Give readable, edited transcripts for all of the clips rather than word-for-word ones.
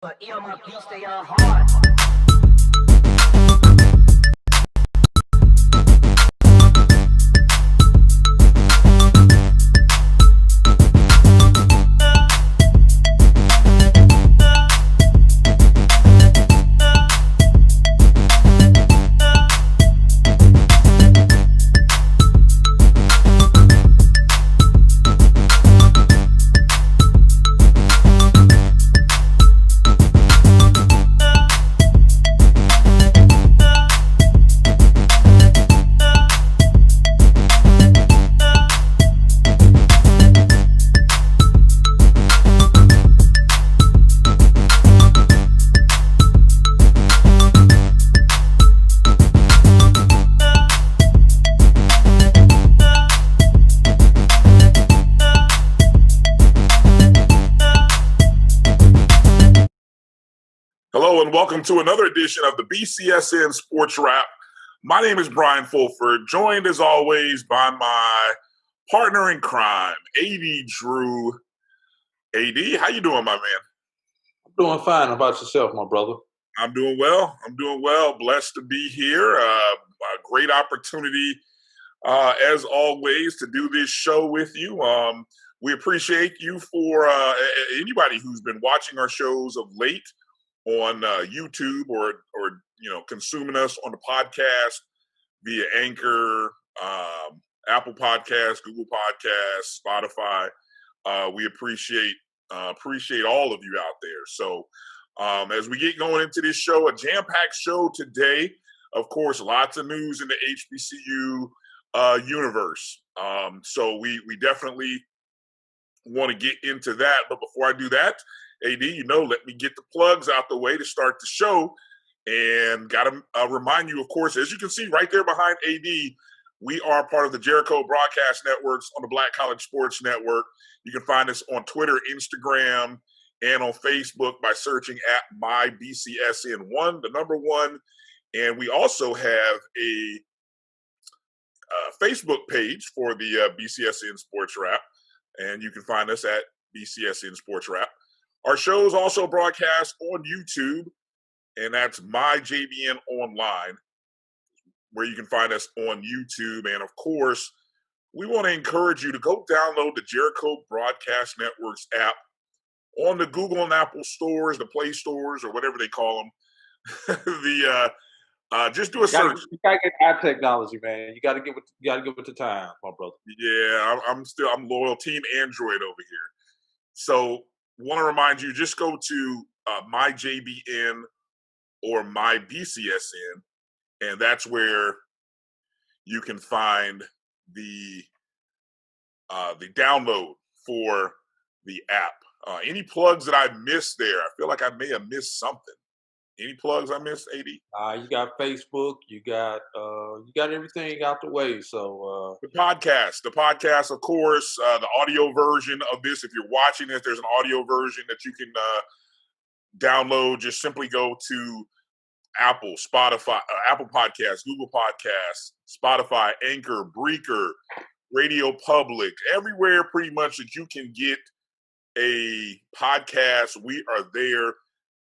But my beats, they are hard. Hello and welcome to another edition of the BCSN Sports Wrap. My name is Brian Fulford, joined as always by my partner in crime, AD Drew. AD, how you doing, my man? I'm doing fine. How about yourself, my brother? I'm doing well. Blessed to be here. A great opportunity, as always, to do this show with you. We appreciate you for anybody who's been watching our shows of late on YouTube or consuming us on the podcast via Anchor, Apple Podcasts, Google Podcasts, Spotify. We appreciate all of you out there. So as we get going into this show, a jam-packed show today. Of course, lots of news in the HBCU universe. So we definitely want to get into that. But before I do that, AD, let me get the plugs out the way to start the show. And got to remind you, of course, as you can see right there behind AD, we are part of the JERICHO broadcast networks on the Black College Sports Network. You can find us on Twitter, Instagram, and on Facebook by searching at MyBCSN1, the number one. And we also have a Facebook page for the BCSN Sports Wrap. And you can find us at BCSN Sports Wrap. Our show is also broadcast on YouTube, and that's MyJBNOnline, where you can find us on YouTube. And, of course, we want to encourage you to go download the JERICHO Broadcast Network's app on the Google and Apple stores, the Play stores, or whatever they call them. Just do a search. You gotta get app technology, man. You gotta get with the time, my brother. Yeah, I'm loyal Team Android over here. So want to remind you, just go to MyJBN or MyBCSN, and that's where you can find the download for the app. Any plugs that I missed there? I feel like I may have missed something. Any plugs I missed, AD? You got Facebook. You got everything out the way. So the podcast, of course, the audio version of this. If you're watching this, there's an audio version that you can download. Just simply go to Apple, Spotify, Apple Podcasts, Google Podcasts, Spotify, Anchor, Breaker, Radio Public, everywhere pretty much that you can get a podcast. We are there.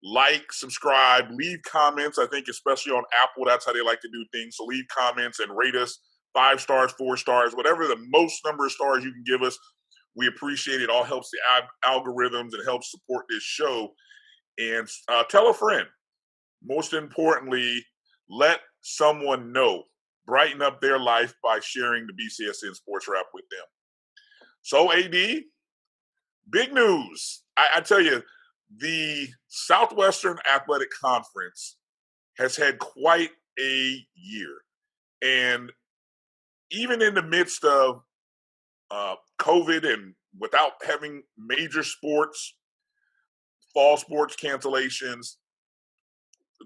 Like, subscribe, leave comments. I think especially on Apple, that's how they like to do things. So leave comments and rate us 5 stars, 4 stars, whatever the most number of stars you can give us. We appreciate it. It all helps the algorithms and helps support this show. And tell a friend. Most importantly, let someone know. Brighten up their life by sharing the BCSN Sports Wrap with them. So, AD, big news. I tell you, the Southwestern Athletic Conference has had quite a year. And even in the midst of COVID and without having major sports, fall sports cancellations,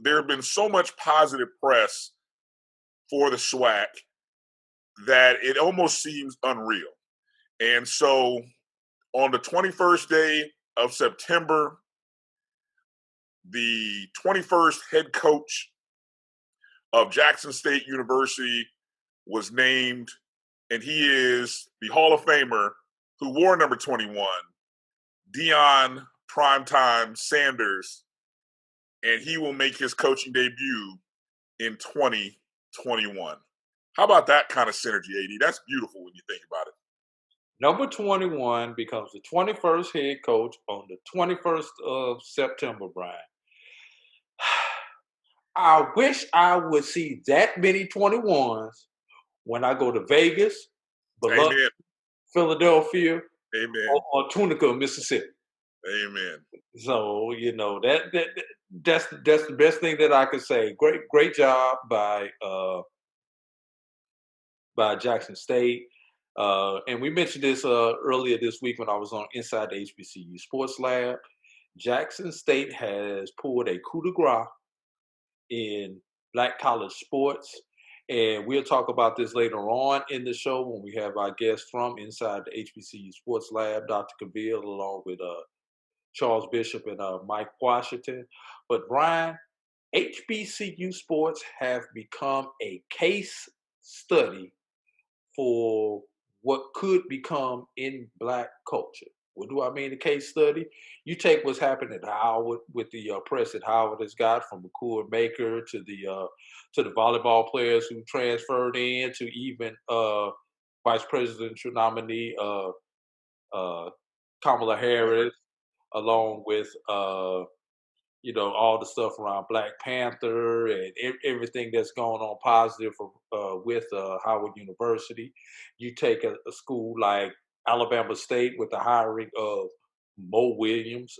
there have been so much positive press for the SWAC that it almost seems unreal. And so on the 21st day of September, the 21st head coach of Jackson State University was named, and he is the Hall of Famer who wore number 21, Deion Primetime Sanders and he will make his coaching debut in 2021. How about that kind of synergy, AD? That's beautiful when you think about it. Number 21 becomes the 21st head coach on the 21st of September, Brian. I wish I would see that many 21s when I go to Vegas, Biloxi, Amen. Philadelphia, Amen. or Tunica, Mississippi. Amen. So that's the best thing that I could say. Great job by Jackson State. And we mentioned this earlier this week when I was on Inside the HBCU Sports Lab. Jackson State has pulled a coup de grace in Black college sports. And we'll talk about this later on in the show when we have our guest from Inside the HBCU Sports Lab, Dr. Cavill, along with Charles Bishop and Mike Washington. But Brian, HBCU sports have become a case study for what could become in Black culture. What do I mean a case study? You take what's happened at Howard with the press that Howard has got, from McCool Maker to the volleyball players who transferred in, to even Vice Presidential nominee Kamala Harris, along with all the stuff around Black Panther and everything that's going on positive with Howard University. You take a school like Alabama State with the hiring of Mo Williams,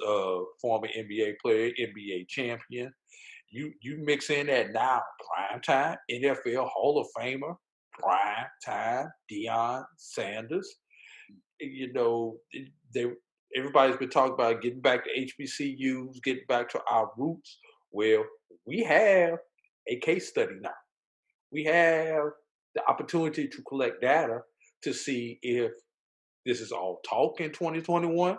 former NBA player, NBA champion. You mix in that now, prime time, NFL Hall of Famer, prime time, Deion Sanders. They everybody's been talking about getting back to HBCUs, getting back to our roots. Well, we have a case study now. We have the opportunity to collect data to see if this is all talk in 2021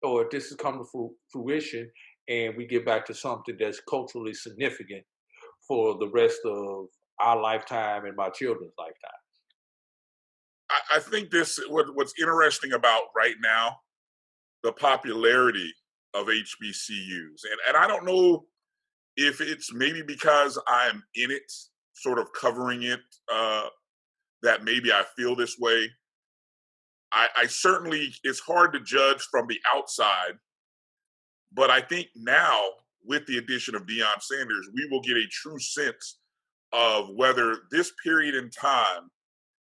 or if this is coming to fruition and we get back to something that's culturally significant for the rest of our lifetime and my children's lifetime. I think what's interesting about right now, the popularity of HBCUs. And I don't know if it's maybe because I'm in it, sort of covering it, that maybe I feel this way. I certainly, it's hard to judge from the outside, but I think now with the addition of Deion Sanders, we will get a true sense of whether this period in time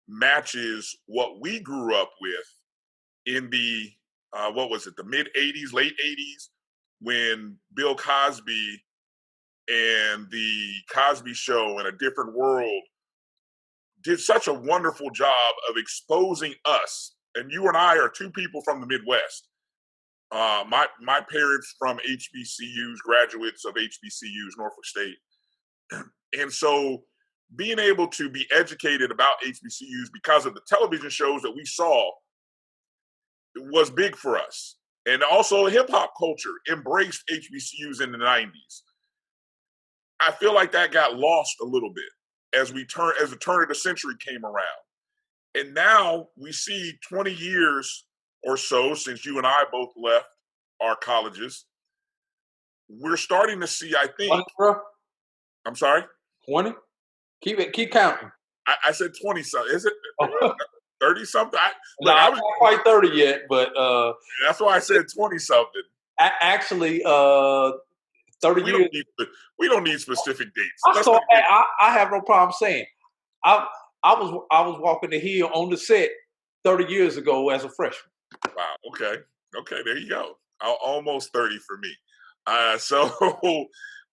matches what we grew up with in the the mid 80s, late 80s, when Bill Cosby and the Cosby Show and A Different World did such a wonderful job of exposing us. And you and I are two people from the Midwest. My parents from HBCUs, graduates of HBCUs, Norfolk State. And so being able to be educated about HBCUs because of the television shows that we saw was big for us. And also hip hop culture embraced HBCUs in the 90s. I feel like that got lost a little bit as the turn of the century came around. And now we see 20 years or so since you and I both left our colleges. We're starting to see, I think. 20, bro? I'm sorry? 20? Keep counting. I said 20 something. Is it 30 something? I was not quite 30 yet, but that's why I said 20 something. Actually, 30 years. We don't need specific dates. I have no problem saying I was walking the hill on the set 30 years ago as a freshman. Wow. Okay. There you go. Almost 30 for me.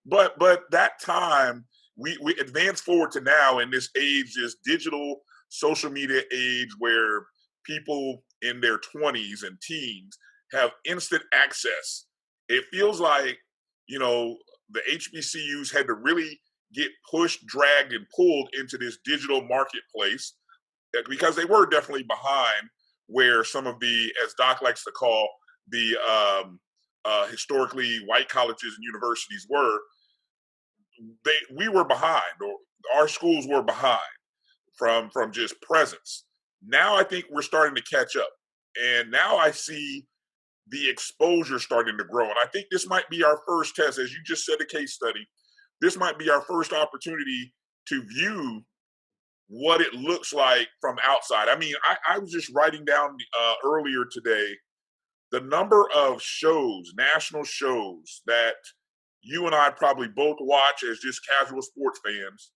But that time we advance forward to now in this age, this digital social media age where people in their 20s and teens have instant access. It feels like, the HBCUs had to really get pushed, dragged, and pulled into this digital marketplace because they were definitely behind where some of the, as Doc likes to call, the historically white colleges and universities were. We were behind, or our schools were behind from just presence. Now I think we're starting to catch up. And now I see the exposure starting to grow. And I think this might be our first test, as you just said, a case study. This might be our first opportunity to view what it looks like from outside. I mean, I was just writing down earlier today the number of shows, national shows, that you and I probably both watch as just casual sports fans,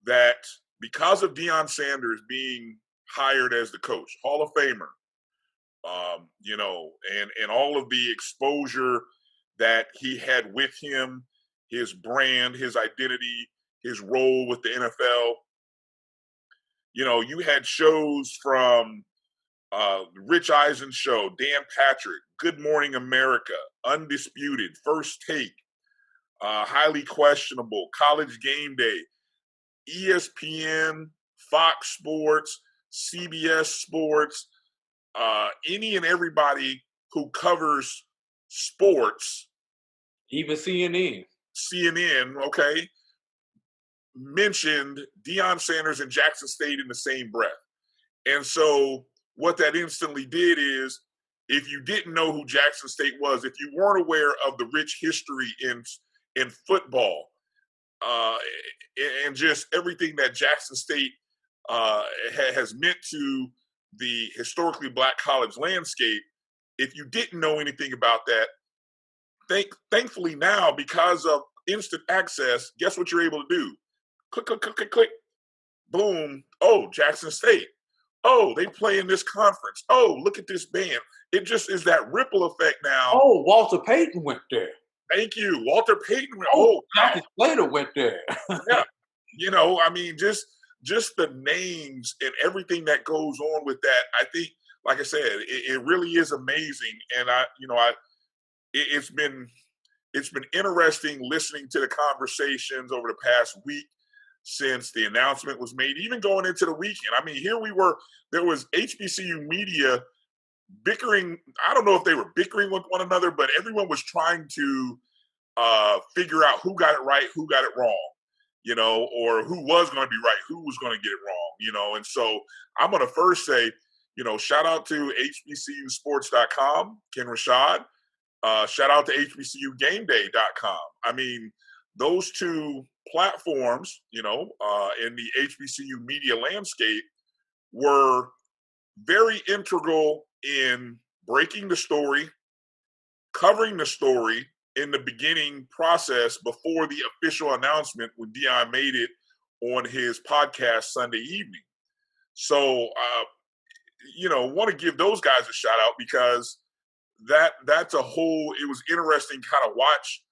that because of Deion Sanders being hired as the coach, Hall of Famer, you know, and all of the exposure that he had with him, his brand, his identity, his role with the NFL. You know, you had shows from Rich Eisen show, Dan Patrick, Good Morning America, Undisputed, First Take, Highly Questionable, College Game Day, ESPN, Fox Sports, CBS Sports, any and everybody who covers sports. Even CNN, okay, mentioned Deion Sanders and Jackson State in the same breath. And so what that instantly did is, if you didn't know who Jackson State was, if you weren't aware of the rich history in football, and just everything that Jackson State has meant to the historically Black college landscape, if you didn't know anything about that, thankfully now, because of instant access, guess what you're able to do? Click, click, click, click, click. Boom. Oh, Jackson State. Oh, they play in this conference. Oh, look at this band. It just is that ripple effect now. Oh, Walter Payton went there. Thank you. Walter Payton. Jackie Slater went there. Yeah. You know, I mean, just the names and everything that goes on with that. I think, like I said, it really is amazing. And it's been interesting listening to the conversations over the past week since the announcement was made, even going into the weekend. I mean, here we were, there was HBCU media bickering. I don't know if they were bickering with one another, but everyone was trying to figure out who got it right, who got it wrong, you know, or who was going to be right, who was going to get it wrong, you know. And so I'm going to first say, you know, shout out to HBCUsports.com, Ken Rashad. Shout out to HBCUGameDay.com. I mean, those two platforms, you know, in the HBCU media landscape were very integral in breaking the story, covering the story in the beginning process before the official announcement when Deion made it on his podcast Sunday evening. So, you know, want to give those guys a shout out, because that's a whole, it was interesting kind of watch,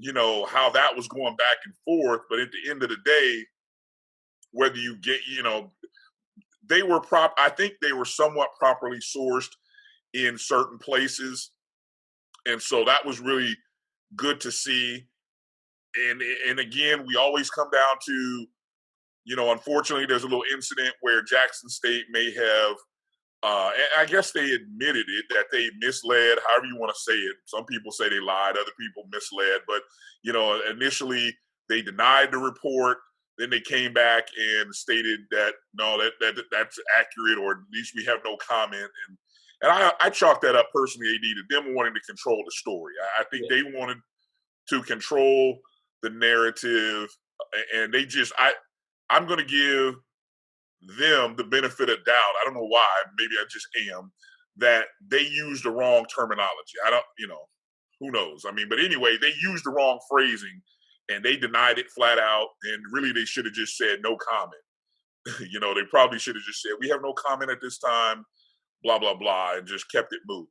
you know, how that was going back and forth. But at the end of the day, whether you get, you know, they were I think they were somewhat properly sourced in certain places. And so that was really good to see. And again, we always come down to, you know, unfortunately, there's a little incident where Jackson State may have, and I guess they admitted it, that they misled, however you want to say it. Some people say they lied, other people misled. But, you know, initially they denied the report. Then they came back and stated that, no, that's accurate, or at least we have no comment. And I chalk that up personally, AD, to them wanting to control the story. I think they wanted to control the narrative. And they just, I'm going to give them the benefit of doubt. I don't know why, maybe I just am, that they used the wrong terminology. I don't, you know, who knows? I mean, but anyway, they used the wrong phrasing and they denied it flat out. And really, they should have just said no comment. You know, they probably should have just said, we have no comment at this time, blah, blah, blah, and just kept it moving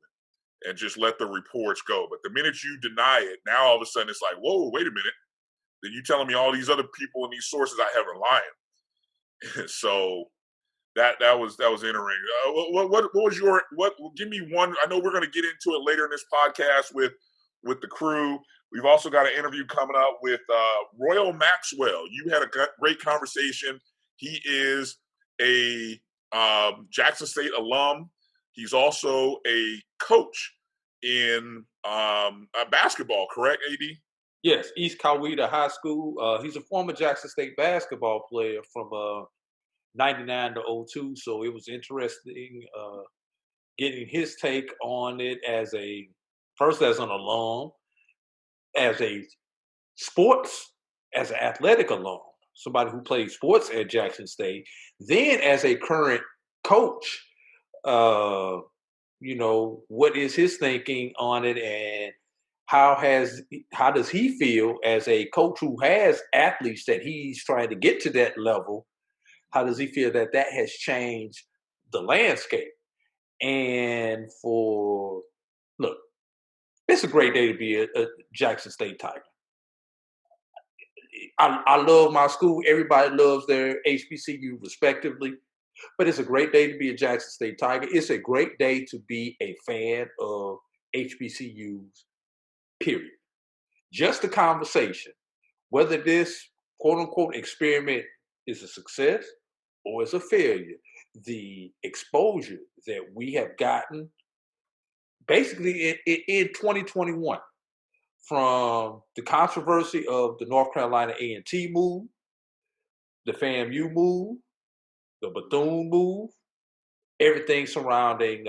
and just let the reports go. But the minute you deny it, now all of a sudden it's like, whoa, wait a minute. Then you telling me all these other people and these sources I have are lying. So that was interesting. What was your, give me one. I know we're going to get into it later in this podcast with the crew. We've also got an interview coming up with Royal Maxwell. You had a great conversation. He is a Jackson State alum. He's also a coach in basketball, correct, AD? Yes, East Coweta High School. He's a former Jackson State basketball player from 99 to 02. So it was interesting getting his take on it as an alum, as a sports, as an athletic alum, somebody who played sports at Jackson State, then as a current coach. What is his thinking on it, and how does he feel as a coach who has athletes that he's trying to get to that level? How does he feel that has changed the landscape? And look, it's a great day to be a Jackson State Tiger. I love my school. Everybody loves their HBCU respectively. But it's a great day to be a Jackson State Tiger. It's a great day to be a fan of HBCUs, period. Just a conversation. Whether this quote-unquote experiment is a success or is a failure, the exposure that we have gotten basically in 2021 from the controversy of the North Carolina A&T move, the FAMU move, the Bethune move, everything surrounding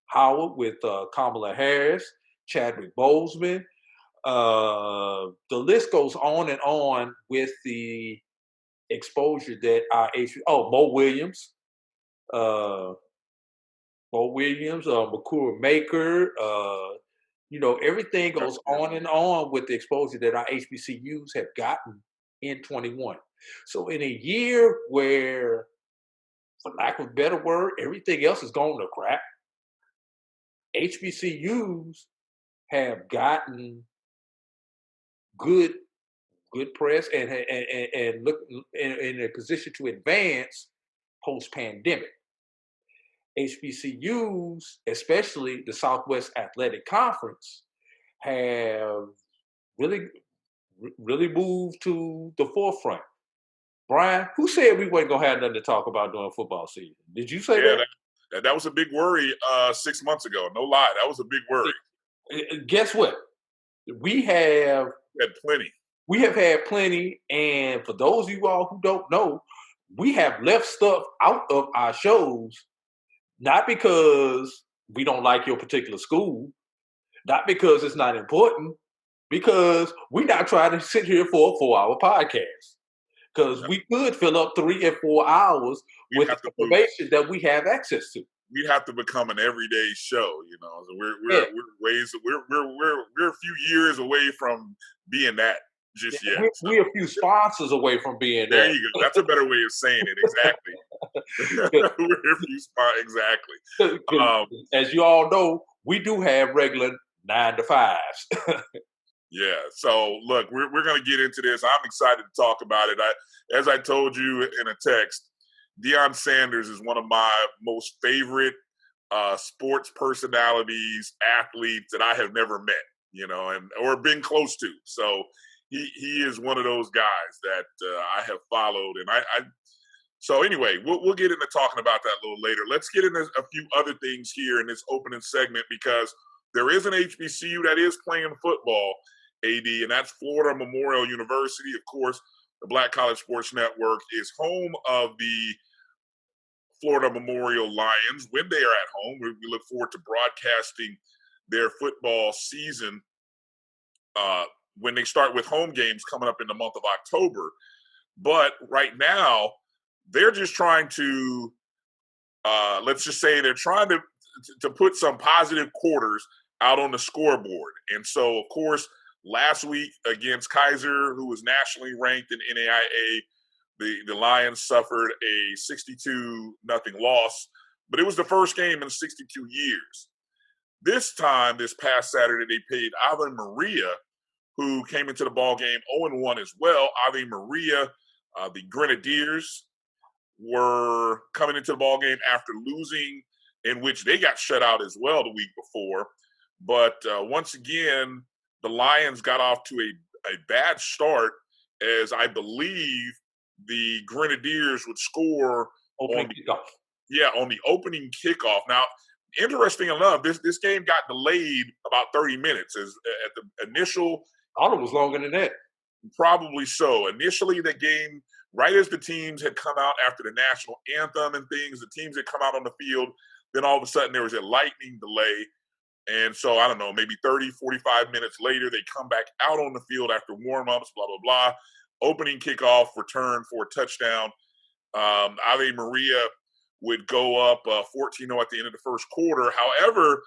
Howard with Kamala Harris, Chadwick Boseman. The list goes on and on with the exposure that Mo Williams, Makura Maker, everything goes on and on with the exposure that our HBCUs have gotten in 21. So in a year where, for lack of a better word, everything else is going to crap, HBCUs have gotten good press and look in a position to advance post-pandemic. HBCUs, especially the Southwest Athletic Conference, have really moved to the forefront. Brian, who said we weren't gonna have nothing to talk about during football season? Did you say that? That was a big worry 6 months ago. No lie, that was a big worry. Guess what? We have had plenty. We have had plenty, and for those of you all who don't know, we have left stuff out of our shows, not because we don't like your particular school, not because it's not important, because we're not trying to sit here for a 4-hour podcast. Because we could fill up 3 and 4 hours with information that we have access to. We'd have to become an everyday show, So we're a few years away from being that just yet. We're a few sponsors away from being there. That. You go. That's a better way of saying it. Exactly. We're a few exactly. As you all know, we do have regular 9 to 5s. Yeah. So look, we're going to get into this. I'm excited to talk about it. As I told you in a text, Deion Sanders is one of my most favorite sports personalities, athletes that I have never met, or been close to. So he is one of those guys that I have followed, and So anyway, we'll get into talking about that a little later. Let's get into a few other things here in this opening segment, because there is an HBCU that is playing football, AD, and that's Florida Memorial University. Of course, the Black College Sports Network is home of the Florida Memorial Lions when they are at home. We look forward to broadcasting their football season when they start with home games coming up in the month of October. But right now, they're just trying to, let's just say they're trying to put some positive quarters out on the scoreboard. And so, of course, last week against Kaiser, who was nationally ranked in NAIA, the Lions suffered a 62-0 loss, but it was the first game in 62 years. This time, this past Saturday, they played Ave Maria, who came into the ball game 0-1 as well. Ave Maria, the Grenadiers, were coming into the ball game after losing, in which they got shut out as well the week before. But once again, the Lions got off to a bad start, as I believe the Grenadiers would score on the opening kickoff. Now, interesting enough, this game got delayed about 30 minutes. As at the initial, I thought it was longer than that. Probably so. Initially, the game, right as the teams had come out after the national anthem and things, the teams had come out on the field. Then all of a sudden there was a lightning delay. And so, I don't know, maybe 30, 45 minutes later, they come back out on the field after warm-ups, blah, blah, blah. Opening kickoff, return for a touchdown. Ave Maria would go up 14-0 at the end of the first quarter. However,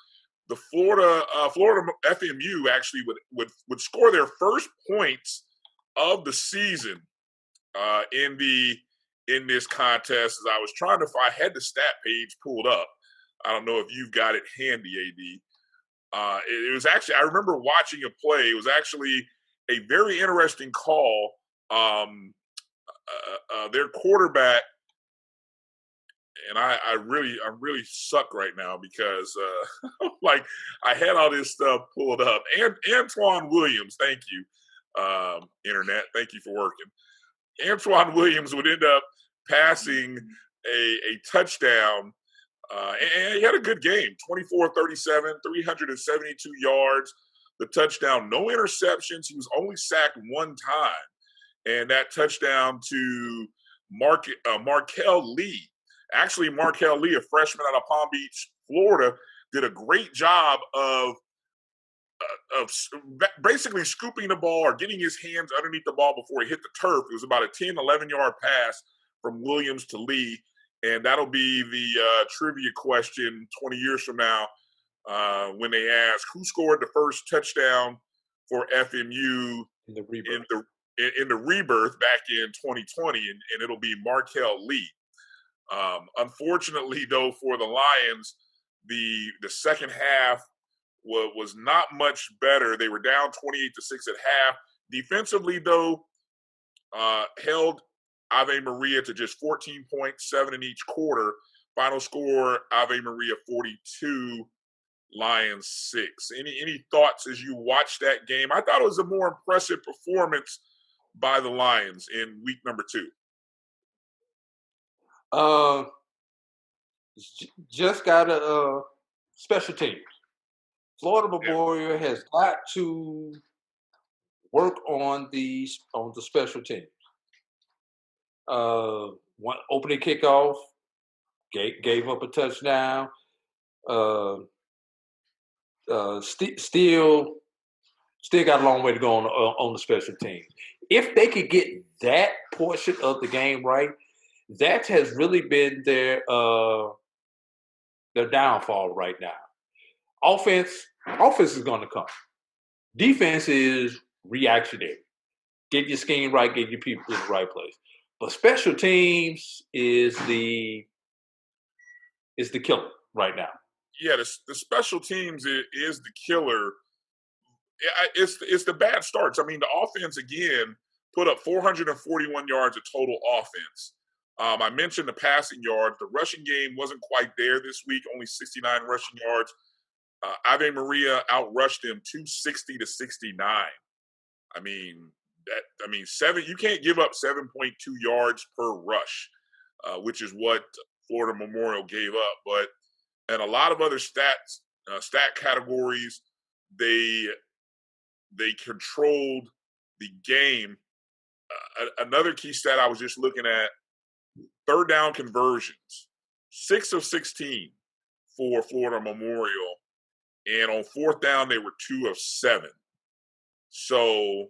the Florida FMU actually would score their first points of the season in this contest. As I was trying to find, I had the stat page pulled up. I don't know if you've got it handy, AD. It was actually, I remember watching a play. It was actually a very interesting call. Their quarterback, and I really suck right now because like I had all this stuff pulled up. And Antoine Williams, thank you, internet, thank you for working. Antoine Williams would end up passing a touchdown. And he had a good game, 24-37, 372 yards, the touchdown, no interceptions. He was only sacked one time. And that touchdown to Markel Lee. Actually, Markel Lee, a freshman out of Palm Beach, Florida, did a great job of basically scooping the ball or getting his hands underneath the ball before he hit the turf. It was about a 10, 11-yard pass from Williams to Lee. And that'll be the trivia question 20 years from now when they ask who scored the first touchdown for FMU in the rebirth back in 2020, and it'll be Markel Lee. Unfortunately, though, for the Lions, the second half was not much better. They were down 28-6 at half. Defensively, though, held Ave Maria to just 14 points, 7 in each quarter. Final score, Ave Maria 42, Lions 6. Any thoughts as you watched that game? I thought it was a more impressive performance by the Lions in week number 2. Just got a special teams. Florida Memorial has got to work on the special teams. One opening kickoff, gave up a touchdown. Still got a long way to go on the special teams. If they could get that portion of the game right, that has really been their downfall right now. Offense is going to come. Defense is reactionary. Get your scheme right, get your people in the right place. But special teams is the killer right now. Yeah, the special teams is the killer. It's the bad starts. I mean, the offense, again, put up 441 yards of total offense. I mentioned the passing yards. The rushing game wasn't quite there this week, only 69 rushing yards. Ave Maria outrushed them 260-69. I mean, you can't give up 7.2 yards per rush, which is what Florida Memorial gave up. But in a lot of other stat categories, they controlled the game. Another key stat I was just looking at: third down conversions, 6 of 16 for Florida Memorial, and on fourth down they were 2 of 7. So.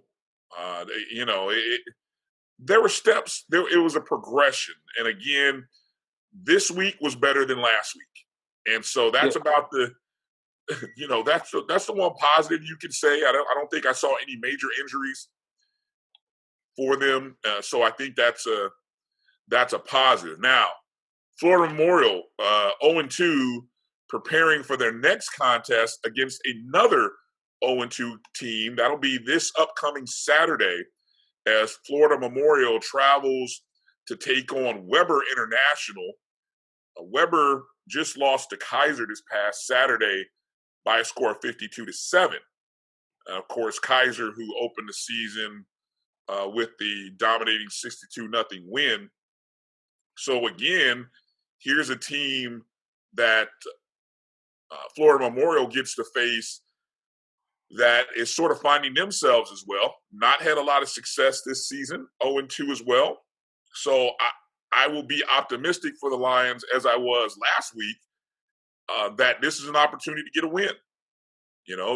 There were steps. It was a progression, and again, this week was better than last week, and so that's about the. That's the one positive you can say. I don't think I saw any major injuries for them, so I think that's a positive. Now, Florida Memorial 0-2, preparing for their next contest against another 0-2 team. That'll be this upcoming Saturday as Florida Memorial travels to take on Weber International. Weber just lost to Kaiser this past Saturday by a score of 52-7. Of course, Kaiser, who opened the season with the dominating 62-0 win. So again, here's a team that Florida Memorial gets to face that is sort of finding themselves as well. Not had a lot of success this season, 0-2 as well. So I will be optimistic for the Lions as I was last week. that this is an opportunity to get a win.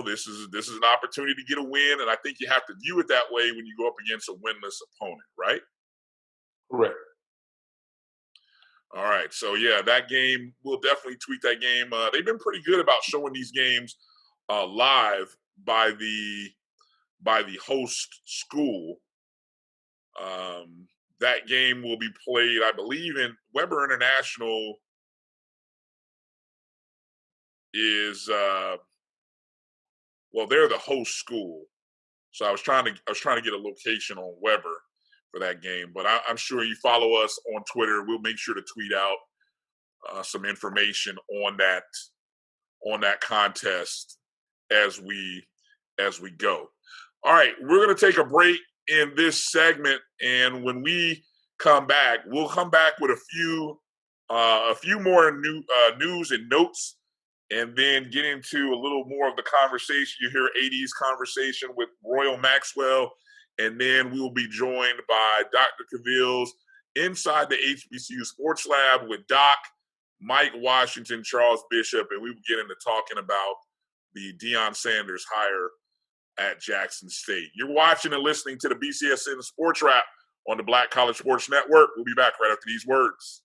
This is an opportunity to get a win, and I think you have to view it that way when you go up against a winless opponent, right? Correct. All right, so yeah, that game, we'll definitely tweet that game. They've been pretty good about showing these games live by the host school. That game will be played, I believe, in Weber International is they're the host school. So I was trying to get a location on Weber for that game, but I'm sure you follow us on Twitter. We'll make sure to tweet out some information on that contest as we go. All right, we're going to take a break in this segment, and when we come back, we'll come back with a few more news and notes, and then get into a little more of the conversation. You hear AD's conversation with Royal Maxwell, and then we will be joined by Dr. Cavill's Inside the HBCU Sports Lab with Doc, Mike Washington, Charles Bishop, and we will get into talking about the Deion Sanders hire at Jackson State. You're watching and listening to the BCSN Sports Wrap on the Black College Sports Network. We'll be back right after these words.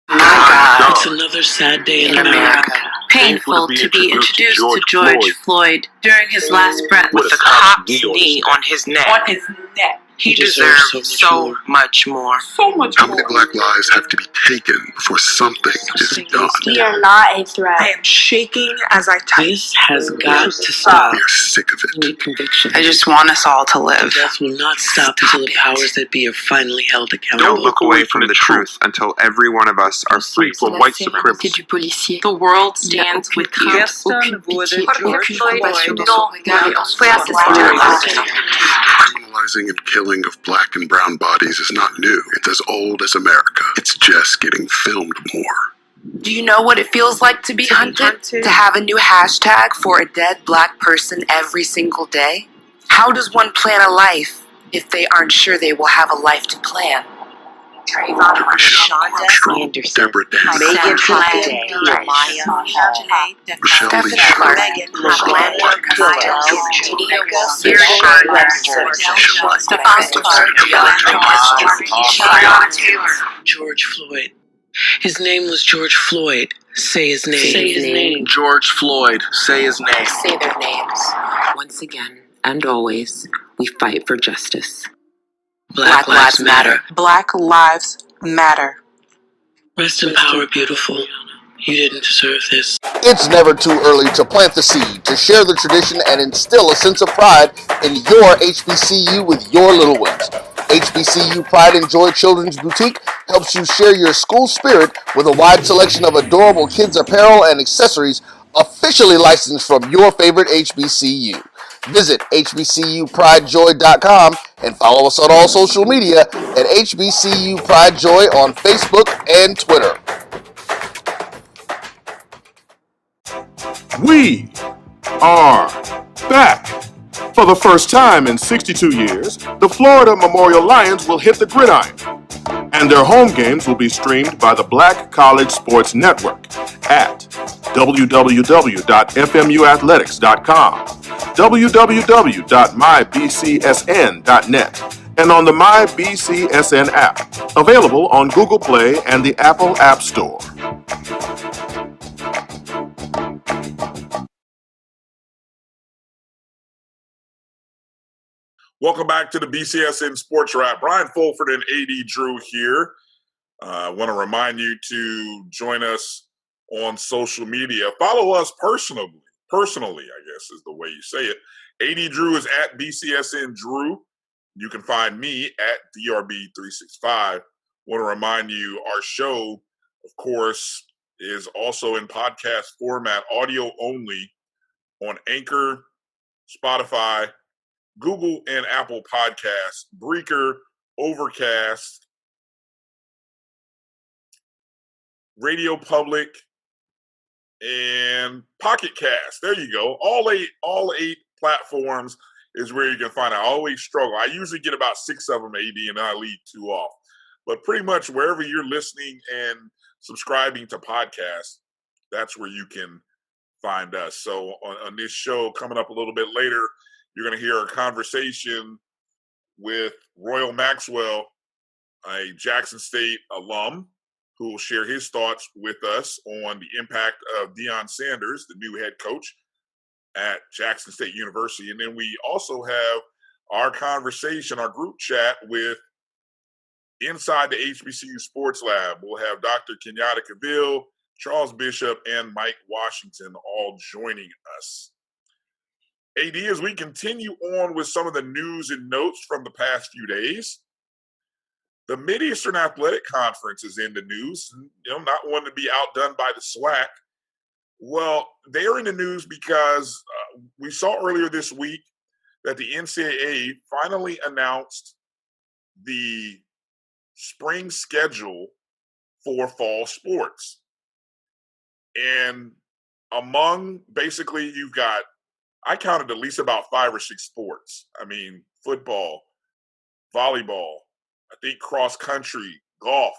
My God, it's another sad day in America. Painful to be introduced to George Floyd during his last breath with a cop's knee on his neck. He deserves so much more. How many black lives have to be taken before something is done? We are not a threat. I am shaking as I type. This has got to stop. We are sick of We it. need conviction. I just want us all to live. Death will not stop until the powers that be are finally held accountable. Don't look away from the truth until every one of us are free from white supremacy. The world stands with you. Criminalizing and killing of black and brown bodies is not new. It's as old as America. It's just getting filmed more. Do you know what it feels like to be hunted? To have a new hashtag for a dead black person every single day? How does one plan a life if they aren't sure they will have a life to plan? Armstrong, Deborah Davis, Megan Michelle George Floyd. His name was George Floyd. Say his name. Say his name. George Floyd, say his name. Say their names. Once again, and always, we fight for justice. Black Lives Matter. Black Lives Matter. Rest in power, beautiful. You didn't deserve this. It's never too early to plant the seed, to share the tradition, and instill a sense of pride in your HBCU with your little ones. HBCU Pride and Joy Children's Boutique helps you share your school spirit with a wide selection of adorable kids' apparel and accessories officially licensed from your favorite HBCU. Visit hbcupridejoy.com and follow us on all social media at HBCU Pride Joy on Facebook and Twitter. We are back. For the first time in 62 years, the Florida Memorial Lions will hit the gridiron, and their home games will be streamed by the Black College Sports Network at www.fmuathletics.com, www.mybcsn.net, and on the MyBCSN app, available on Google Play and the Apple App Store. Welcome back to the BCSN Sports Wrap. Brian Fulford and AD Drew here. I want to remind you to join us on social media. Follow us personally, I guess is the way you say it. AD Drew is at BCSN Drew. You can find me at DRB365. Want to remind you our show, of course, is also in podcast format, audio only, on Anchor, Spotify, Google and Apple Podcasts, Breaker, Overcast, Radio Public, and Pocket Cast. There you go. All eight platforms is where you can find it. I always struggle. I usually get about 6 of them, AD, and I leave 2 off. But pretty much wherever you're listening and subscribing to podcasts, that's where you can find us. So on this show coming up a little bit later, you're going to hear a conversation with Royal Maxwell, a Jackson State alum, who will share his thoughts with us on the impact of Deion Sanders, the new head coach at Jackson State University. And then we also have our conversation, our group chat with inside the HBCU Sports Lab. We'll have Dr. Kenyatta Cavill, Charles Bishop, and Mike Washington all joining us. AD, as we continue on with some of the news and notes from the past few days, the Mid-Eastern Athletic Conference is in the news, not one to be outdone by the SWAC. Well, they're in the news because we saw earlier this week that the NCAA finally announced the spring schedule for fall sports. And among, basically, you've got, I counted at least about 5 or 6 sports. I mean, football, volleyball, I think cross country, golf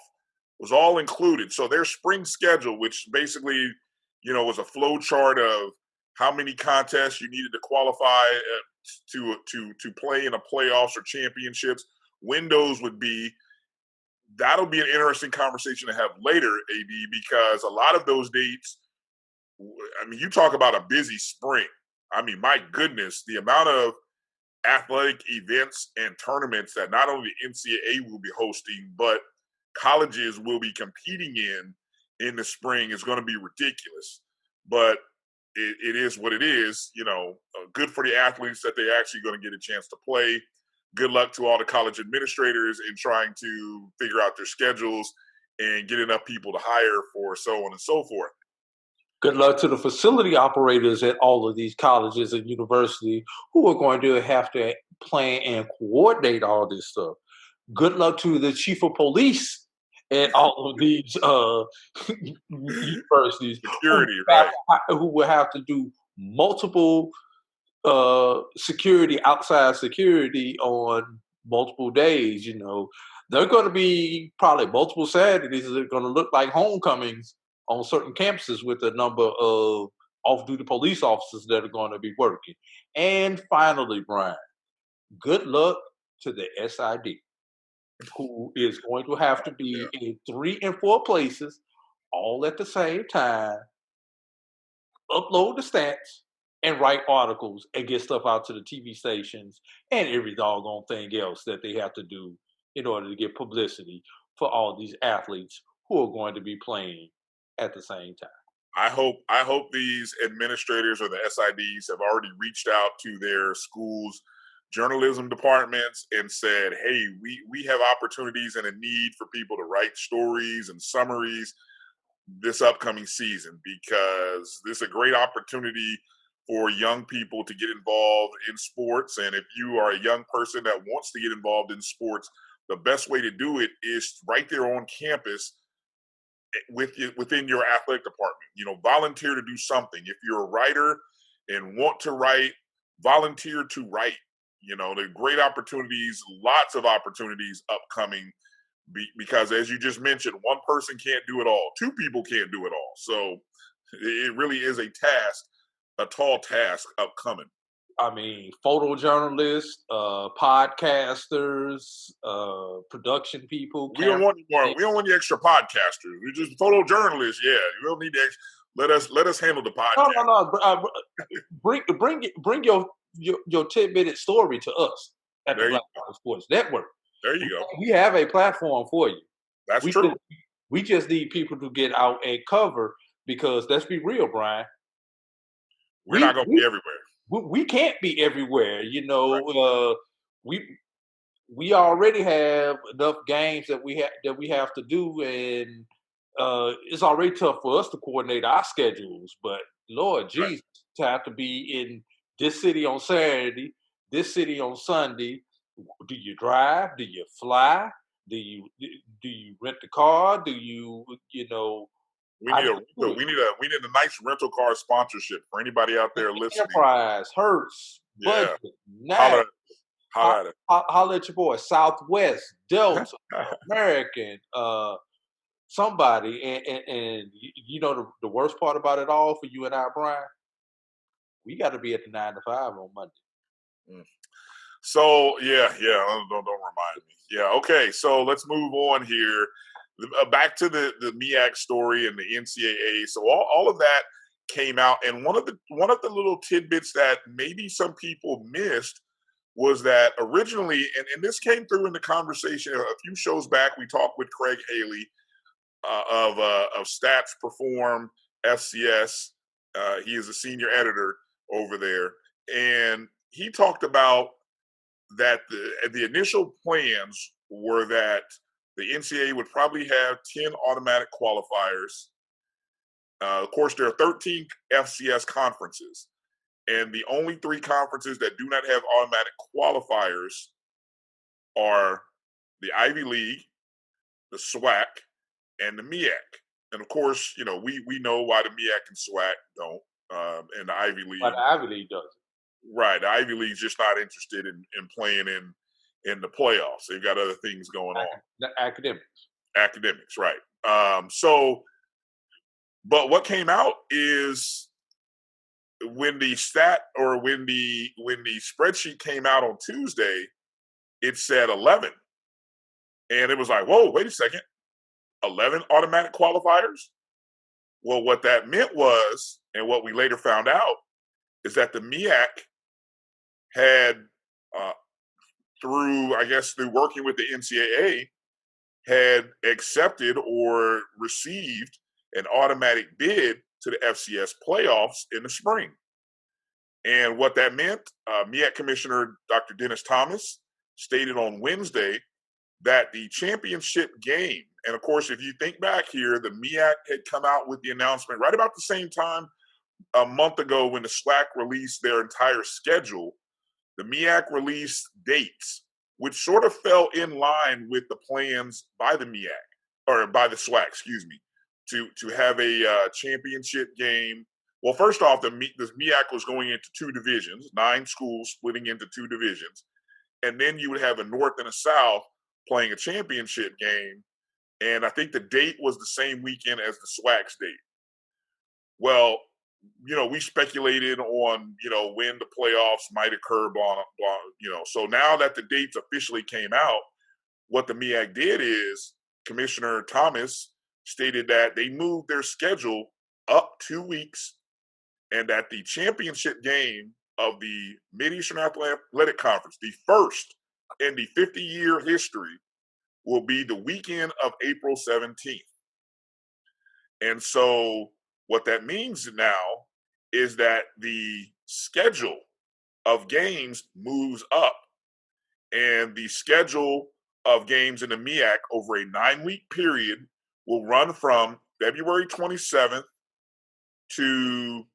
was all included. So their spring schedule, which basically, was a flow chart of how many contests you needed to qualify to play in a playoffs or championships, when those would be. That'll be an interesting conversation to have later, AD, because a lot of those dates, I mean, you talk about a busy spring. I mean, my goodness, the amount of athletic events and tournaments that not only the NCAA will be hosting, but colleges will be competing in the spring is going to be ridiculous. But it is what it is, good for the athletes that they're actually going to get a chance to play. Good luck to all the college administrators in trying to figure out their schedules and get enough people to hire for so on and so forth. Good luck to the facility operators at all of these colleges and universities who are going to have to plan and coordinate all this stuff. Good luck to the chief of police at all of these universities Security, right? Who will have to do multiple security, outside security on multiple days. They're going to be probably multiple Saturdays that are going to look like homecomings on certain campuses with a number of off-duty police officers that are going to be working. And finally, Brian, good luck to the SID, who is going to have to be in 3 and 4 places all at the same time, upload the stats, and write articles and get stuff out to the TV stations and every doggone thing else that they have to do in order to get publicity for all these athletes who are going to be playing at the same time. I hope these administrators or the SIDs have already reached out to their schools' journalism departments and said, hey, we have opportunities and a need for people to write stories and summaries this upcoming season, because this is a great opportunity for young people to get involved in sports. And if you are a young person that wants to get involved in sports, the best way to do it is right there on campus within your athletic department. Volunteer to do something. If you're a writer and want to write, volunteer to write. There are great opportunities, lots of opportunities upcoming, because as you just mentioned, one person can't do it all. 2 people can't do it all. So it really is a tall task upcoming. I mean, photojournalists, podcasters, production people. We don't want any more. We don't want the extra podcasters. We just photojournalists. Yeah, you don't need the extra. Let us handle the podcast. No. Bring your 10-minute story to us at the Black Sports Network. There you go. We have a platform for you. That's true. We just need people to get out and cover, because let's be real, Brian. We're not going to be everywhere. We can't be everywhere. Right. We already have enough games that we have to do, and it's already tough for us to coordinate our schedules. But Lord Jesus, to have to be in this city on Saturday, this city on Sunday. Do you drive? Do you fly? Do you rent the car? Do you We need a nice rental car sponsorship for anybody out there listening. Enterprise, Hertz, Budget, Nat. Holla at your boy. Southwest, Delta, American, somebody, and you know the worst part about it all for you and I, Brian, we got to be at the 9 to 5 on Monday. So yeah, don't remind me. Yeah, okay. So let's move on here. Back to the MEAC story and the NCAA. So all of that came out, and one of the little tidbits that maybe some people missed was that originally, and this came through in the conversation a few shows back. We talked with Craig Haley of Stats Perform FCS. He is a senior editor over there, and he talked about that the initial plans were that the NCAA would probably have 10 automatic qualifiers. Of course, there are 13 FCS conferences, and the only 3 conferences that do not have automatic qualifiers are the Ivy League, the SWAC, and the MEAC. And of course, you know, we know why the MEAC and SWAC don't, and the Ivy League. But the Ivy League doesn't. Right. The Ivy League's just not interested in playing in the playoffs. They've got other things going on. The Academics, right. But what came out is when the spreadsheet came out on Tuesday, it said 11. And it was like, whoa, wait a second. 11 automatic qualifiers? Well, what that meant was, and what we later found out, is that the MEAC had, through working with the NCAA, had accepted or received an automatic bid to the FCS playoffs in the spring. And what that meant, MEAC Commissioner Dr. Dennis Thomas stated on Wednesday that the championship game, and of course, if you think back here, the MEAC had come out with the announcement right about the same time a month ago when the SWAC released their entire schedule. The MEAC released dates, which sort of fell in line with the plans by the MEAC, or by the SWAC, excuse me, to have a championship game. Well, first off, the MEAC was going into 2 divisions, 9 schools splitting into 2 divisions, and then you would have a North and a South playing a championship game, and I think the date was the same weekend as the SWAC's date. Well, you know, we speculated on, you know, when the playoffs might occur, so now that the dates officially came out, what the MEAC did is Commissioner Thomas stated that they moved their schedule up 2 weeks, and that the championship game of the Mid-Eastern Athletic Conference, the first in the 50-year history, will be the weekend of April 17th. And so what that means now is that the schedule of games moves up, and the schedule of games in the MEAC over a 9-week period will run from February 27th to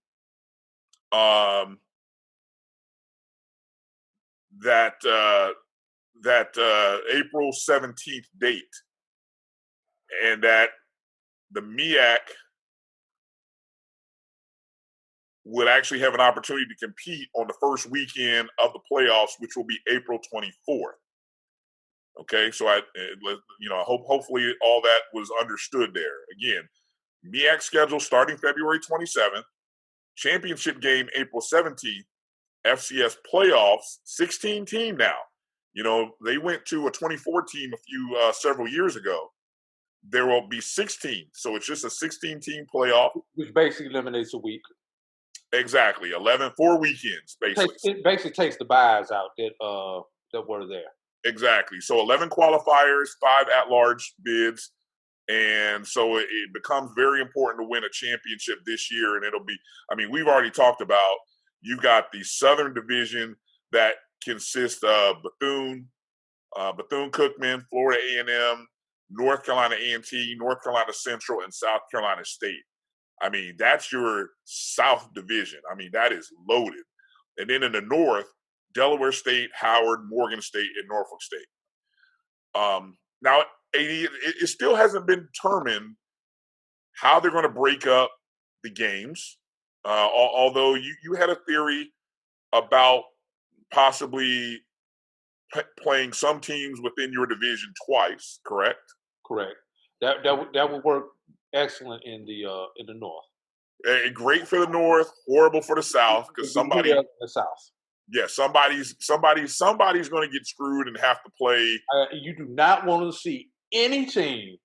April 17th date, and that the MEAC would actually have an opportunity to compete on the first weekend of the playoffs, which will be April 24th. Okay, so hopefully all that was understood there. Again, MEAC schedule starting February 27th, championship game April 17th, FCS playoffs, 16 team now. You know, they went to a 24 team several years ago. There will be 16, so it's just a 16 team playoff, which basically eliminates a week. Exactly, 4 weekends basically. It basically takes the buys out that were there. Exactly. So 11 qualifiers, 5 at-large bids, and so it becomes very important to win a championship this year. And it'll be, we've already talked about, you've got the Southern Division that consists of Bethune-Cookman, Florida A&M, North Carolina A&T, North Carolina Central, and South Carolina State. That's your South Division. That is loaded. And then in the North, Delaware State, Howard, Morgan State, and Norfolk State. Now, it still hasn't been determined how they're going to break up the games, although you had a theory about possibly playing some teams within your division twice, correct? Correct. That would work excellent in the North. Great for the North, horrible for the South, because somebody in the South. Yeah, somebody's going to get screwed and have to play. You do not want to see any team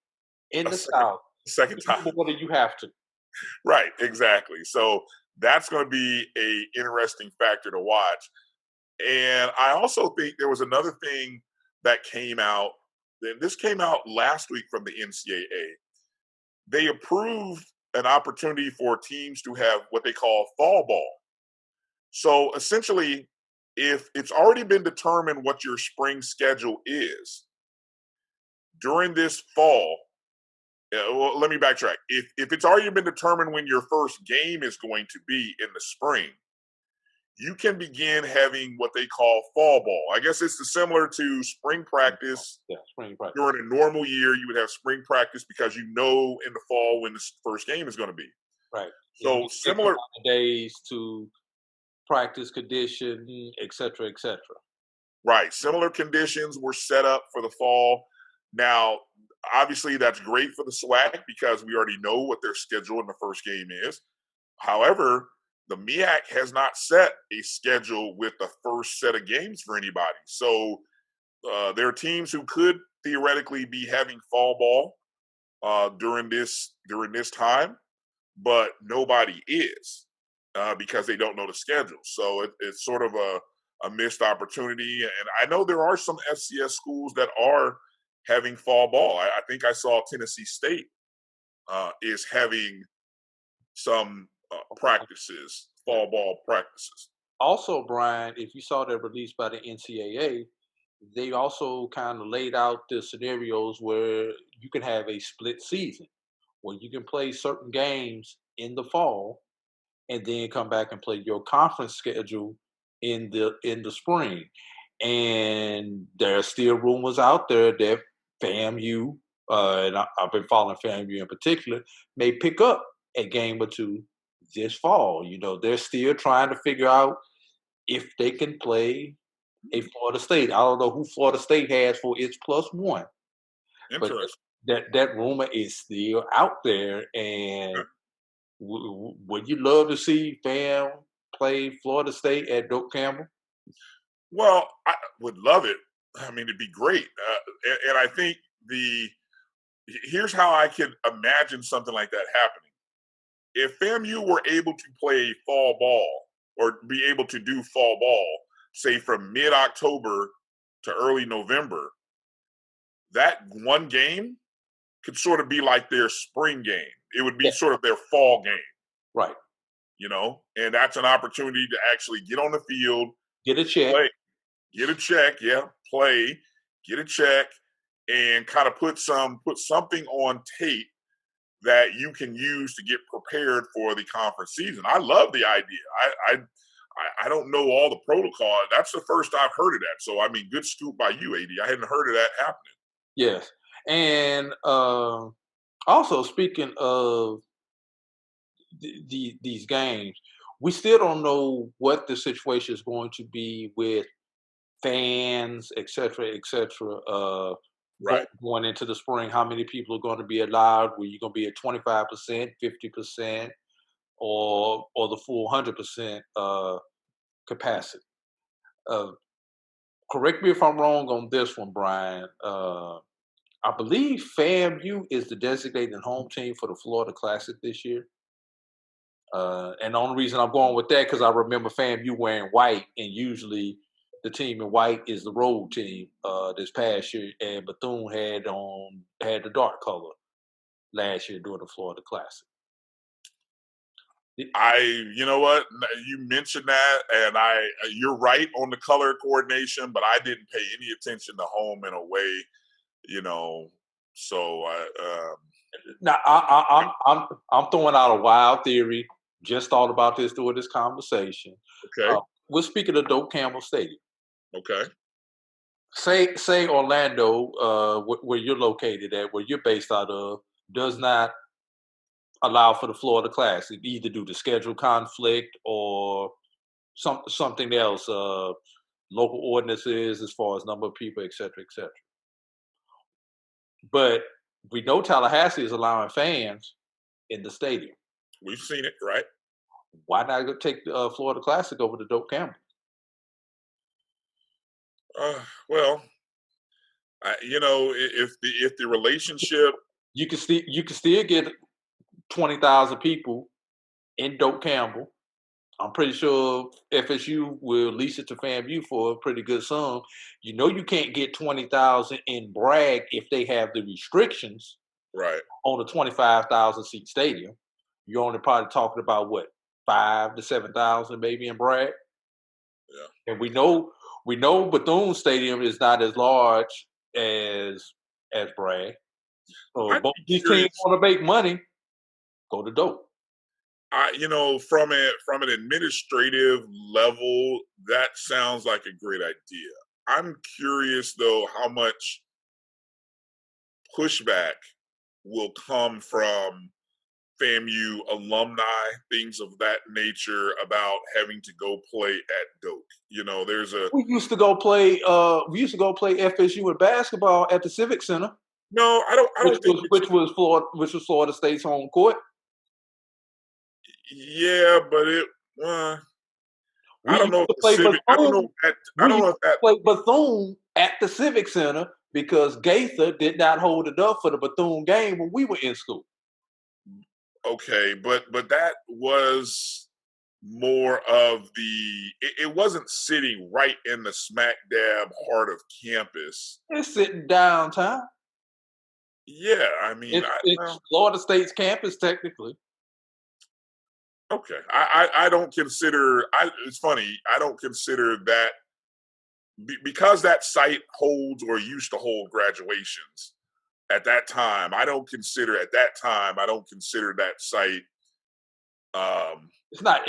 in the South second time. Whether you have to. Right, exactly. So that's going to be a interesting factor to watch. And I also think there was another thing that came out. And this came out last week from the NCAA. They approved an opportunity for teams to have what they call fall ball. So essentially, if it's already been determined what your spring schedule is during this fall, well, let me backtrack. If it's already been determined when your first game is going to be in the spring, you can begin having what they call fall ball. I guess it's similar to spring practice. Yeah, spring practice. During a normal year, you would have spring practice because you know in the fall when the first game is going to be. Right. So similar days to practice condition, et cetera, et cetera. Right. Similar conditions were set up for the fall. Now, obviously, that's great for the SWAC because we already know what their schedule in the first game is. However, the MEAC has not set a schedule with the first set of games for anybody. So there are teams who could theoretically be having fall ball during this time, but nobody is because they don't know the schedule. So it's sort of a missed opportunity. And I know there are some FCS schools that are having fall ball. I think I saw Tennessee State is having some practices, fall ball practices. Also, Brian, if you saw that released by the NCAA, they also kind of laid out the scenarios where you can have a split season, where you can play certain games in the fall and then come back and play your conference schedule in the spring. And there are still rumors out there that FAMU, and I've been following FAMU in particular, may pick up a game or two this fall. You know, they're still trying to figure out if they can play a Florida State. I don't know who Florida State has for its +1. Interesting. But that rumor is still out there. And would you love to see FAM play Florida State at Doak Campbell? Well, I would love it. I mean, it'd be great. And I think here's how I could imagine something like that happening. If FAMU were able to play fall ball or be able to do fall ball, say from mid-October to early November, that one game could sort of be like their spring game. It would be sort of their fall game. Right. You know, and that's an opportunity to actually get on the field, get a check, play, get a check, play, get a check, and kind of put something on tape that you can use to get prepared for the conference season. I love the idea. I don't know all the protocol. That's the first I've heard of that. So, I mean, good scoop by you, AD. I hadn't heard of that happening. Yes. And also, speaking of these games, we still don't know what the situation is going to be with fans, et cetera, right. Going into the spring. How many people are going to be allowed? Were you going to be at 25%, 50%, or the full 100% capacity? Correct me if I'm wrong on this one, Brian. I believe FAMU is the designated home team for the Florida Classic this year. And the only reason I'm going with that because I remember FAMU wearing white, and usually the team in white is the road team this past year, and Bethune had the dark color last year during the Florida Classic. You know what? You mentioned that, and you're right on the color coordination, but I didn't pay any attention to home and away. You know, so now I'm throwing out a wild theory. Just thought about this during this conversation. Okay. We're speaking of Doak Campbell Stadium. Okay. Say Orlando, where you're located at, where you're based out of, does not allow for the Florida Classic, either due to schedule conflict or something else, local ordinances as far as number of people, et cetera, et cetera. But We know Tallahassee is allowing fans in the stadium. We've seen it, right? Why not go take the Florida Classic over to Doak Campbell? Well, if the relationship, you can still get 20,000 people in Doak Campbell. I'm pretty sure FSU will lease it to FAMU for a pretty good sum. You know you can't get 20,000 in Bragg if they have the restrictions right, on a 25,000 seat stadium. You're only probably talking about what, 5 to 7,000 maybe in Bragg. Yeah, and we know Bethune Stadium is not as large as Bragg. So both these teams want to make money. Go to Doak. From an administrative level, that sounds like a great idea. I'm curious though how much pushback will come from FAMU alumni, things of that nature, about having to go play at Doak. There's a we used to go play FSU in basketball at the Civic Center. No, I don't think which was Florida State's home court. Yeah, but I don't know if the Civic. I don't know if that play Bethune at the Civic Center because Gaither did not hold it up for the Bethune game when we were in school. Okay, but that was more of it wasn't sitting right in the smack dab heart of campus. It's sitting downtown. Yeah, I mean, it's Florida State's campus technically. Okay, I don't consider. It's funny. I don't consider that because that site holds or used to hold graduations. At that time, I don't consider that site. It's not.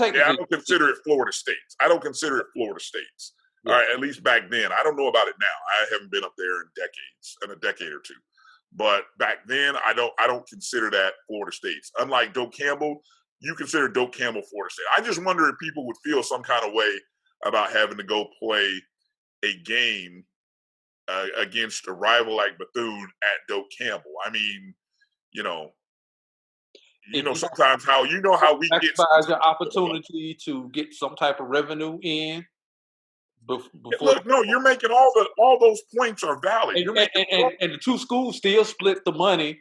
I don't consider it Florida State's. I don't consider it Florida State's. Yeah. All right, at least back then. I don't know about it now. I haven't been up there in a decade or two. But back then, I don't consider that Florida State's. Unlike Doak Campbell, you consider Doak Campbell Florida State. I just wonder if people would feel some kind of way about having to go play a game against a rival like Bethune at Doak Campbell. I mean, sometimes how we get your opportunity to get some type of revenue in. Look, no, you're making all those points are valid. And the two schools still split the money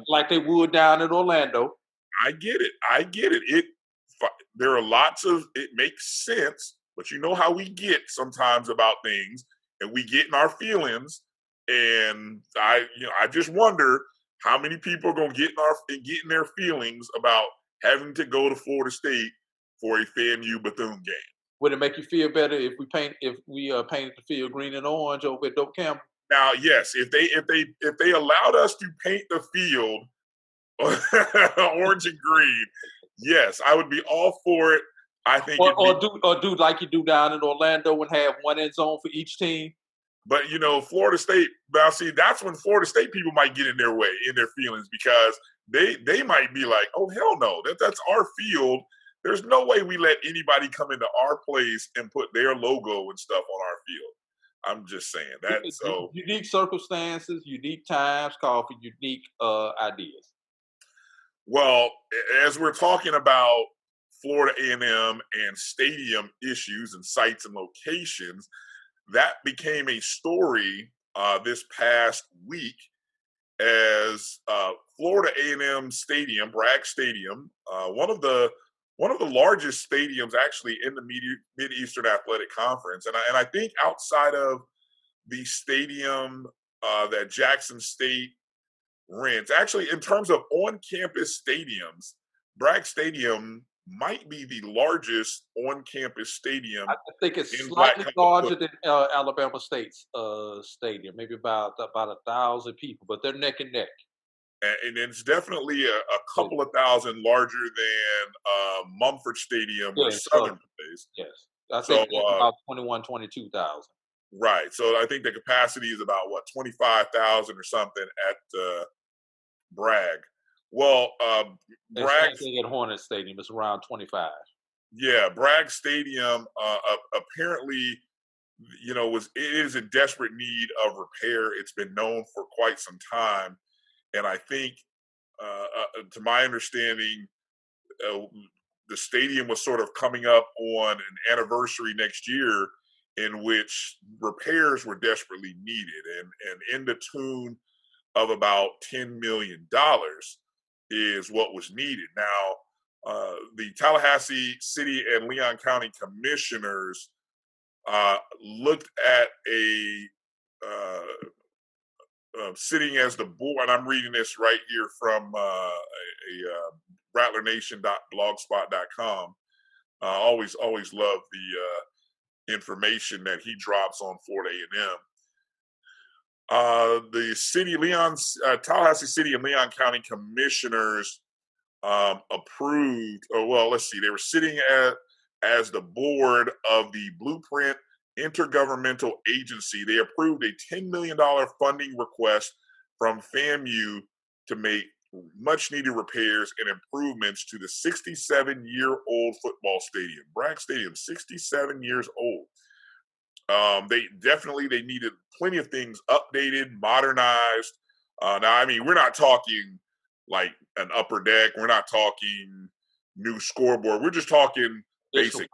like they would down in Orlando. I get it. There are lots of, it makes sense, but you know how we get sometimes about things, and we get in our feelings, and I just wonder how many people are going to get in their feelings about having to go to Florida State for a FAMU Bethune game. Would it make you feel better if we painted the field green and orange over at Doak Campbell? Now, yes, if they allowed us to paint the field orange and green, yes, I would be all for it. I think, or do like you do down in Orlando and have one end zone for each team. But Florida State. Now, see, that's when Florida State people might get in their feelings, because they might be like, "Oh, hell no, that's our field. There's no way we let anybody come into our place and put their logo and stuff on our field." I'm just saying that. So unique circumstances, unique times call for unique ideas. Well, as we're talking about Florida A&M and stadium issues and sites and locations, that became a story this past week as Florida A&M Stadium, Bragg Stadium, one of the largest stadiums actually in the Mid-Eastern Athletic Conference, and I think outside of the stadium that Jackson State rents, actually in terms of on-campus stadiums, Bragg Stadium might be the largest on-campus stadium. I think it's slightly larger than Alabama State's stadium, maybe about 1,000 people, but they're neck and neck. And it's definitely a couple of thousand larger than Mumford Stadium, where Southern plays. Yes, I think about 22,000. Right. So I think the capacity is about 25,000 or something at Bragg. Well, Bragg at Hornet Stadium is around 25. Yeah, Bragg Stadium apparently it is in desperate need of repair. It's been known for quite some time, and I think, to my understanding, the stadium was sort of coming up on an anniversary next year in which repairs were desperately needed, and in the tune of about $10 million is what was needed. Now, the Tallahassee City and Leon County commissioners looked at sitting as the board, and I'm reading this right here from RattlerNation.blogspot.com. Always love the information that he drops on Florida A&M. The Tallahassee City and Leon County commissioners approved, let's see, they were sitting as the board of the Blueprint Intergovernmental Agency. They approved a $10 million funding request from FAMU to make much needed repairs and improvements to the 67-year-old football stadium. Bragg Stadium, 67 years old. They needed plenty of things updated, modernized. Now, I mean, we're not talking like an upper deck. We're not talking new scoreboard. We're just talking basic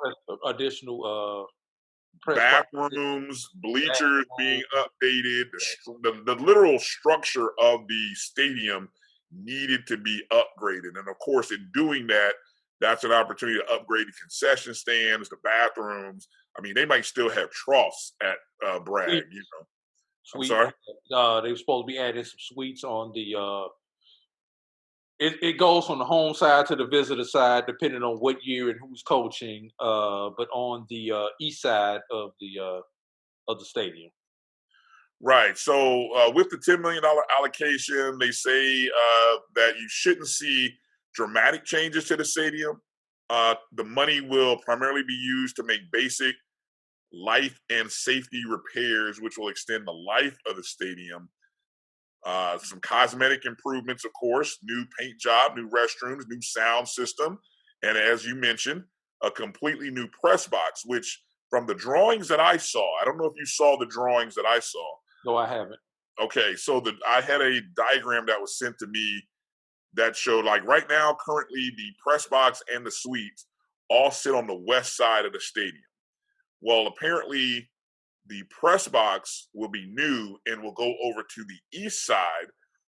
additional bathrooms, bleachers being updated. The literal structure of the stadium needed to be upgraded, and of course, in doing that, that's an opportunity to upgrade the concession stands, the bathrooms. I mean, they might still have troughs at Bragg. I'm sorry. They were supposed to be adding some suites on the. It goes from the home side to the visitor side, depending on what year and who's coaching. But on the east side of the stadium. Right. So with the $10 million allocation, they say that you shouldn't see dramatic changes to the stadium. The money will primarily be used to make basic life and safety repairs, which will extend the life of the stadium. Some cosmetic improvements, of course, new paint job, new restrooms, new sound system, and as you mentioned, a completely new press box, which from the drawings that I saw, I don't know if you saw the drawings that I saw. No, I haven't. Okay, so I had a diagram that was sent to me that showed, like, right now, currently the press box and the suites all sit on the west side of the stadium. Well, apparently the press box will be new and will go over to the east side,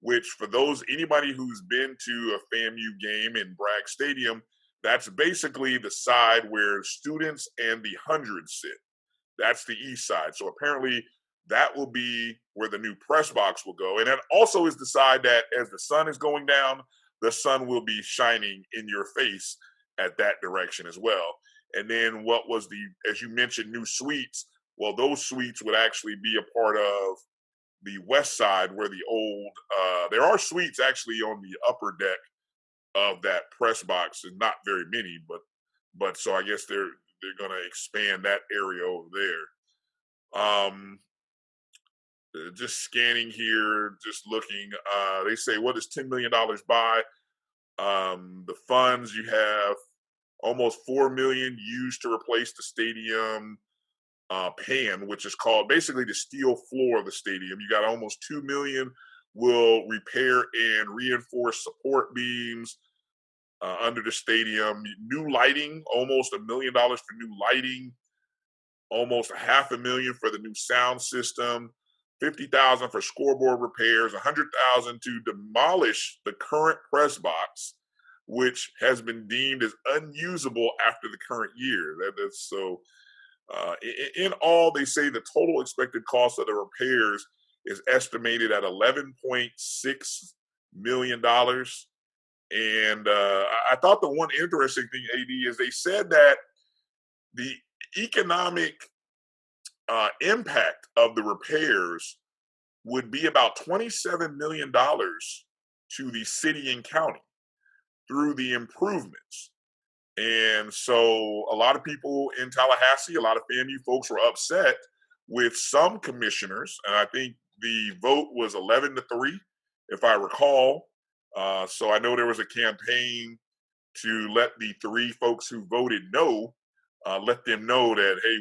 which for anybody who's been to a FAMU game in Bragg Stadium, that's basically the side where students and the hundreds sit. That's the east side. So apparently that will be where the new press box will go. And that also is the side that as the sun is going down, the sun will be shining in your face at that direction as well. And then what was as you mentioned, new suites. Well, those suites would actually be a part of the west side where the old, there are suites actually on the upper deck of that press box, and not very many, but so I guess they're going to expand that area over there. Just scanning here, just looking, they say, what does $10 million buy? The funds, you have almost $4 million used to replace the stadium pan, which is called basically the steel floor of the stadium. You got almost $2 million will repair and reinforce support beams under the stadium. New lighting, almost $1 million for new lighting, almost $500,000 for the new sound system, $50,000 for scoreboard repairs, $100,000 to demolish the current press box, which has been deemed as unusable after the current year. That's so. In all, they say the total expected cost of the repairs is estimated at $11.6 million. And I thought the one interesting thing, AD, is they said that the economic impact of the repairs would be about $27 million to the city and county through the improvements. And so a lot of people in Tallahassee, a lot of FAMU folks were upset with some commissioners. And I think the vote was 11-3, if I recall. So I know there was a campaign to let the 3 folks who voted no, let them know that, hey,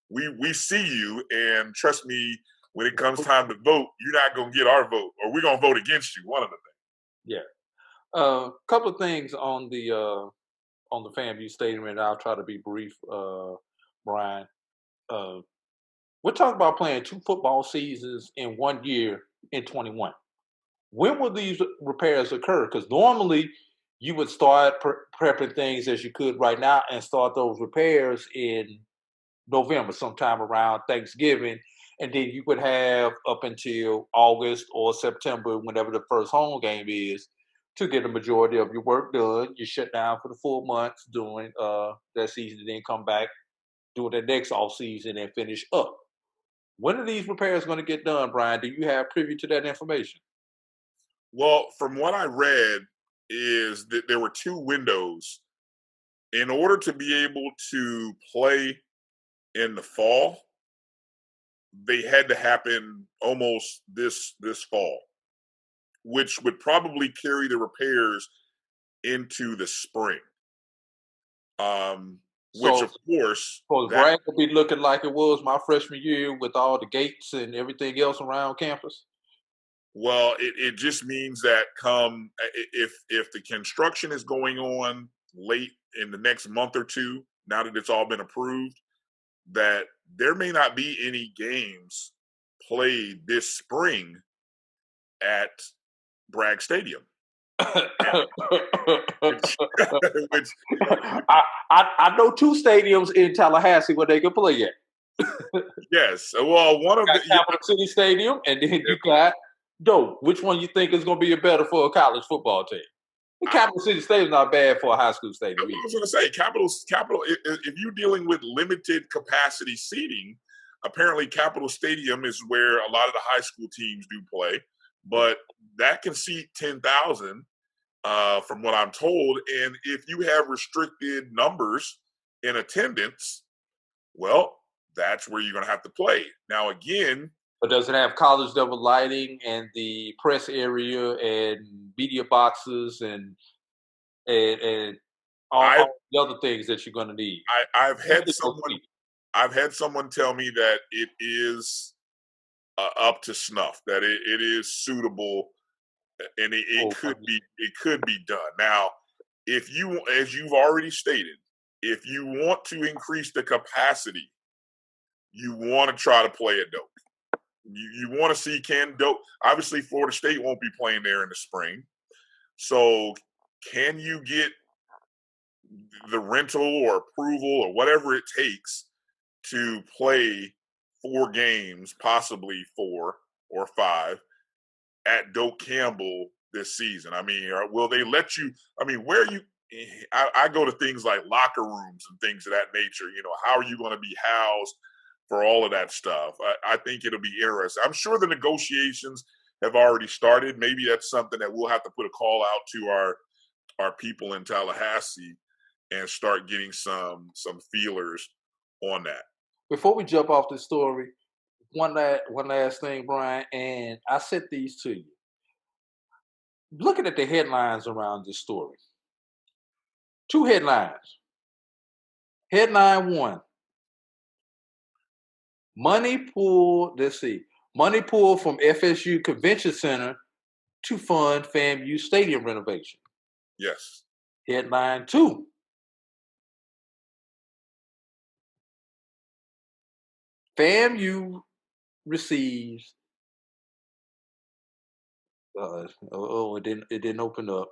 we see you, and trust me, when it comes time to vote, you're not gonna get our vote, or we're gonna vote against you. One of the things. Yeah. Couple of things on the FAMU Stadium, and I'll try to be brief, Brian. We're talking about playing 2 football seasons in 1 year in 21. When will these repairs occur? Because normally you would start prepping things as you could right now and start those repairs in November, sometime around Thanksgiving, and then you would have up until August or September, whenever the first home game is, to get a majority of your work done. You shut down for the full months during that season, and then come back during the next off season and finish up. When are these repairs going to get done, Brian? Do you have privy to that information? Well, from what I read, is that there were 2 windows. In order to be able to play in the fall, they had to happen almost this fall, which would probably carry the repairs into the spring. Which, of course, Bragg will be looking like it was my freshman year with all the gates and everything else around campus. Well, it just means that if the construction is going on late in the next month or 2, now that it's all been approved, that there may not be any games played this spring at Bragg Stadium. which I know 2 stadiums in Tallahassee where they can play at. Yes, well, one of the Capital City Stadium, and then you got Dope. Which one you think is going to be better for a college football team? The Capital City Stadium is not bad for a high school stadium. I was going to say Capital. If you're dealing with limited capacity seating, apparently Capital Stadium is where a lot of the high school teams do play, but that can seat 10,000, from what I'm told. And if you have restricted numbers in attendance, well, that's where you're going to have to play. Now, again. But does it have college level lighting and the press area and media boxes and all the other things that you're going to need? I've had someone tell me that it is up to snuff, that it is suitable, and it could be done. Now, if you, as you've already stated, if you want to increase the capacity, you want to try to play at Doak. You want to see can Doak. Obviously, Florida State won't be playing there in the spring. So can you get the rental or approval or whatever it takes to play 4 games, possibly 4 or 5, at Doak Campbell this season? I mean, will they let you? I mean, I go to things like locker rooms and things of that nature. You know, how are you going to be housed for all of that stuff? I think it'll be interesting. I'm sure the negotiations have already started. Maybe that's something that we'll have to put a call out to our people in Tallahassee and start getting some feelers on that. Before we jump off the story, one last thing, Brian, and I sent these to you. Looking at the headlines around this story, 2 headlines. Headline 1. Money pulled from FSU Convention Center to fund FAMU stadium renovation. Yes. Headline 2. FAMU receives. It didn't open up.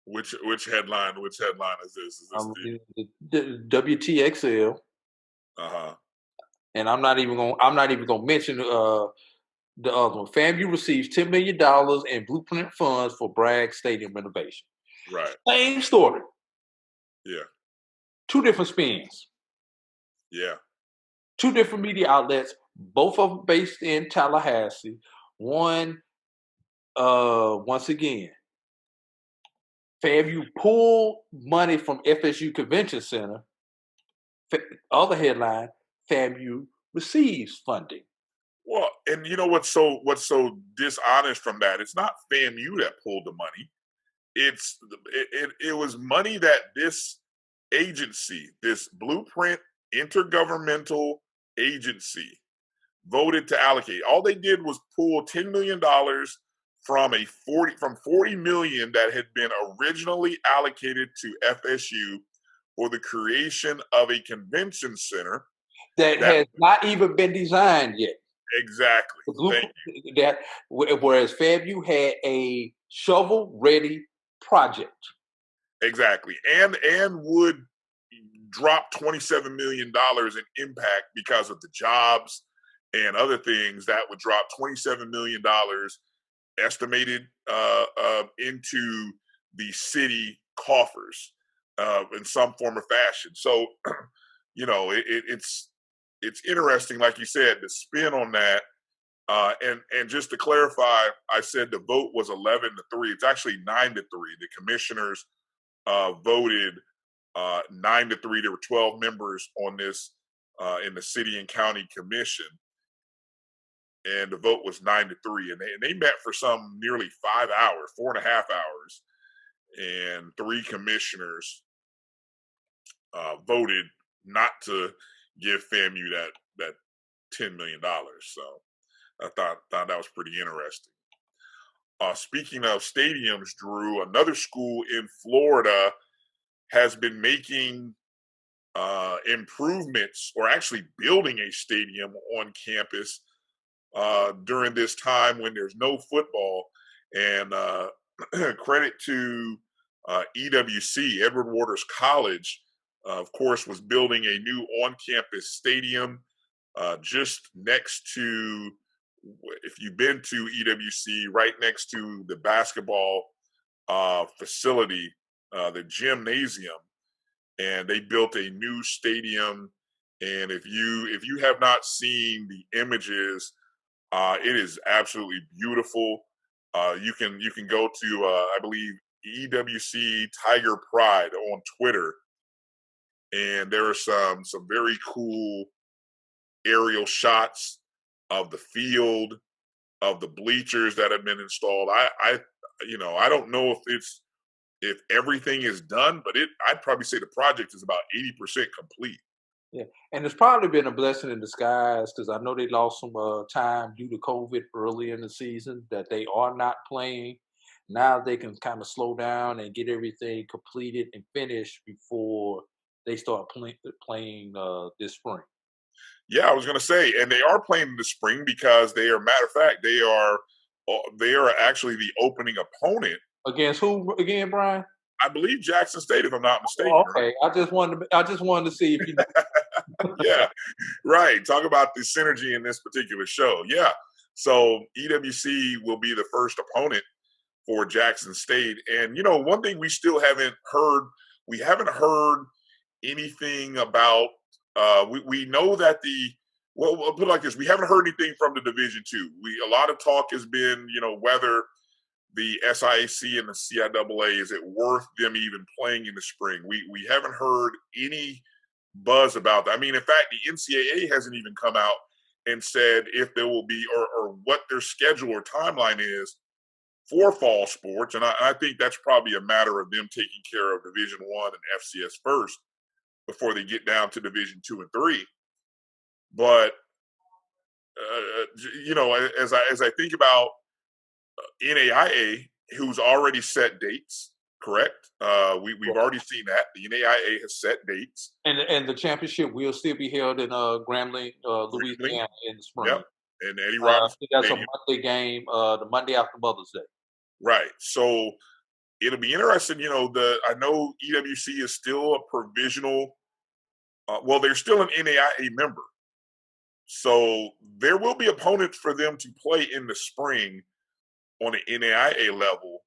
Which headline? Which headline is this? Is this the WTXL? And I'm not even gonna mention the other one. FAMU receives $10 million in blueprint funds for Bragg Stadium renovation. Right. Same story. Yeah. 2 different spins. Yeah. 2 different media outlets, both of them based in Tallahassee. One, once again, FAMU pulled money from FSU Convention Center. Other headline, FAMU receives funding. Well, and you know what's so dishonest from that? It's not FAMU that pulled the money. It was money that this agency, this Blueprint Intergovernmental Agency, voted to allocate. All they did was pull $10 million from 40 million that had been originally allocated to FSU for the creation of a convention center that has not even been designed yet. Exactly. Whereas FAMU had a shovel-ready project. Exactly, and would drop $27 million in impact because of the jobs and other things that would drop $27 million estimated into the city coffers in some form or fashion. So, it's interesting, like you said, the spin on that. And just to clarify, I said the vote was 11-3. It's actually 9-3. The commissioners voted 9-3. There were 12 members on this in the city and county commission, and the vote was 9-3. And they met for some nearly 5 hours, 4.5 hours, and 3 commissioners voted not to give FAMU that $10 million. So I thought that was pretty interesting. Speaking of stadiums, Drew, another school in Florida has been making improvements, or actually building a stadium on campus during this time when there's no football. And credit to EWC, Edward Waters College, of course, was building a new on-campus stadium just next to, if you've been to EWC, right next to the basketball facility, the gymnasium, and they built a new stadium. And if you have not seen the images, it is absolutely beautiful. You can go to I believe EWC Tiger Pride on Twitter, and there are some very cool aerial shots of the field, of the bleachers that have been installed. I don't know if everything is done, but I'd probably say the project is about 80% complete. Yeah, and it's probably been a blessing in disguise, because I know they lost some time due to COVID early in the season, that they are not playing. Now they can kind of slow down and get everything completed and finished before they start playing this spring. Yeah, I was going to say, and they are playing in the spring because they are, matter of fact, they are actually the opening opponent. Against who again, Brian? I believe Jackson State, if I'm not mistaken. Oh, okay, right? I just wanted to see if you know. Yeah, right. Talk about the synergy in this particular show. Yeah, so EWC will be the first opponent for Jackson State, and one thing we still haven't heard. We haven't heard anything about. We know that we'll put it like this: we haven't heard anything from the Division II. A lot of talk has been, whether the SIAC and the CIAA, is it worth them even playing in the spring? We haven't heard any buzz about that. I mean, in fact, the NCAA hasn't even come out and said if there will be or what their schedule or timeline is for fall sports. And I think that's probably a matter of them taking care of Division I and FCS first before they get down to Division II and III. But as I think about NAIA, who's already set dates, correct? We've already seen that the NAIA has set dates, and the championship will still be held in Grambling, Louisiana, in the spring. Yep, and Eddie Robinson. That's Stadium. A Monday game, the Monday after Mother's Day. Right. So it'll be interesting. I know EWC is still a provisional. They're still an NAIA member, so there will be opponents for them to play in the spring on the NAIA level.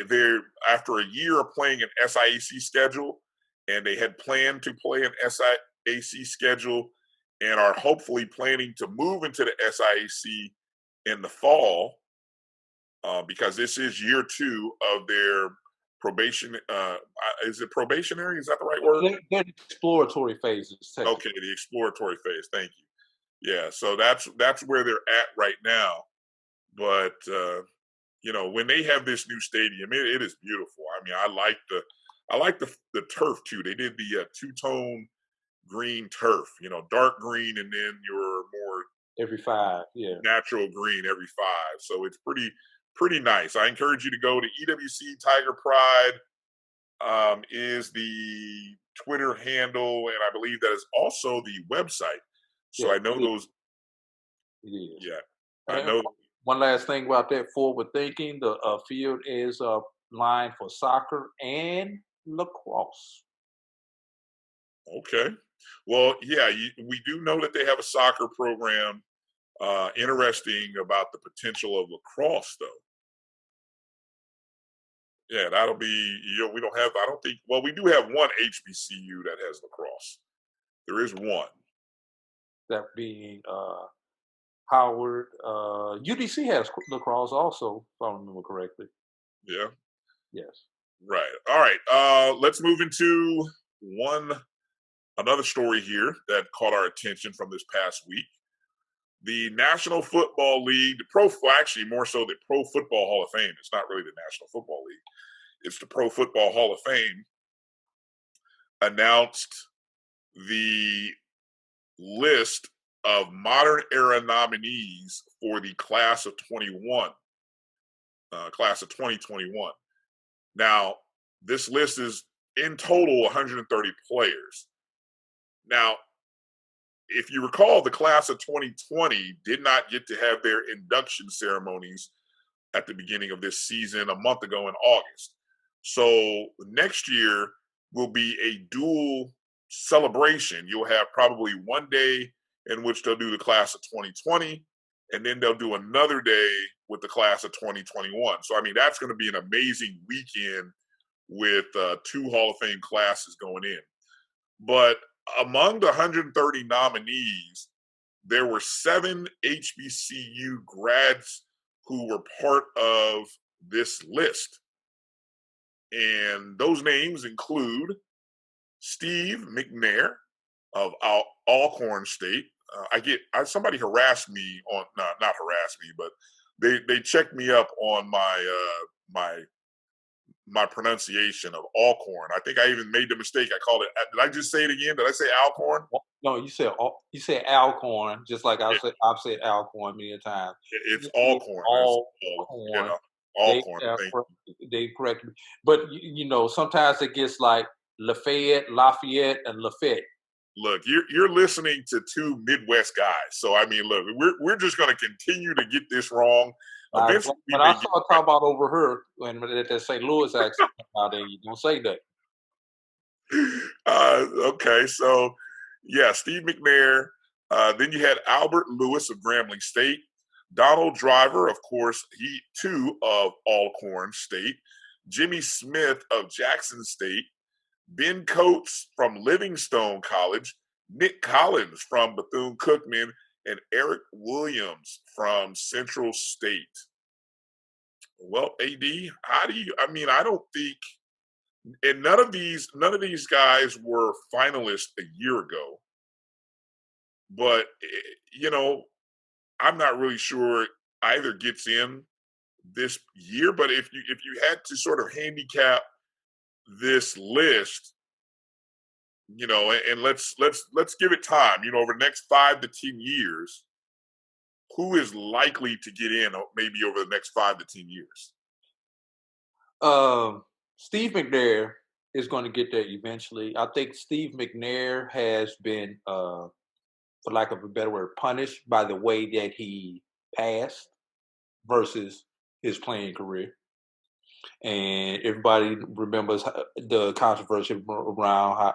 They're after a year of playing an SIAC schedule, and they had planned to play an SIAC schedule, and are hopefully planning to move into the SIAC in the fall, because this is year 2 of their probation. Is it probationary? Is that the right word? They're exploratory phases. Okay, the exploratory phase. Thank you. Yeah, so that's where they're at right now. But when they have this new stadium, it is beautiful. I mean, I like the turf too. They did the two-tone green turf, dark green and then your more every 5, yeah. natural green every 5. So it's pretty nice. I encourage you to go to EWC Tiger Pride is the Twitter handle, and I believe that is also the website. So Yeah, I know those. It is. Yeah, And I know. one last thing about that forward thinking, the field is lined for soccer and lacrosse. Okay. Well, yeah, we do know that they have a soccer program. Interesting about the potential of lacrosse, though. Yeah, that'll be, we don't have, I don't think, well, we do have one HBCU that has lacrosse. There is one. That being Howard. UDC has lacrosse also, if I remember correctly. Yeah. Yes. Right. All right. Let's move into another story here that caught our attention from this past week. The National Football League, actually more so the Pro Football Hall of Fame. It's not really the National Football League. It's the Pro Football Hall of Fame announced the list of modern era nominees for the class of 2021. Now, this list is in total 130 players. Now, if you recall, the class of 2020 did not get to have their induction ceremonies at the beginning of this season a month ago in August. So next year will be a dual celebration. You'll have probably one day in which they'll do the class of 2020, and then they'll do another day with the class of 2021. So, I mean, that's going to be an amazing weekend with 2 Hall of Fame classes going in. But among the 130 nominees, there were 7 HBCU grads who were part of this list. And those names include Steve McNair of Alcorn State. Somebody harassed me on, not harassed me, but they checked me up on my pronunciation of Alcorn. I think I even made the mistake. I called it. Did I just say it again? Did I say Alcorn? No, you said Alcorn, just like I've said Alcorn many times. It's Alcorn. Alcorn. Alcorn. They correct me, but sometimes it gets like Lafayette, and Lafayette. Look, you're listening to 2 Midwest guys, so I mean, look, we're just going to continue to get this wrong. Eventually, when I saw talk about over her when that St. Louis accent out there, you don't say that. Okay, so yeah, Steve McNair. Then you had Albert Lewis of Grambling State, Donald Driver, of course, he too of Alcorn State, Jimmy Smith of Jackson State, Ben Coates from Livingstone College, Nick Collins from Bethune-Cookman, and Eric Williams from Central State. Well, AD, I don't think, and none of these guys were finalists a year ago. But, I'm not really sure either gets in this year. But if you had to sort of handicap this list, and let's give it time, over the next 5 to 10 years, who is likely to get in maybe over the next 5 to 10 years? Steve McNair is going to get there eventually. I think Steve McNair has been, for lack of a better word, punished by the way that he passed versus his playing career. And everybody remembers the controversy around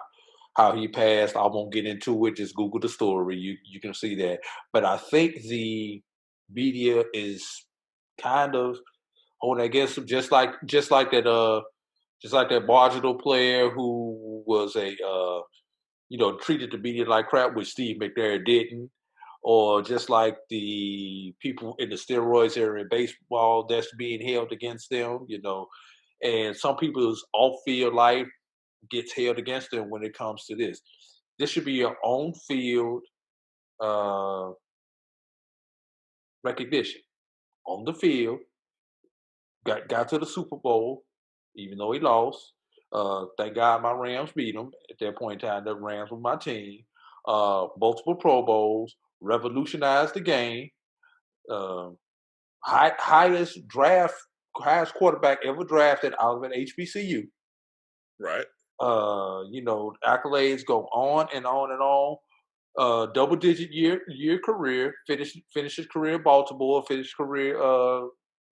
how he passed. I won't get into it. Just Google the story. You can see that. But I think the media is kind of holding against him, just like that marginal player who was treated the media like crap, which Steve McNair didn't, or just like the people in the steroids area in baseball that's being held against them, and some people's off-field life gets held against them when it comes to this. This should be your own field recognition. On the field, got to the Super Bowl, even though he lost. Thank God my Rams beat them. At that point in time, the Rams were my team. Multiple Pro Bowls, revolutionized the game. Highest quarterback ever drafted out of an HBCU. Right. Accolades go on and on and on. Double-digit year career. Finished his career in Baltimore. Finished career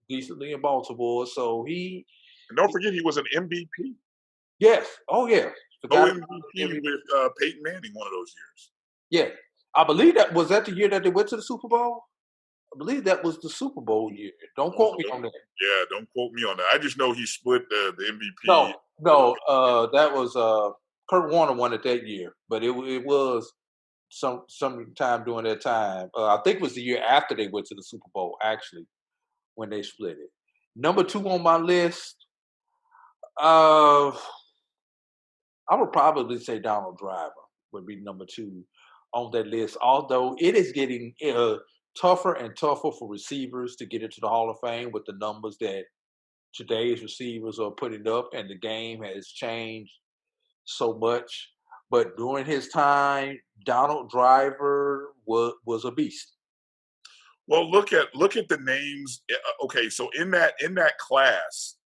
decently in Baltimore. So and don't forget he was an MVP. Yes. Oh yeah. MVP with Peyton Manning one of those years. Yeah, I believe was that the year that they went to the Super Bowl. I believe that was the Super Bowl year. Don't quote me on that. Yeah, don't quote me on that. I just know he split the MVP. No, that was Kurt Warner won it that year, but it was some time during that time. I think it was the year after they went to the Super Bowl, actually, when they split it. Number 2 on my list, I would probably say Donald Driver would be number 2 on that list, although it is getting tougher and tougher for receivers to get into the Hall of Fame with the numbers that today's receivers are putting up, and the game has changed so much. But during his time, Donald Driver was a beast. Well, look at the names. Okay, so in that class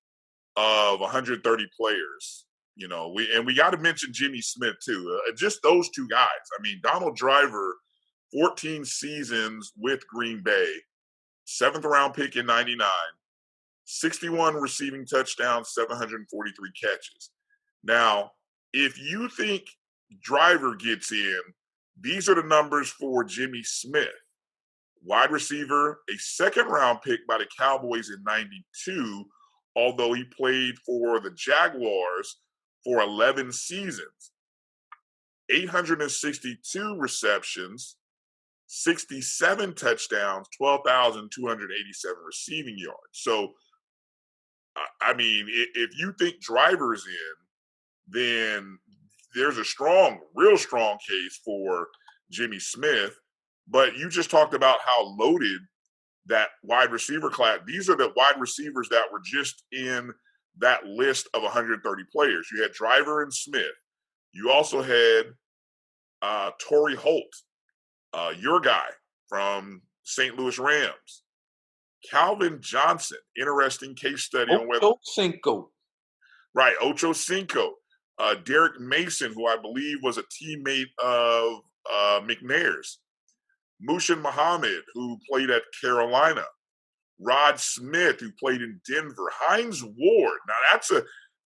of 130 players, we got to mention Jimmy Smith too. Just those 2 guys. I mean, Donald Driver, 14 seasons with Green Bay, 7th round pick in '99, 61 receiving touchdowns, 743 catches. Now, if you think Driver gets in, these are the numbers for Jimmy Smith. Wide receiver, a 2nd round pick by the Cowboys in '92, although he played for the Jaguars for 11 seasons. 862 receptions, 67 touchdowns, 12,287 receiving yards. So, I mean, if you think Driver's in, then there's a real strong case for Jimmy Smith. But you just talked about how loaded that wide receiver class. These are the wide receivers that were just in that list of 130 players. You had Driver and Smith. You also had Torrey Holt, your guy from St. Louis Rams. Calvin Johnson, interesting case study on whether Cinco. Right, Ocho Cinco. Derek Mason, who I believe was a teammate of McNair's. Mushin Muhammad, who played at Carolina. Rod Smith, who played in Denver. Hines Ward. Now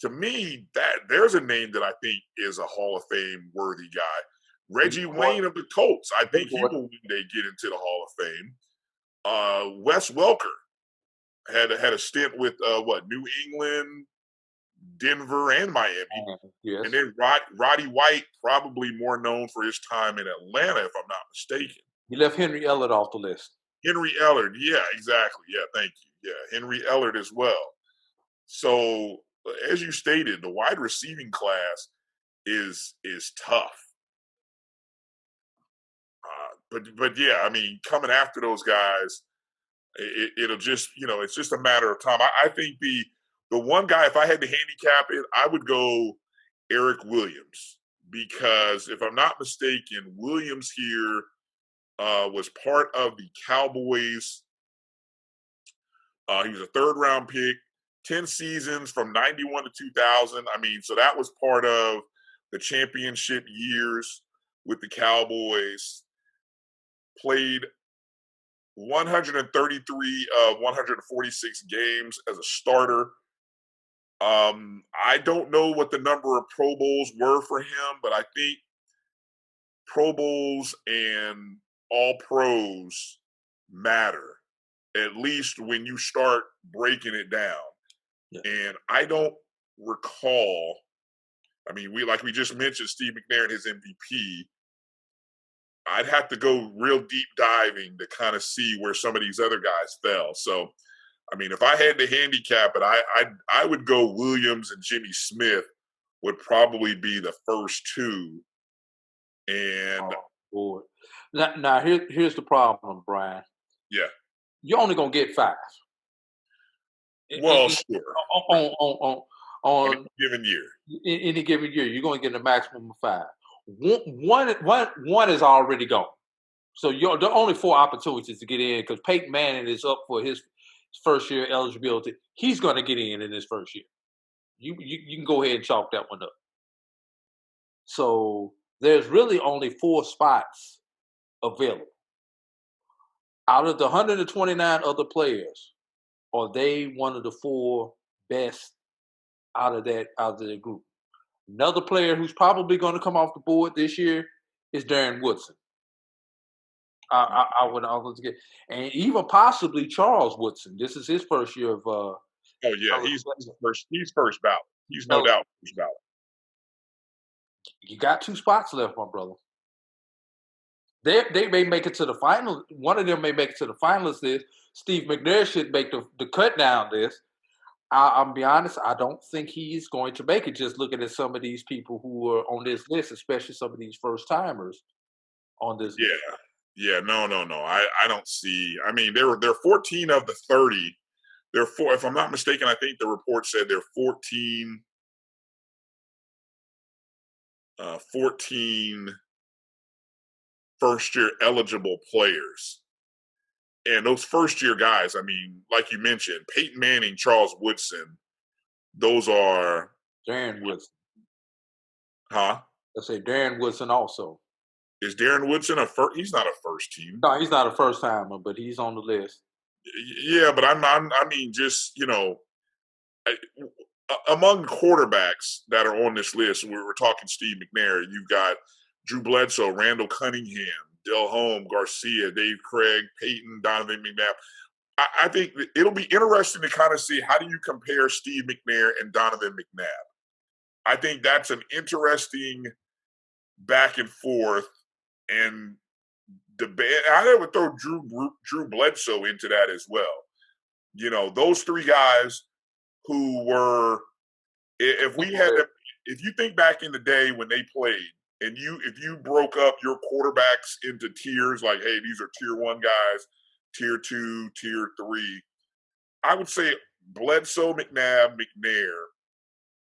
to me, there's a name that I think is a Hall of Fame worthy guy. Reggie Wayne of the Colts. I think he will one day get into the Hall of Fame. Wes Welker had a stint with New England, Denver, and Miami. Yes. And then Roddy White, probably more known for his time in Atlanta, if I'm not mistaken. You left Henry Ellard off the list. Henry Ellard, yeah, exactly. Yeah, thank you. Yeah, Henry Ellard as well. So, as you stated, the wide receiving class is tough. But yeah, I mean, coming after those guys, it'll just, it's just a matter of time. I think the one guy, if I had to handicap it, I would go Eric Williams, because if I'm not mistaken, Williams here was part of the Cowboys. He was a 3rd round pick, 10 seasons from 91 to 2000. I mean, so that was part of the championship years with the Cowboys. Played 133 of 146 games as a starter. I don't know what the number of Pro Bowls were for him, but I think Pro Bowls and All Pros matter, at least when you start breaking it down. Yeah. And I don't recall, I mean, we just mentioned Steve McNair and his MVP. I'd have to go real deep diving to kind of see where some of these other guys fell. So, I mean, if I had to handicap it, I would go Williams and Jimmy Smith would probably be the first 2. And now here's the problem, Brian. Yeah, you're only gonna get 5. Well, sure. on any given year. In any given year. You're going to get a maximum of 5. One is already gone. So there are only 4 opportunities to get in because Peyton Manning is up for his first year eligibility. He's going to get in his first year. You can go ahead and chalk that one up. So there's really only 4 spots available. Out of the 129 other players, are they one of the 4 best out of the group? Another player who's probably going to come off the board this year is Darren Woodson. I would get, and even possibly Charles Woodson. This is his first year of. Oh yeah, he's first ballot. He's no doubt first ballot. You got 2 spots left, my brother. They may make it to the final. One of them may make it to the finalist list. Steve McNair should make the cut down list. I'll be honest, I don't think he's going to make it. Just looking at some of these people who are on this list, especially some of these first timers on this list. Yeah, no. I don't see. I mean, they're 14 of the 30. They're 4. If I'm not mistaken, I think the report said they're 14 first-year eligible players. And those first-year guys, I mean, like you mentioned, Peyton Manning, Charles Woodson, those are... Darren Woodson. Huh? I say Darren Woodson also. Is Darren Woodson he's not a first team. No, he's not a first-timer, but he's on the list. Yeah, but I mean, just, among quarterbacks that are on this list, we're talking Steve McNair, you've got Drew Bledsoe, Randall Cunningham, Del Home, Garcia, Dave Craig, Peyton, Donovan McNabb. I think it'll be interesting to kind of see how do you compare Steve McNair and Donovan McNabb. I think that's an interesting back and forth and debate. I would throw Drew Bledsoe into that as well. Those 3 guys who were, if you think back in the day when they played, and if you broke up your quarterbacks into tiers, like, hey, these are tier 1 guys, tier 2, tier 3, I would say Bledsoe, McNabb, McNair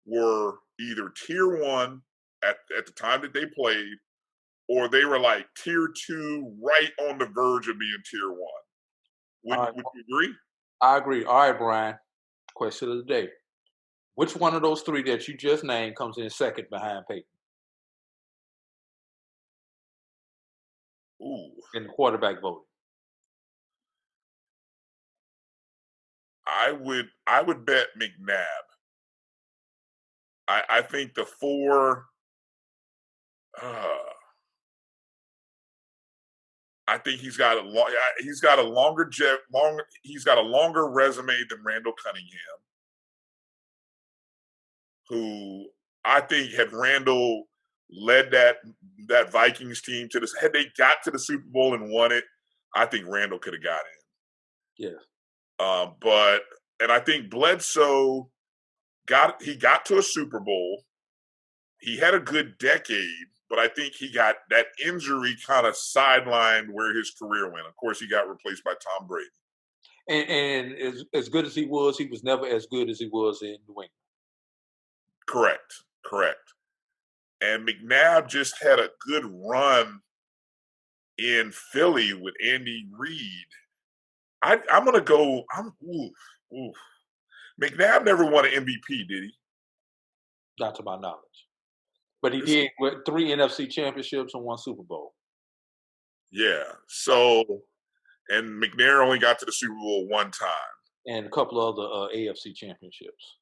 were either tier 1 at the time that they played, or they were like tier 2, right on the verge of being tier 1. Would you agree? I agree. All right, Brian. Question of the day. Which one of those 3 that you just named comes in second behind Peyton? Ooh. In the quarterback voting. I would bet McNabb. I think the 4. I think he's got a longer resume than Randall Cunningham, who I think had Randall led that Vikings team had they got to the Super Bowl and won it, I think Randall could have got in. Yeah. And I think Bledsoe got to a Super Bowl. He had a good decade, but I think he got that injury kind of sidelined where his career went. Of course, he got replaced by Tom Brady. And as good as he was never as good as he was in New England. Correct. And McNabb just had a good run in Philly with Andy Reid. I'm going to go. McNabb never won an MVP, did he? Not to my knowledge. But he did with 3 NFC championships and 1 Super Bowl. Yeah. So, and McNair only got to the Super Bowl 1 time. And a couple of other AFC championships.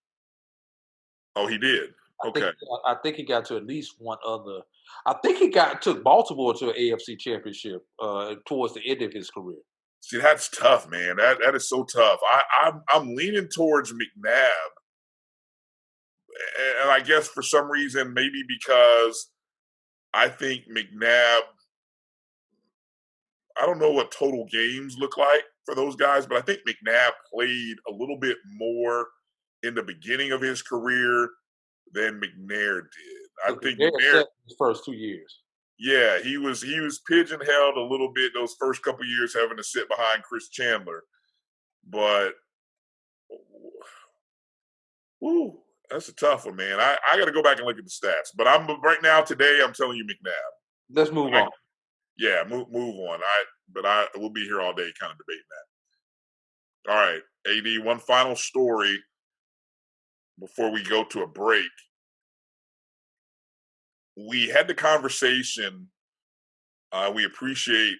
Oh, he did? Okay. I think he got to at least one other. I think he took Baltimore to an AFC championship towards the end of his career. See, that's tough, man. That is so tough. I'm leaning towards McNabb. And I guess for some reason, maybe because I think McNabb, I don't know what total games look like for those guys, but I think McNabb played a little bit more in the beginning of his career than McNair did. I think McNair his first 2 years. Yeah, he was pigeon-held a little bit those first couple years having to sit behind Chris Chandler. But That's a tough one, man. I got to go back and look at the stats. But right now today. I'm telling you, McNabb. Let's move on. Yeah, move on. We'll be here all day, kind of debating that. All right, AD. One final story before we go to a break. We had the conversation. We appreciate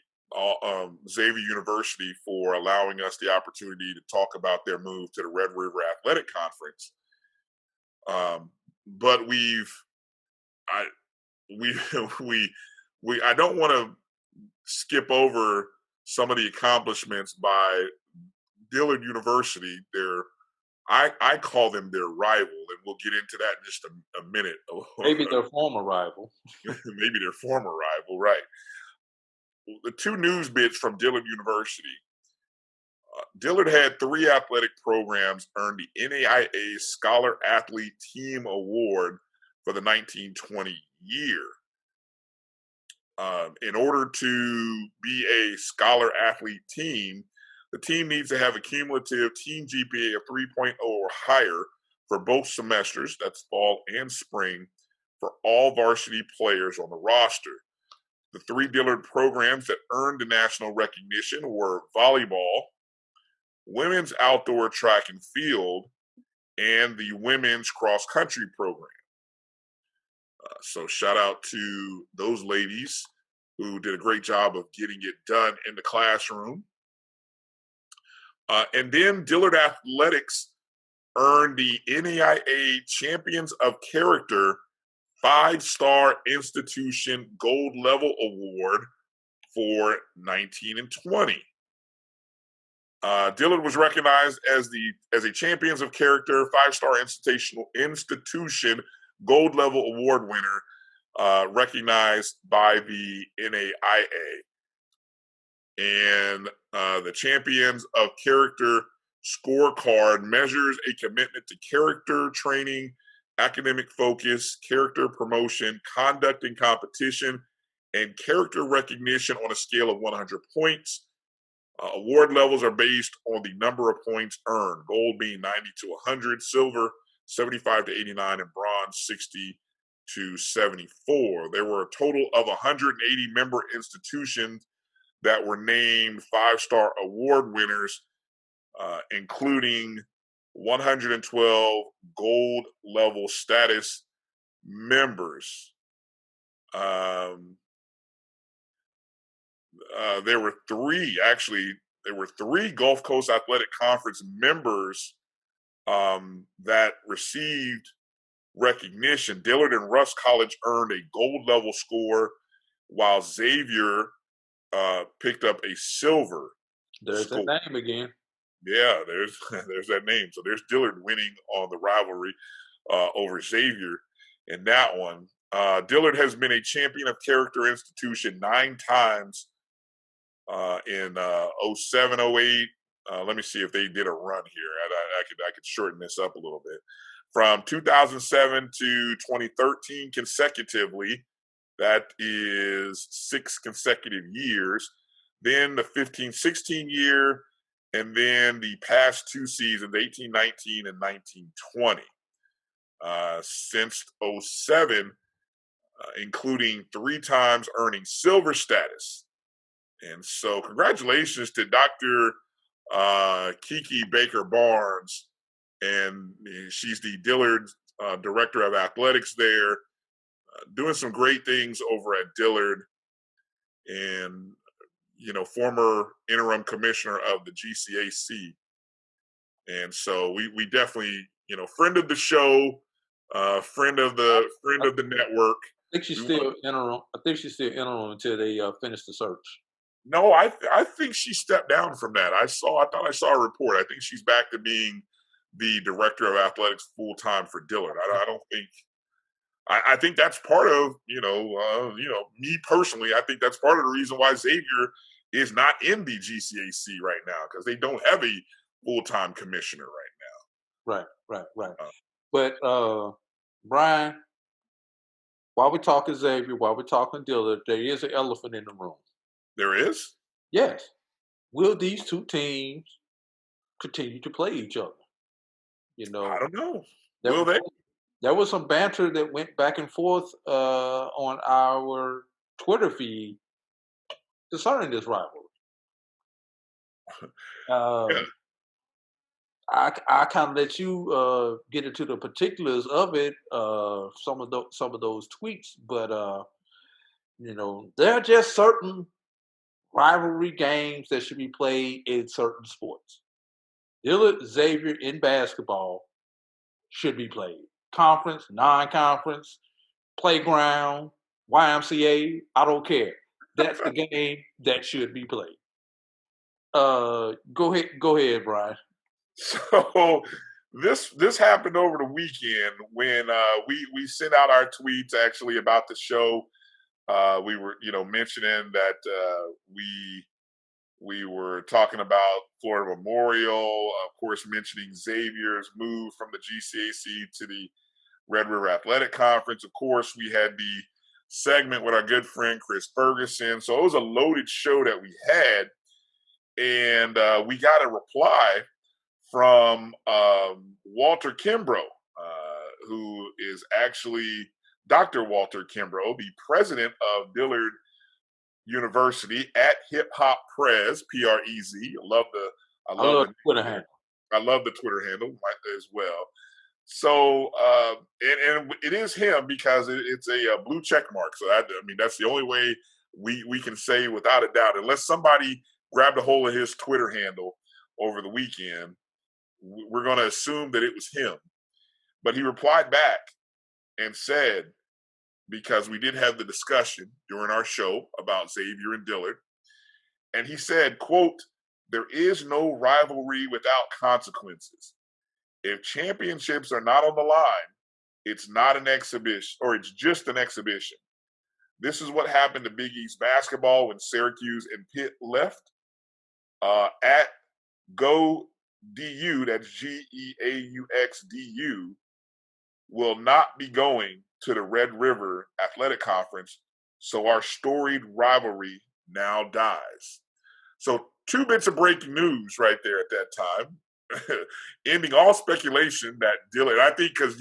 Xavier University for allowing us the opportunity to talk about their move to the Red River Athletic Conference. But I don't want to skip over some of the accomplishments by Dillard University. I call them their rival, and we'll get into that in just a minute. Maybe their former rival. Maybe their former rival, right. The two news bits from Dillard University. Dillard had 3 athletic programs earn the NAIA Scholar Athlete Team Award for the 1920 year. In order to be a Scholar Athlete team, the team needs to have a cumulative team GPA of 3.0 or higher for both semesters, that's fall and spring, for all varsity players on the roster. The 3 Dillard programs that earned the national recognition were volleyball, women's outdoor track and field, and the women's cross country program. So shout out to those ladies who did a great job of getting it done in the classroom. And then Dillard Athletics earned the NAIA Champions of Character 5-Star Institution Gold Level Award for 19 and 20. Dillard was recognized as a Champions of Character 5-Star Institution Gold Level Award winner, recognized by the NAIA. And the Champions of Character scorecard measures a commitment to character training, academic focus, character promotion, conduct in competition, and character recognition on a scale of 100 points. Award levels are based on the number of points earned, gold being 90 to 100, silver 75 to 89, and bronze 60 to 74. There were a total of 180 member institutions that were named 5-star award winners, including 112 gold level status members. There were three Gulf Coast Athletic Conference members that received recognition. Dillard and Russ College earned a gold level score, while Xavier picked up a silver There's score. that name again. Yeah, there's that name. So there's Dillard winning on the rivalry over Xavier in that one. Dillard has been a champion of character institution 9 times in 07, 08. Let me see if they did a run here. I could shorten this up a little bit. From 2007 to 2013 consecutively, that is 6 consecutive years. Then the 15-16 year, and then the past 2 seasons, 18-19 and 19-20. Since 07, including 3 times earning silver status. And so congratulations to Dr. Kiki Baker-Barnes, and she's the Dillard Director of Athletics there, doing some great things over at Dillard, and, former interim commissioner of the GCAC. And so we definitely, friend of the show, friend of the network. I think she's still interim. I think she's still interim until they finish the search. No, I think she stepped down from that. I thought I saw a report. I think she's back to being the director of athletics full time for Dillard. I don't think. I think that's part of me personally. I think that's part of the reason why Xavier is not in the GCAC right now, because they don't have a full time commissioner right now. Right. But Brian, while we're talking Xavier, while we're talking Dillard, there is an elephant in the room. There is? Yes. Will these 2 teams continue to play each other? I don't know. Will they? There was some banter that went back and forth on our Twitter feed concerning this rivalry. Yeah. I kind of let you get into the particulars of it, some of those tweets, but there are just certain rivalry games that should be played in certain sports. Dillard Xavier in basketball should be played. Conference, non-conference, playground, YMCA, I don't care. That's the game that should be played. Go ahead, Brian. So this happened over the weekend when we sent out our tweets actually about the show. We were mentioning that we were talking about Florida Memorial, of course, mentioning Xavier's move from the GCAC to the Red River Athletic Conference. Of course, we had the segment with our good friend Chris Ferguson. So it was a loaded show that we had. And we got a reply from Walter Kimbrough, who is actually Dr. Walter Kimbrough, the president of Dillard University at Hip Hop Prez, P-R-E-Z. I love the Twitter handle. I love the Twitter handle as well. So, and it is him because it's a blue check mark. So that's the only way we can say without a doubt, unless somebody grabbed a hold of his Twitter handle over the weekend, we're going to assume that it was him. But he replied back and said, because we did have the discussion during our show about Xavier and Dillard, and he said, quote, "There is no rivalry without consequences. If championships are not on the line, it's not an exhibition, or it's just an exhibition. This is what happened to Big East basketball when Syracuse and Pitt left. At Go DU, that's GEAUX-DU, will not be going to the Red River Athletic Conference, so our storied rivalry now dies." So 2 bits of breaking news right there at that time, ending all speculation that Dillard, I think because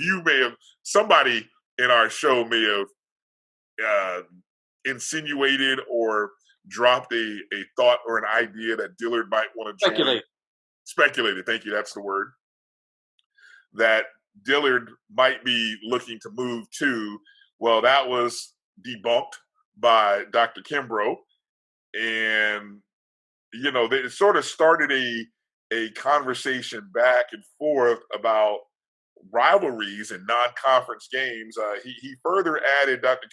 somebody in our show may have insinuated or dropped a thought or an idea that Dillard might want to join. Speculated, thank you, that's the word. That Dillard might be looking to move to. Well, that was debunked by Dr. Kimbrough. And, they sort of started a conversation back and forth about rivalries and non-conference games. Dr.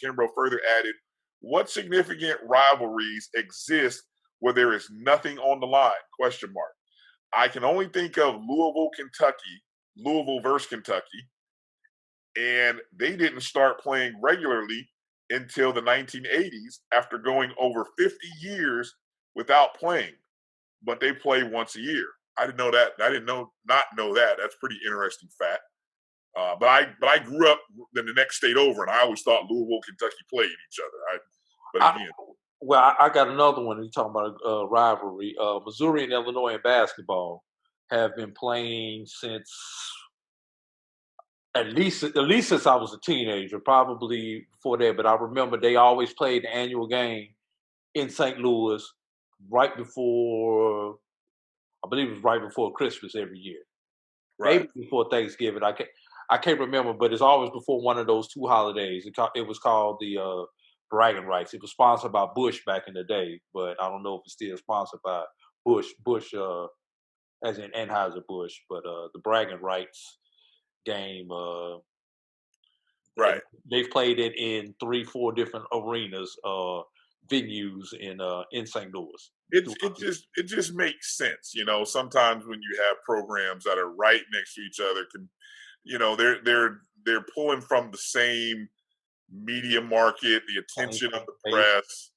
Kimbrough further added, what significant rivalries exist where there is nothing on the line? Question mark. I can only think of Louisville versus Kentucky, and they didn't start playing regularly until the 1980s after going over 50 years without playing, but they play once a year. I didn't know that. I didn't not know that. That's pretty interesting fact. But I grew up in the next state over, and I always thought Louisville, Kentucky played each other. I got another one. You're talking about rivalry. Missouri and Illinois in basketball have been playing since at least since I was a teenager, probably before that. But I remember they always played the annual game in St. Louis right before, I believe it was right before Christmas every year. Right. Maybe before Thanksgiving. I can't remember, but it's always before one of those 2 holidays. It was called the bragging rights. It was sponsored by Bush back in the day, but I don't know if it's still sponsored by Bush as in Anheuser-Busch, but the bragging rights game, right. They've played it in 3-4 different arenas, venues in St. Louis. It just makes sense, sometimes when you have programs that are right next to each other, they're pulling from the same media market, the attention of the press,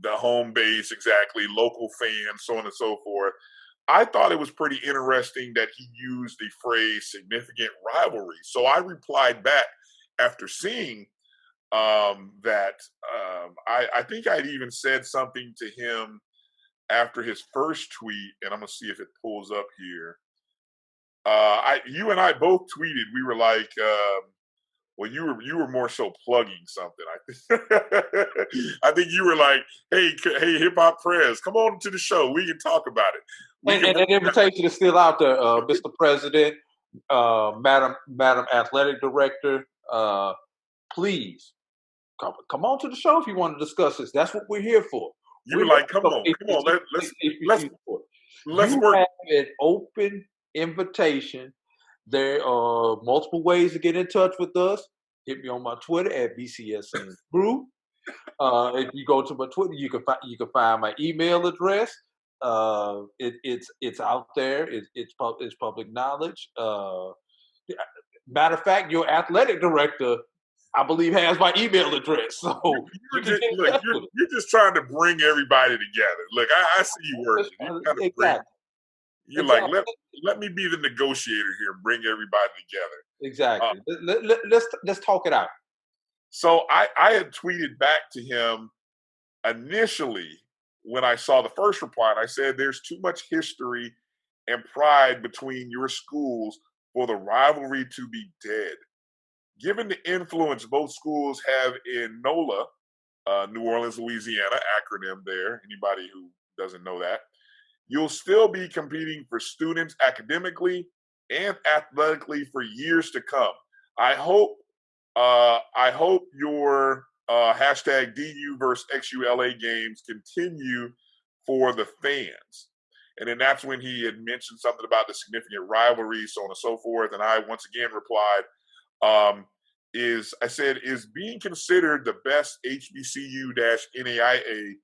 the home base, exactly, local fans, so on and so forth. I thought it was pretty interesting that he used the phrase significant rivalry. So I replied back after seeing that. I think I'd even said something to him after his first tweet, and I'm going to see if it pulls up here. You and I both tweeted. We were like, well, you were more so plugging something. I think you were like, hey, Hip Hop Prez, come on to the show. We can talk about it. And an invitation is still out there, Mr. President, Madam Athletic Director. Please come on to the show if you want to discuss this. That's what we're here for. You were like, come on, let's work. Have an open invitation. There are multiple ways to get in touch with us. Hit me on my Twitter at BCSNBrew. If you go to my Twitter, you can find my email address. It's out there. It's public knowledge. Matter of fact, your athletic director, I believe, has my email address. So you're just trying to bring everybody together. Look, I see you working. You're like, let me be the negotiator here and bring everybody together. Exactly. Let's talk it out. So I had tweeted back to him initially when I saw the first reply, and I said, there's too much history and pride between your schools for the rivalry to be dead. Given the influence both schools have in NOLA, New Orleans, Louisiana, acronym there, anybody who doesn't know that, you'll still be competing for students academically and athletically for years to come. I hope your hashtag DU versus XULA games continue for the fans. And then that's when he had mentioned something about the significant rivalry, so on and so forth. And I once again replied, is being considered the best HBCU-NAIA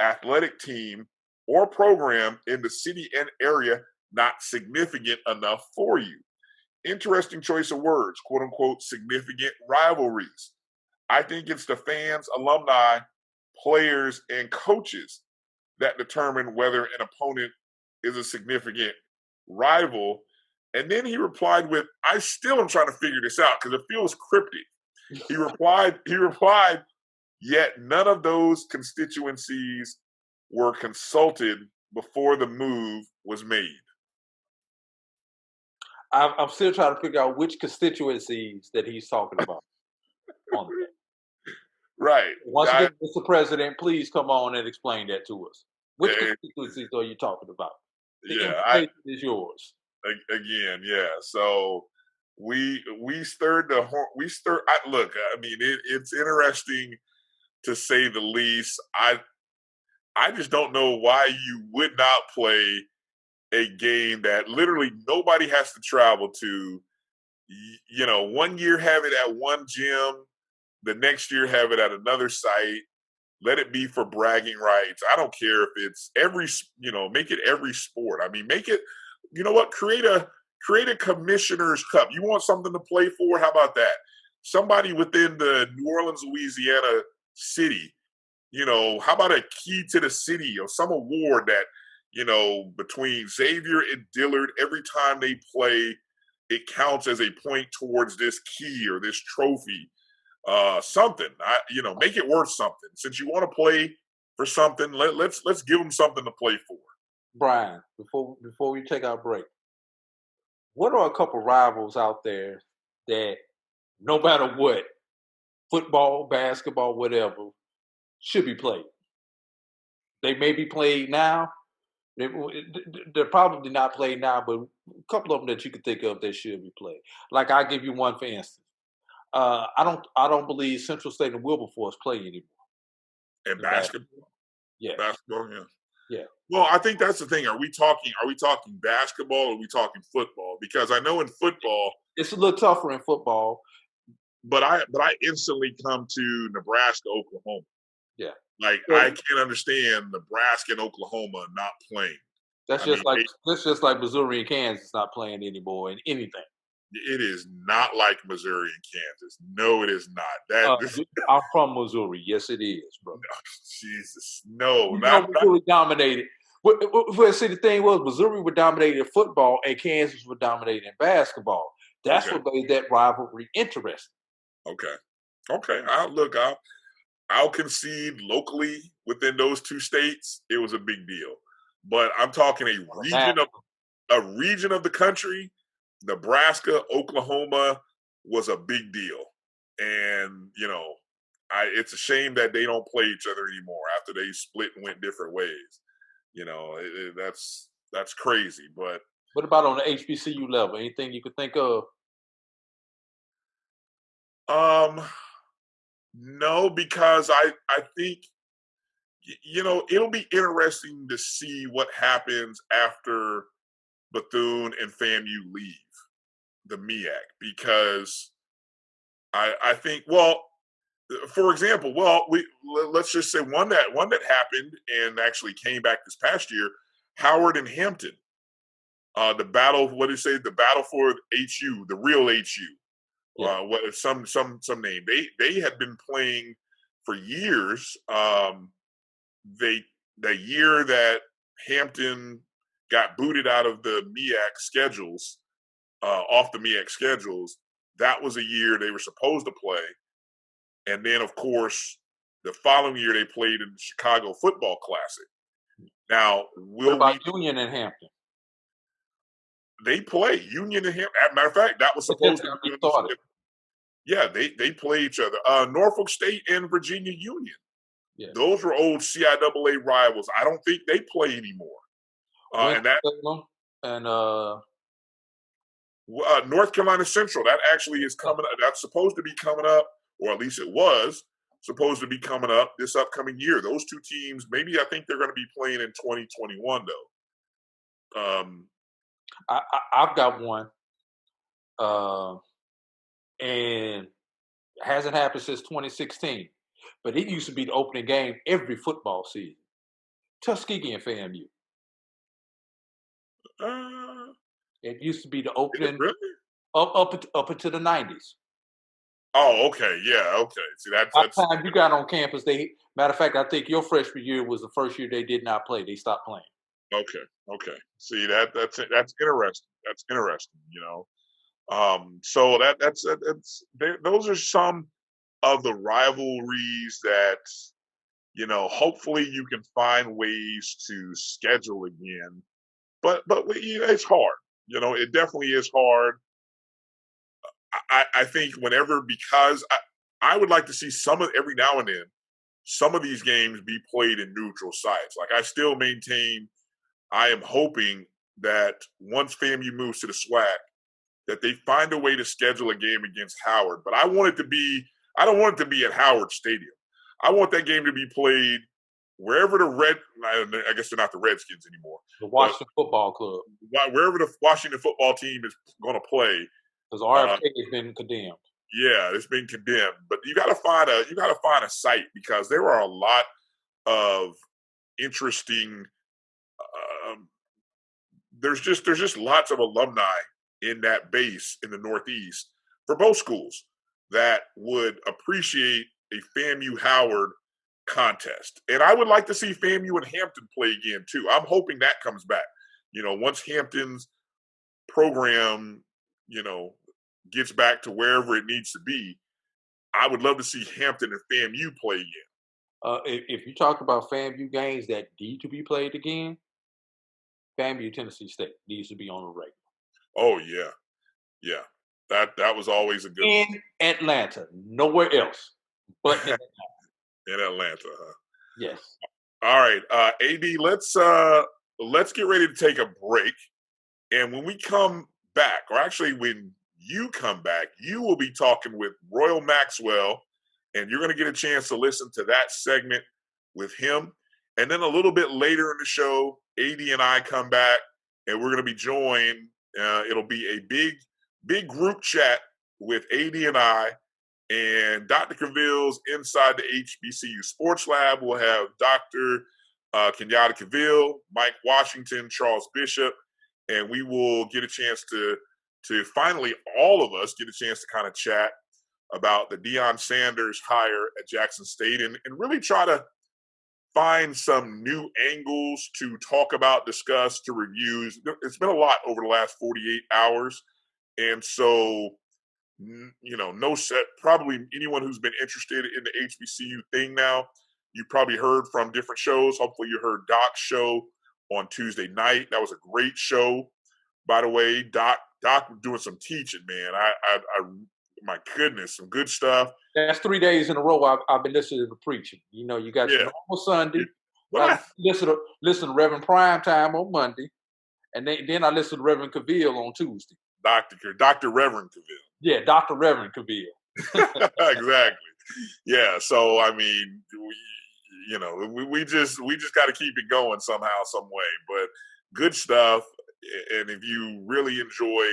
athletic team or program in the city and area not significant enough for you? Interesting choice of words, quote unquote, significant rivalries. I think it's the fans, alumni, players, and coaches that determine whether an opponent is a significant rival. And then he replied with, I still am trying to figure this out because it feels cryptic. He replied, yet none of those constituencies were consulted before the move was made. I'm still trying to figure out which constituencies that he's talking about. On that. Right. Once again, Mr. President, please come on and explain that to us. Which constituencies are you talking about? The invitation is yours. Again, yeah. So we stirred the horn. Look, I mean, it's interesting to say the least. I just don't know why you would not play a game that literally nobody has to travel to. You know, one year have it at one gym, the next year have it at another site. Let it be for bragging rights. I don't care if it's make it every sport. I mean, make it, you know what, create a commissioner's cup. You want something to play for? How about that? Somebody within the New Orleans, Louisiana city, how about a key to the city or some award that, between Xavier and Dillard, every time they play, it counts as a point towards this key or this trophy. Something, make it worth something. Since you want to play for something, let's give them something to play for. Brian, before we take our break, what are a couple rivals out there that no matter what, football, basketball, whatever, should be played? They may be played now. They're probably not played now, but a couple of them that you could think of that should be played. Like, I'll give you one for instance. I don't believe Central State and Wilberforce play anymore. And basketball? Yeah. Basketball, yeah. Yeah. Well, I think that's the thing. Are we talking basketball or are we talking football? Because I know in football it's a little tougher in football. But I instantly come to Nebraska, Oklahoma. Yeah. Like, I can't understand Nebraska and Oklahoma not playing. That's just like Missouri and Kansas not playing anymore in anything. It is not like Missouri and Kansas. No, it is not. I'm from Missouri. Yes, it is, bro. No, Jesus, no. Missouri dominated. See, the thing was, Missouri were dominating in football and Kansas were dominating in basketball. That's what made that rivalry interesting. Okay. I'll concede locally within those two states, it was a big deal. But I'm talking a region of the country. Nebraska, Oklahoma was a big deal. And, it's a shame that they don't play each other anymore after they split and went different ways. That's crazy. But what about on the HBCU level? Anything you could think of? No, because I think, it'll be interesting to see what happens after Bethune and FAMU leave the MEAC, because I think, well, for example, let's just say one that happened and actually came back this past year, Howard and Hampton. The battle, what do you say? The battle for HU, the real HU. Yeah. What some name. They had been playing for years. The year that Hampton got booted out of the MEAC schedules, off the MEAC schedules, that was a year they were supposed to play. And then, of course, the following year they played in the Chicago Football Classic. Now, what about Union and Hampton? They play Union and Hampton. As a matter of fact, that was supposed to be started. Yeah, they play each other. Norfolk State and Virginia Union. Yeah. Those were old CIAA rivals. I don't think they play anymore. North Carolina Central, that actually is coming up. That's supposed to be coming up, or at least it was supposed to be coming up this upcoming year. Those two teams, maybe I think they're going to be playing in 2021 though. I've got one, and it hasn't happened since 2016. But it used to be the opening game every football season. Tuskegee and FAMU. It used to be the opening up until the 90s. Oh, okay, yeah, okay. See, that's time you got on campus. Matter of fact, I think your freshman year was the first year they did not play. They stopped playing. Okay. See, that's interesting. That's interesting. So that's those are some of the rivalries that hopefully you can find ways to schedule again. But it's hard. It definitely is hard. I think because I would like to see every now and then some of these games be played in neutral sites. Like, I still maintain, I am hoping that once FAMU moves to the SWAC, that they find a way to schedule a game against Howard. But I don't want it to be at Howard Stadium. I want that game to be played wherever I guess they're not the Redskins anymore. The Washington Football Club. Wherever the Washington football team is going to play. Because RFK has been condemned. Yeah, it's been condemned. But you got to find a site, because there are a lot of interesting. There's just lots of alumni in that base in the Northeast for both schools that would appreciate a FAMU Howard contest. And I would like to see FAMU and Hampton play again too. I'm hoping that comes back. Once Hampton's program, gets back to wherever it needs to be, I would love to see Hampton and FAMU play again. If you talk about FAMU games that need to be played again, FAMU Tennessee State needs to be on the regular. Oh yeah. That was always a good in one. Atlanta, nowhere else but in Atlanta. In Atlanta, huh? Yes. All right, AD, let's get ready to take a break, and when we come back, or actually when you come back, you will be talking with Royal Maxwell, and you're going to get a chance to listen to that segment with him. And then a little bit later in the show, AD and I come back, and we're going to be joined. It'll be a big group chat with AD and I, and Dr. Cavill's Inside the HBCU Sports Lab. We'll have Dr. Kenyatta Cavill, Mike Washington, Charles Bishop, and we will get a chance to finally, all of us get a chance to kind of chat about the Deion Sanders hire at Jackson State, and really try to find some new angles to talk about, discuss, to review. It's been a lot over the last 48 hours. And so, probably anyone who's been interested in the HBCU thing now, you probably heard from different shows. Hopefully you heard Doc's show on Tuesday night. That was a great show. By the way, Doc Doc was doing some teaching, man. My goodness, some good stuff. That's 3 days in a row I've been listening to preaching. You know, you got your normal Sunday. Listen to Reverend Prime Time on Monday, and then I listen to Reverend Cavill on Tuesday. Dr. Reverend Cavill. Yeah, Dr. Reverend Cavill. Exactly. Yeah. So I mean, we just got to keep it going somehow, some way. But good stuff. And if you really enjoy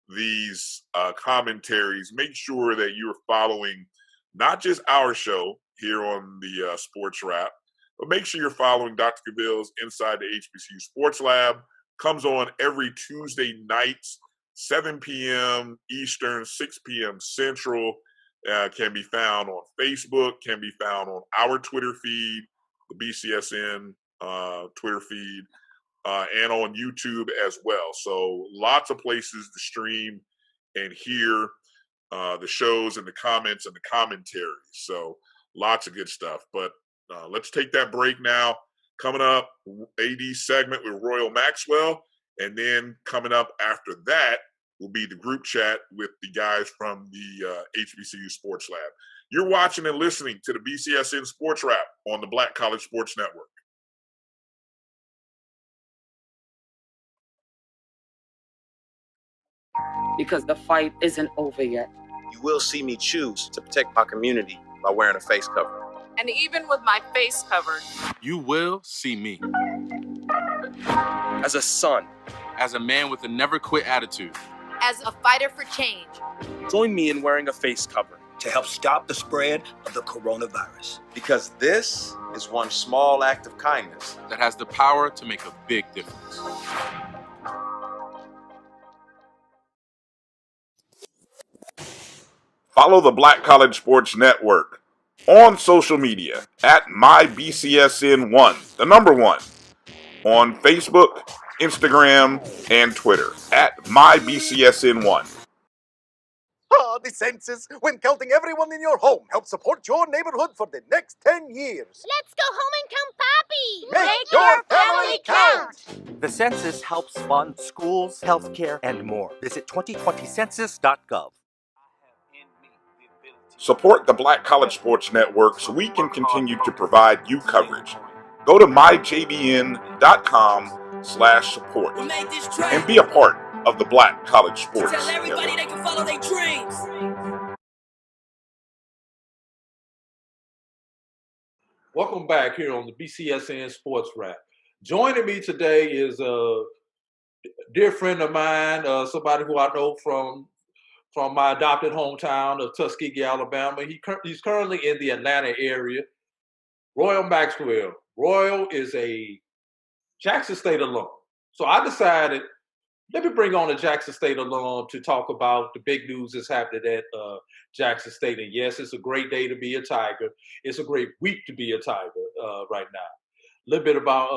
these commentaries, make sure that you're following not just our show here on the Sports Wrap, but make sure you're following Dr. Cavill's Inside the HBCU Sports Lab. Comes on every Tuesday nights, 7 p.m. Eastern, 6 p.m. Central. Can be found on Facebook, can be found on our Twitter feed, the BCSN Twitter feed, and on YouTube as well. So lots of places to stream and hear the shows and the comments and the commentary. So lots of good stuff. But let's take that break now. Coming up, AD segment with Royal Maxwell. And then coming up after that will be the group chat with the guys from the HBCU Sports Lab. You're watching and listening to the BCSN Sports Wrap on the Black College Sports Network. Because the fight isn't over yet. You will see me choose to protect my community by wearing a face cover. And even with my face covered, you will see me. As a son. As a man with a never quit attitude. As a fighter for change. Join me in wearing a face cover. To help stop the spread of the coronavirus. Because this is one small act of kindness that has the power to make a big difference. Follow the Black College Sports Network on social media at MyBCSN1, the number 1, on Facebook, Instagram, and Twitter at MyBCSN1. The census, when counting everyone in your home, helps support your neighborhood for the next 10 years. Let's go home and count Papi! Make your family count! The census helps fund schools, healthcare, and more. Visit 2020census.gov. Support the Black College Sports Network so we can continue to provide you coverage. Go to myjbn.com/support and be a part of the Black College Sports Tell everybody Network. They can follow their dreams. Welcome back here on the BCSN Sports Wrap. Joining me today is a dear friend of mine, somebody who I know from my adopted hometown of Tuskegee, Alabama. He's currently in the Atlanta area. Royal Maxwell. Royal is a Jackson State alum. So I decided, let me bring on a Jackson State alum to talk about the big news that's happening at Jackson State. And yes, it's a great day to be a Tiger. It's a great week to be a Tiger right now. A little bit about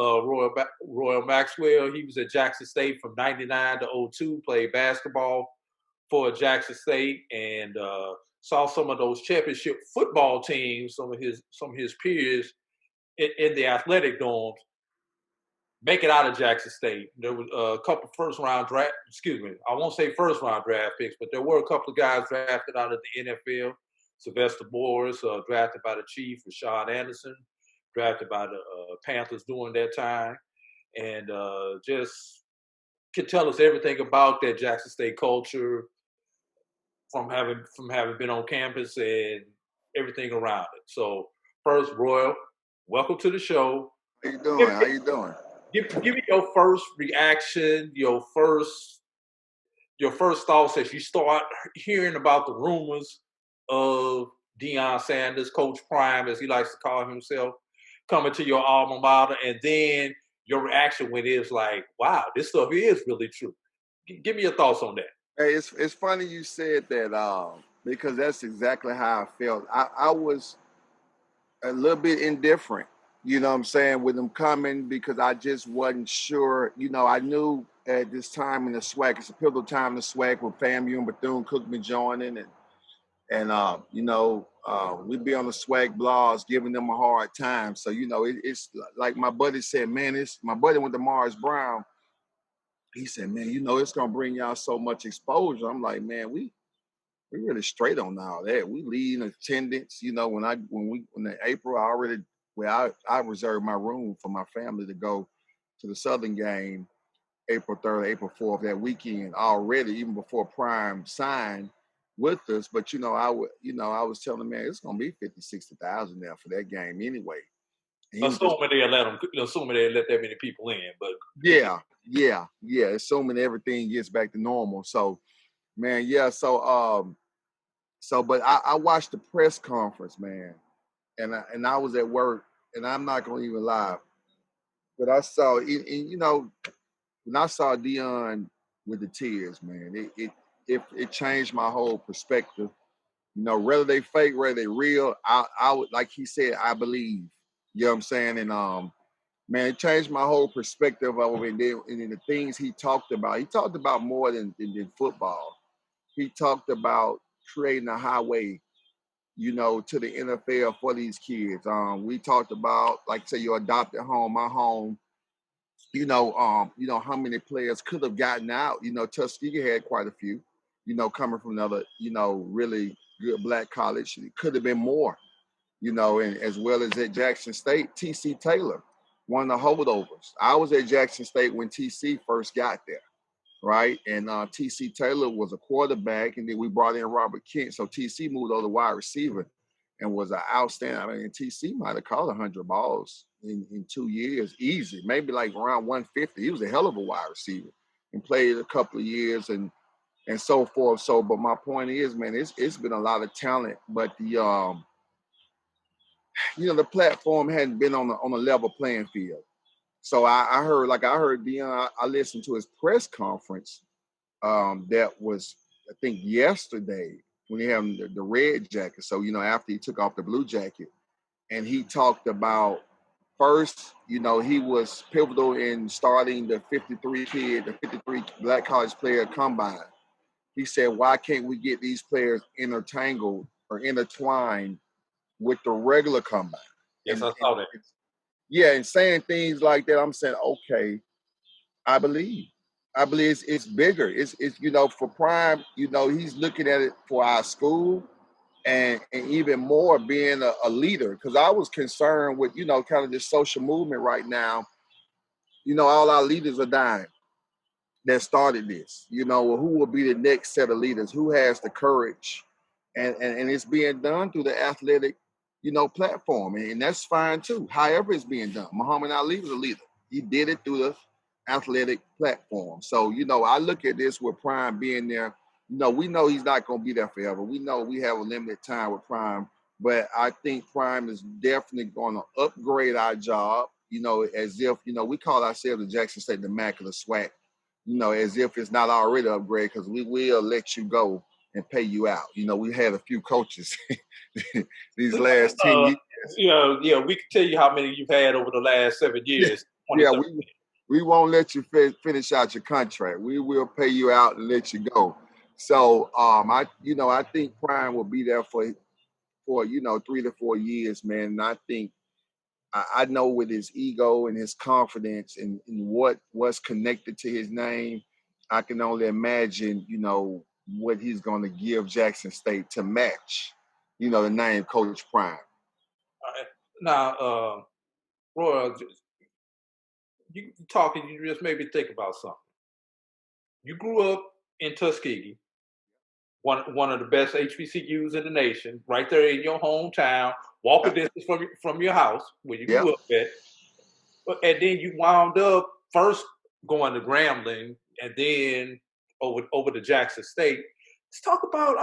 Royal Maxwell. He was at Jackson State from 99 to 02, played basketball for Jackson State, and saw some of those championship football teams, some of his peers in the athletic dorms make it out of Jackson State. There was a couple I won't say first round draft picks, but there were a couple of guys drafted out of the NFL. Sylvester Morris, drafted by the Chiefs, Rashawn Anderson, drafted by the Panthers during that time, and just could tell us everything about that Jackson State culture, from having been on campus and everything around it. So first, Royal, welcome to the show. How you doing? How you doing? Give me your first reaction, your first thoughts as you start hearing about the rumors of Deion Sanders, Coach Prime, as he likes to call himself, coming to your alma mater, and then your reaction when it's like, wow, this stuff is really true. Give me your thoughts on that. Hey, it's funny you said that because that's exactly how I felt. I was a little bit indifferent, you know what I'm saying, with them coming, because I just wasn't sure. You know, I knew at this time in the SWAC, it's a pivotal time in the SWAC with FAMU and Bethune-Cookman joining, and we'd be on the SWAC blogs giving them a hard time. So, you know, it's like my buddy said, man, my buddy went to Morris Brown. he said, man, it's gonna bring y'all so much exposure. I'm like, man, we really straight on all that. We lead in attendance. When in April, I reserved my room for my family to go to the Southern game April 3rd, April 4th, that weekend already, even before Prime signed with us. But I was telling him, man, it's gonna be 50, 60,000 there for that game anyway. Assuming they let that many people in, but yeah, assuming everything gets back to normal. So, man, yeah. But I watched the press conference, man, and I was at work, and I'm not gonna even lie, but I saw when I saw Dion with the tears, man, it changed my whole perspective. Whether they fake, whether they real, I would, like he said, I believe. You know what I'm saying? And man, it changed my whole perspective of it. And the things he talked about more than football. He talked about creating a highway, to the NFL for these kids. We talked about, like, say, your adopted home, my home. How many players could have gotten out. Tuskegee had quite a few. Coming from another, really good black college. It could have been more. And as well as at Jackson State, T.C. Taylor, one of the holdovers. I was at Jackson State when T.C. first got there, right? And T.C. Taylor was a quarterback, and then we brought in Robert Kent. So T.C. moved over to wide receiver and was an outstanding. I mean, T.C. might have caught 100 balls in 2 years, easy, maybe like around 150. He was a hell of a wide receiver and played a couple of years and so forth. So, but my point is, man, it's been a lot of talent, but the the platform hadn't been on a level playing field. So I heard Dion. I listened to his press conference. That was, I think, yesterday when he had the red jacket. So after he took off the blue jacket, and he talked about first, he was pivotal in starting the 53 black college player combine. He said, why can't we get these players intertangled or intertwined with the regular combine? Yes, I saw that. Yeah, and saying things like that, I'm saying, okay, I believe it's bigger. It's for Prime, he's looking at it for our school and even more being a leader. Because I was concerned with, kind of this social movement right now. All our leaders are dying that started this. Who will be the next set of leaders? Who has the courage? And it's being done through the athletic, platform. And that's fine too. However it's being done. Muhammad Ali was a leader. He did it through the athletic platform. So, I look at this with Prime being there. We know he's not going to be there forever. We know we have a limited time with Prime, but I think Prime is definitely going to upgrade our job, as if, we call ourselves at Jackson State the Mac of the SWAC, as if it's not already upgrade, because we will let you go and pay you out. We had a few coaches these last 10 years. We can tell you how many you've had over the last 7 years. Yeah, we won't let you finish out your contract. We will pay you out and let you go. So I think Prime will be there for 3 to 4 years, man. And I think I know with his ego and his confidence and what's connected to his name, I can only imagine, what he's going to give Jackson State to match, the name Coach Prime. All right. Now, Roy, you talking, you just made me think about something. You grew up in Tuskegee, one of the best HBCUs in the nation, right there in your hometown, walking distance from your house where you grew up at. And then you wound up first going to Grambling and then over to Jackson State. Let's talk about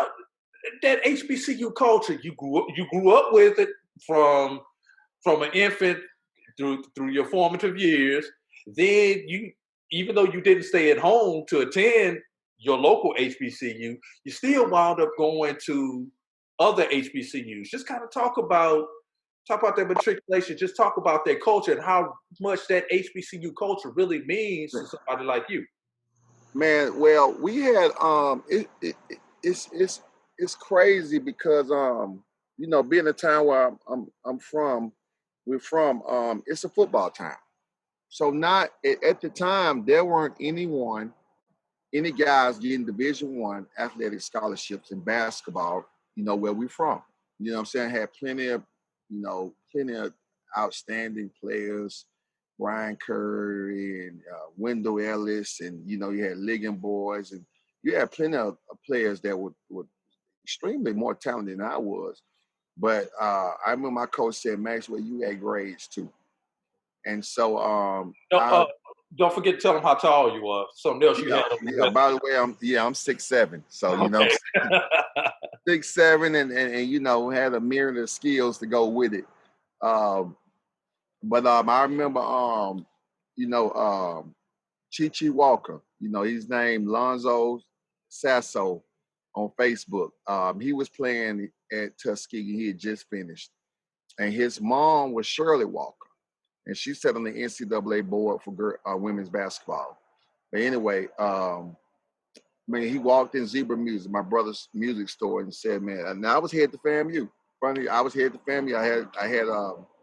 that HBCU culture. You grew up with it from an infant through your formative years. Then even though you didn't stay at home to attend your local HBCU, you still wound up going to other HBCUs. Just kind of talk about that matriculation. Just talk about that culture and how much that HBCU culture really means to somebody like you. Man, well, we had it's crazy because being a town where we're from, it's a football town. So not at the time there weren't any guys getting Division I athletic scholarships in basketball, where we from. You know what I'm saying? Had plenty of outstanding players, Brian Curry and Wendell Ellis, and you had Ligon boys, and you had plenty of players that were extremely more talented than I was. But I remember my coach said, Maxwell, you had grades too. And so don't forget to tell them how tall you are. Something else you had on the yeah, by the way, I'm 6'7". So okay. 6'7", and had a myriad of skills to go with it. But I remember Chi Walker, he's named Lonzo Sasso on Facebook. He was playing at Tuskegee. He had just finished. And his mom was Shirley Walker. And she sat on the NCAA board for women's basketball. But anyway, he walked in Zebra Music, my brother's music store, and said, man, and I was headed to FAMU. Funny, I was headed to FAMU. I had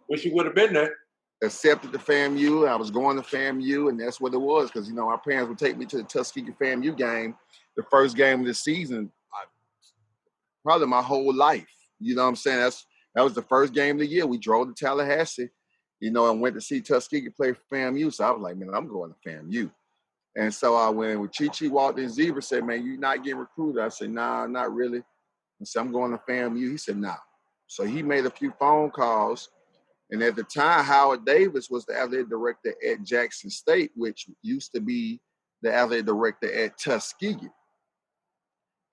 wish you would have been there. Accepted the FAMU. I was going to FAMU, and that's what it was, because our parents would take me to the Tuskegee FAMU game, the first game of the season, probably my whole life. You know what I'm saying? That was the first game of the year. We drove to Tallahassee, and went to see Tuskegee play for FAMU. So I was like, man, I'm going to FAMU. And so I went with Chi walked in, Zebra said, man, you not getting recruited? I said, nah, not really. I said, I'm going to FAMU. He said, nah. So he made a few phone calls. And at the time, Howard Davis was the athletic director at Jackson State, which used to be the athletic director at Tuskegee,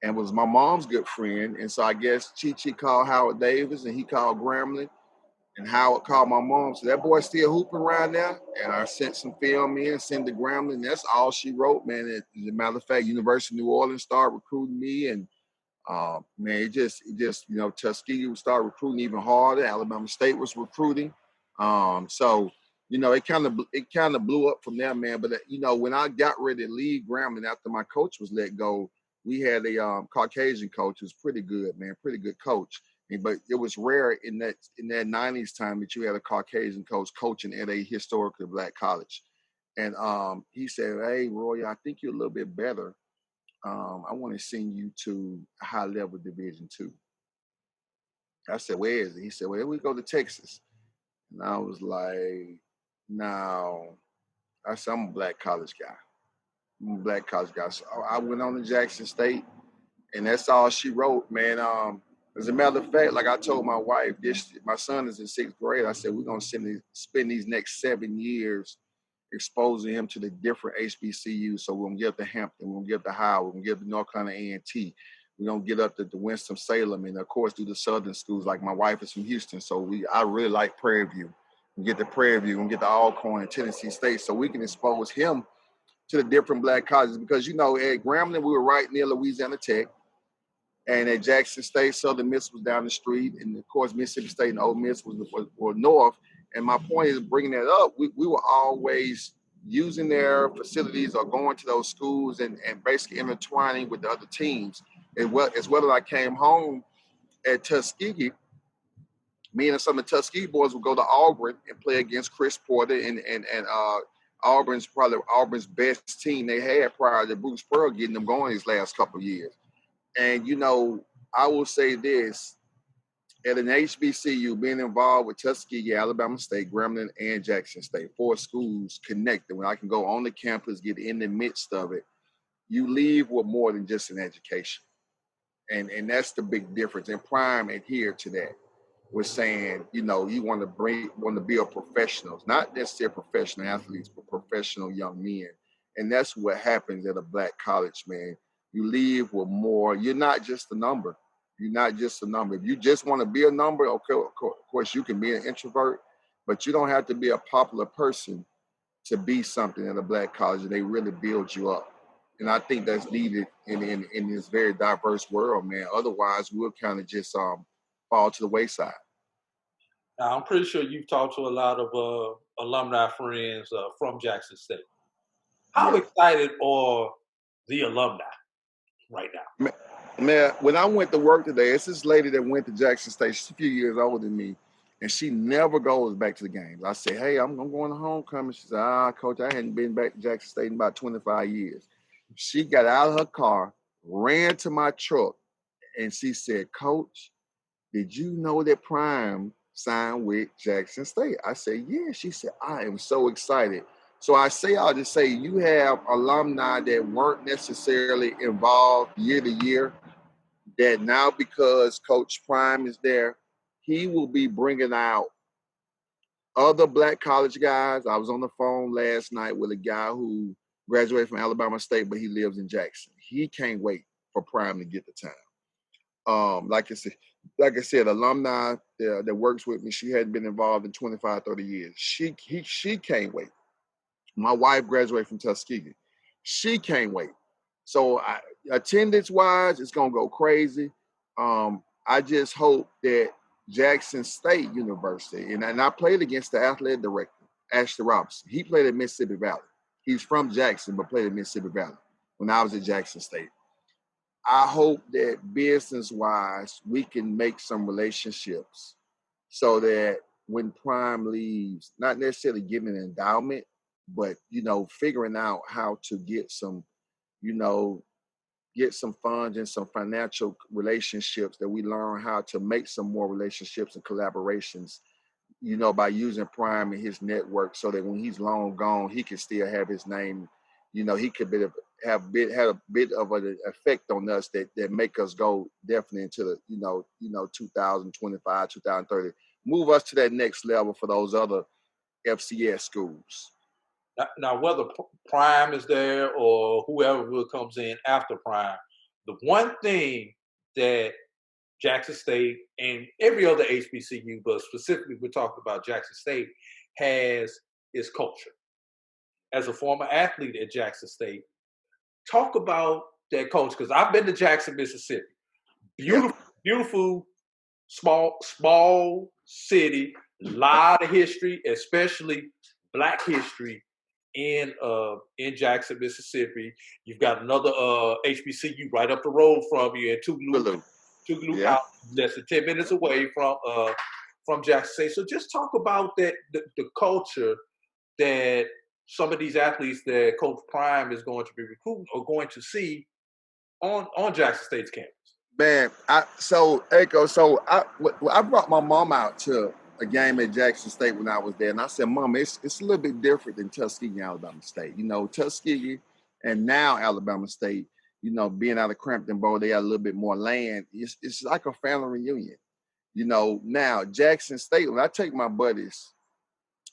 and was my mom's good friend. And so I guess Chi called Howard Davis, and he called Grambling, and Howard called my mom. So that boy's still hooping around there. And I sent some film in, sent to Grambling. That's all she wrote, man. As a matter of fact, University of New Orleans started recruiting me, and man, it just Tuskegee would start recruiting even harder. Alabama State was recruiting. So it kind of blew up from there, man. But when I got ready to leave Grambling after my coach was let go, we had a Caucasian coach who was pretty good, man, pretty good coach. But it was rare in that 90s time that you had a Caucasian coach coaching at a historically black college. And he said, hey, Roy, I think you're a little bit better. I want to send you to a high-level Division II. I said, where is it? He said, well, we go to Texas. And I was like, no. I said, I'm a black college guy. So I went on to Jackson State, and that's all she wrote, man. As a matter of fact, like I told my wife, my son is in 6th grade. I said, we're going to spend these next 7 years exposing him to the different HBCUs. So we're going to get up to Hampton, we're going to get up to Howard, we're going to get up to North Carolina A&T. We're going to get up to Winston-Salem, and of course do the southern schools. Like my wife is from Houston, so I really like Prairie View. We get to Prairie View, and get to Alcorn and Tennessee State, so we can expose him to the different black colleges. Because, at Grambling, we were right near Louisiana Tech. And at Jackson State, Southern Miss was down the street. And, of course, Mississippi State and Ole Miss were north. And my point is bringing that up, we were always using their facilities or going to those schools and basically intertwining with the other teams. As well as I came home at Tuskegee, me and some of the Tuskegee boys would go to Auburn and play against Chris Porter and Auburn's probably Auburn's best team they had prior to Bruce Pearl getting them going these last couple of years. And, I will say this, at an HBCU, being involved with Tuskegee, Alabama State, Grambling, and Jackson State, 4 schools connected, when I can go on the campus, get in the midst of it, you leave with more than just an education. And that's the big difference. And Prime adhered to that. We're saying, you want to be a professional, not necessarily professional athletes, but professional young men. And that's what happens at a black college, man. You leave with more. You're not just a number. You're not just a number. If you just want to be a number, okay, of course you can be an introvert, but you don't have to be a popular person to be something at a black college, and they really build you up. And I think that's needed in this very diverse world, man. Otherwise, we'll kind of just fall to the wayside. Now, I'm pretty sure you've talked to a lot of alumni friends from Jackson State. How excited are the alumni right now? Man, when I went to work today, it's this lady that went to Jackson State. She's a few years older than me. And she never goes back to the games. I say, hey, I'm going to homecoming. She said, Coach, I hadn't been back to Jackson State in about 25 years. She got out of her car, ran to my truck, and she said, Coach, did you know that Prime signed with Jackson State? I said, yeah. She said, I am so excited. So I'll just say you have alumni that weren't necessarily involved year to year, that now because Coach Prime is there, he will be bringing out other Black college guys. I was on the phone last night with a guy who graduated from Alabama State, but he lives in Jackson. He can't wait for Prime to get the time. Like I said, alumni that works with me, she hadn't been involved in 25, 30 years. She can't wait. My wife graduated from Tuskegee. She can't wait. So attendance-wise, it's going to go crazy. I just hope that Jackson State University, and I played against the athletic director, Ashley Robinson. He played at Mississippi Valley. He's from Jackson, but played at Mississippi Valley when I was at Jackson State. I hope that business-wise, we can make some relationships so that when Prime leaves, not necessarily giving an endowment, but, figuring out how to get some, get some funds and some financial relationships, that we learn how to make some more relationships and collaborations, by using Prime and his network, so that when he's long gone, he can still have his name. He could have a bit of an effect on us that make us go definitely into the 2025, 2030, move us to that next level for those other FCS schools. Now, whether Prime is there or whoever comes in after Prime, the one thing that Jackson State and every other HBCU, but specifically we're talking about Jackson State, has is culture. As a former athlete at Jackson State, talk about that culture, because I've been to Jackson, Mississippi. Beautiful, small city, a lot of history, especially Black history in Jackson, Mississippi. You've got another HBCU right up the road from you in Tougaloo, less than 10 minutes away from Jackson State. So just talk about that the culture that some of these athletes that Coach Prime is going to be recruiting are going to see on Jackson State's campus. Man, I brought my mom out to a game at Jackson State when I was there, and I said, Mom, it's a little bit different than Tuskegee, Alabama State. Tuskegee and now Alabama State, being out of Crampton Bowl, they got a little bit more land. It's like a family reunion. Now Jackson State, when I take my buddies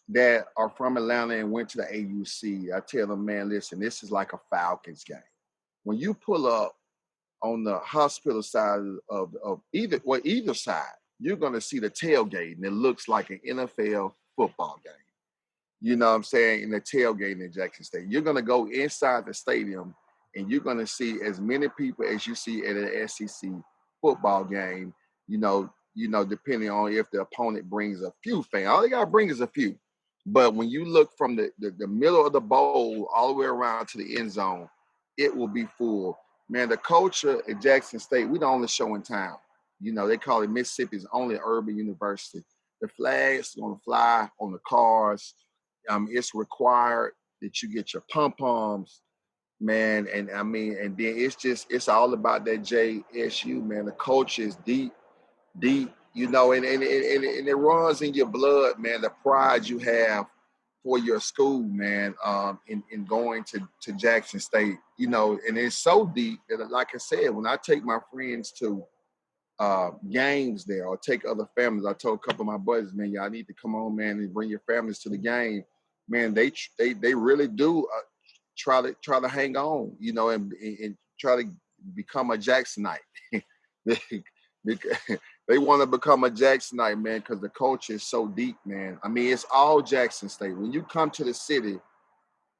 that are from Atlanta and went to the AUC, I tell them, man, listen, this is like a Falcons game. When you pull up on the hospital side of either side, you're going to see the tailgate, and it looks like an NFL football game. You know what I'm saying? In the tailgate in Jackson State, you're going to go inside the stadium, and you're going to see as many people as you see at an SEC football game. Depending on if the opponent brings a few fans, all they got to bring is a few. But when you look from the middle of the bowl all the way around to the end zone, it will be full. Man, the culture at Jackson State, we the only show in town. They call it Mississippi's only urban university. The flags are going to fly on the cars. It's required that you get your pom-poms, man. And then it's all about that JSU, man. The culture is deep, and it runs in your blood, man. The pride you have for your school, man, in going to Jackson State, and it's so deep that, like I said, when I take my friends to games there or take other families, I told a couple of my buddies, man, y'all need to come on, man, and bring your families to the game. Man, they really do try to hang on, and try to become a Jacksonite. They want to become a Jacksonite, man, because the culture is so deep, man. It's all Jackson State. When you come to the city,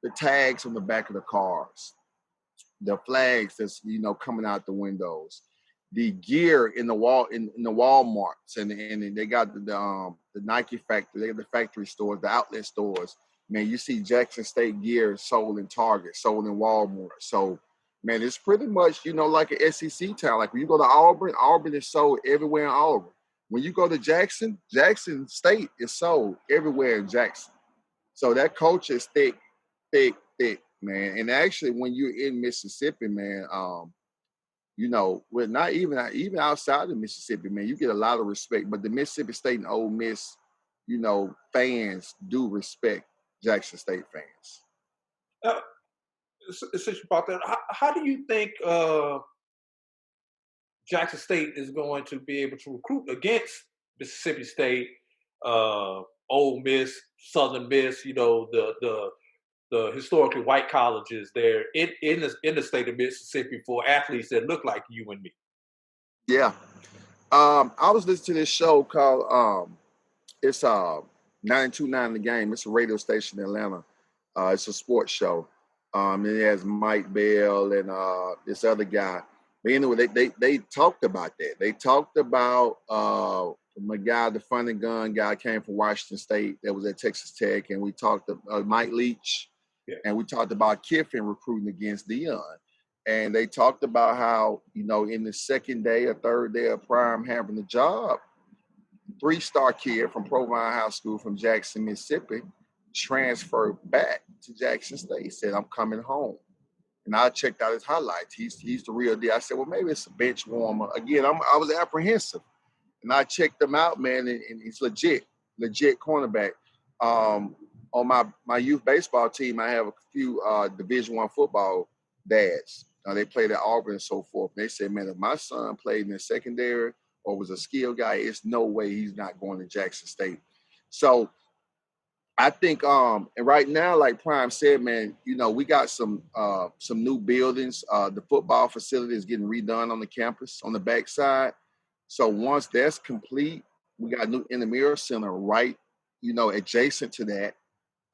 the tags on the back of the cars, the flags that's coming out the windows, the gear in the Walmarts, and they got the Nike factory, they got the factory stores, the outlet stores. Man, you see Jackson State gear sold in Target, sold in Walmart. So, man, it's pretty much, like an SEC town. Like when you go to Auburn is sold everywhere in Auburn. When you go to Jackson State is sold everywhere in Jackson. So that culture is thick, man. And actually, when you're in Mississippi, man, well, not even outside of Mississippi, man, you get a lot of respect. But the Mississippi State and Ole Miss, fans do respect Jackson State fans. Since you brought that, how do you think Jackson State is going to be able to recruit against Mississippi State, Ole Miss, Southern Miss? The historically white colleges there in the state of Mississippi for athletes that look like you and me. Yeah. I was listening to this show called it's 92.9 The Game. It's a radio station in Atlanta. It's a sports show. And it has Mike Bell and this other guy. But anyway, they talked about that. They talked about my guy, the Fun and Gun guy, came from Washington State that was at Texas Tech, and we talked about Mike Leach, and we talked about Kiffin recruiting against Dion. And they talked about how, in the second day or third day of Prime having the job, 3-star kid from Provine High School from Jackson, Mississippi, transferred back to Jackson State, said, I'm coming home. And I checked out his highlights. He's the real deal. I said, well, maybe it's a bench warmer. Again, I was apprehensive. And I checked him out, man, and he's legit cornerback. On my youth baseball team, I have a few Division I football dads. They played at Auburn and so forth. And they said, man, if my son played in the secondary or was a skill guy, it's no way he's not going to Jackson State. So I think, and right now, like Prime said, man, we got some new buildings. The football facility is getting redone on the campus on the backside. So once that's complete, we got a new intramural center right, adjacent to that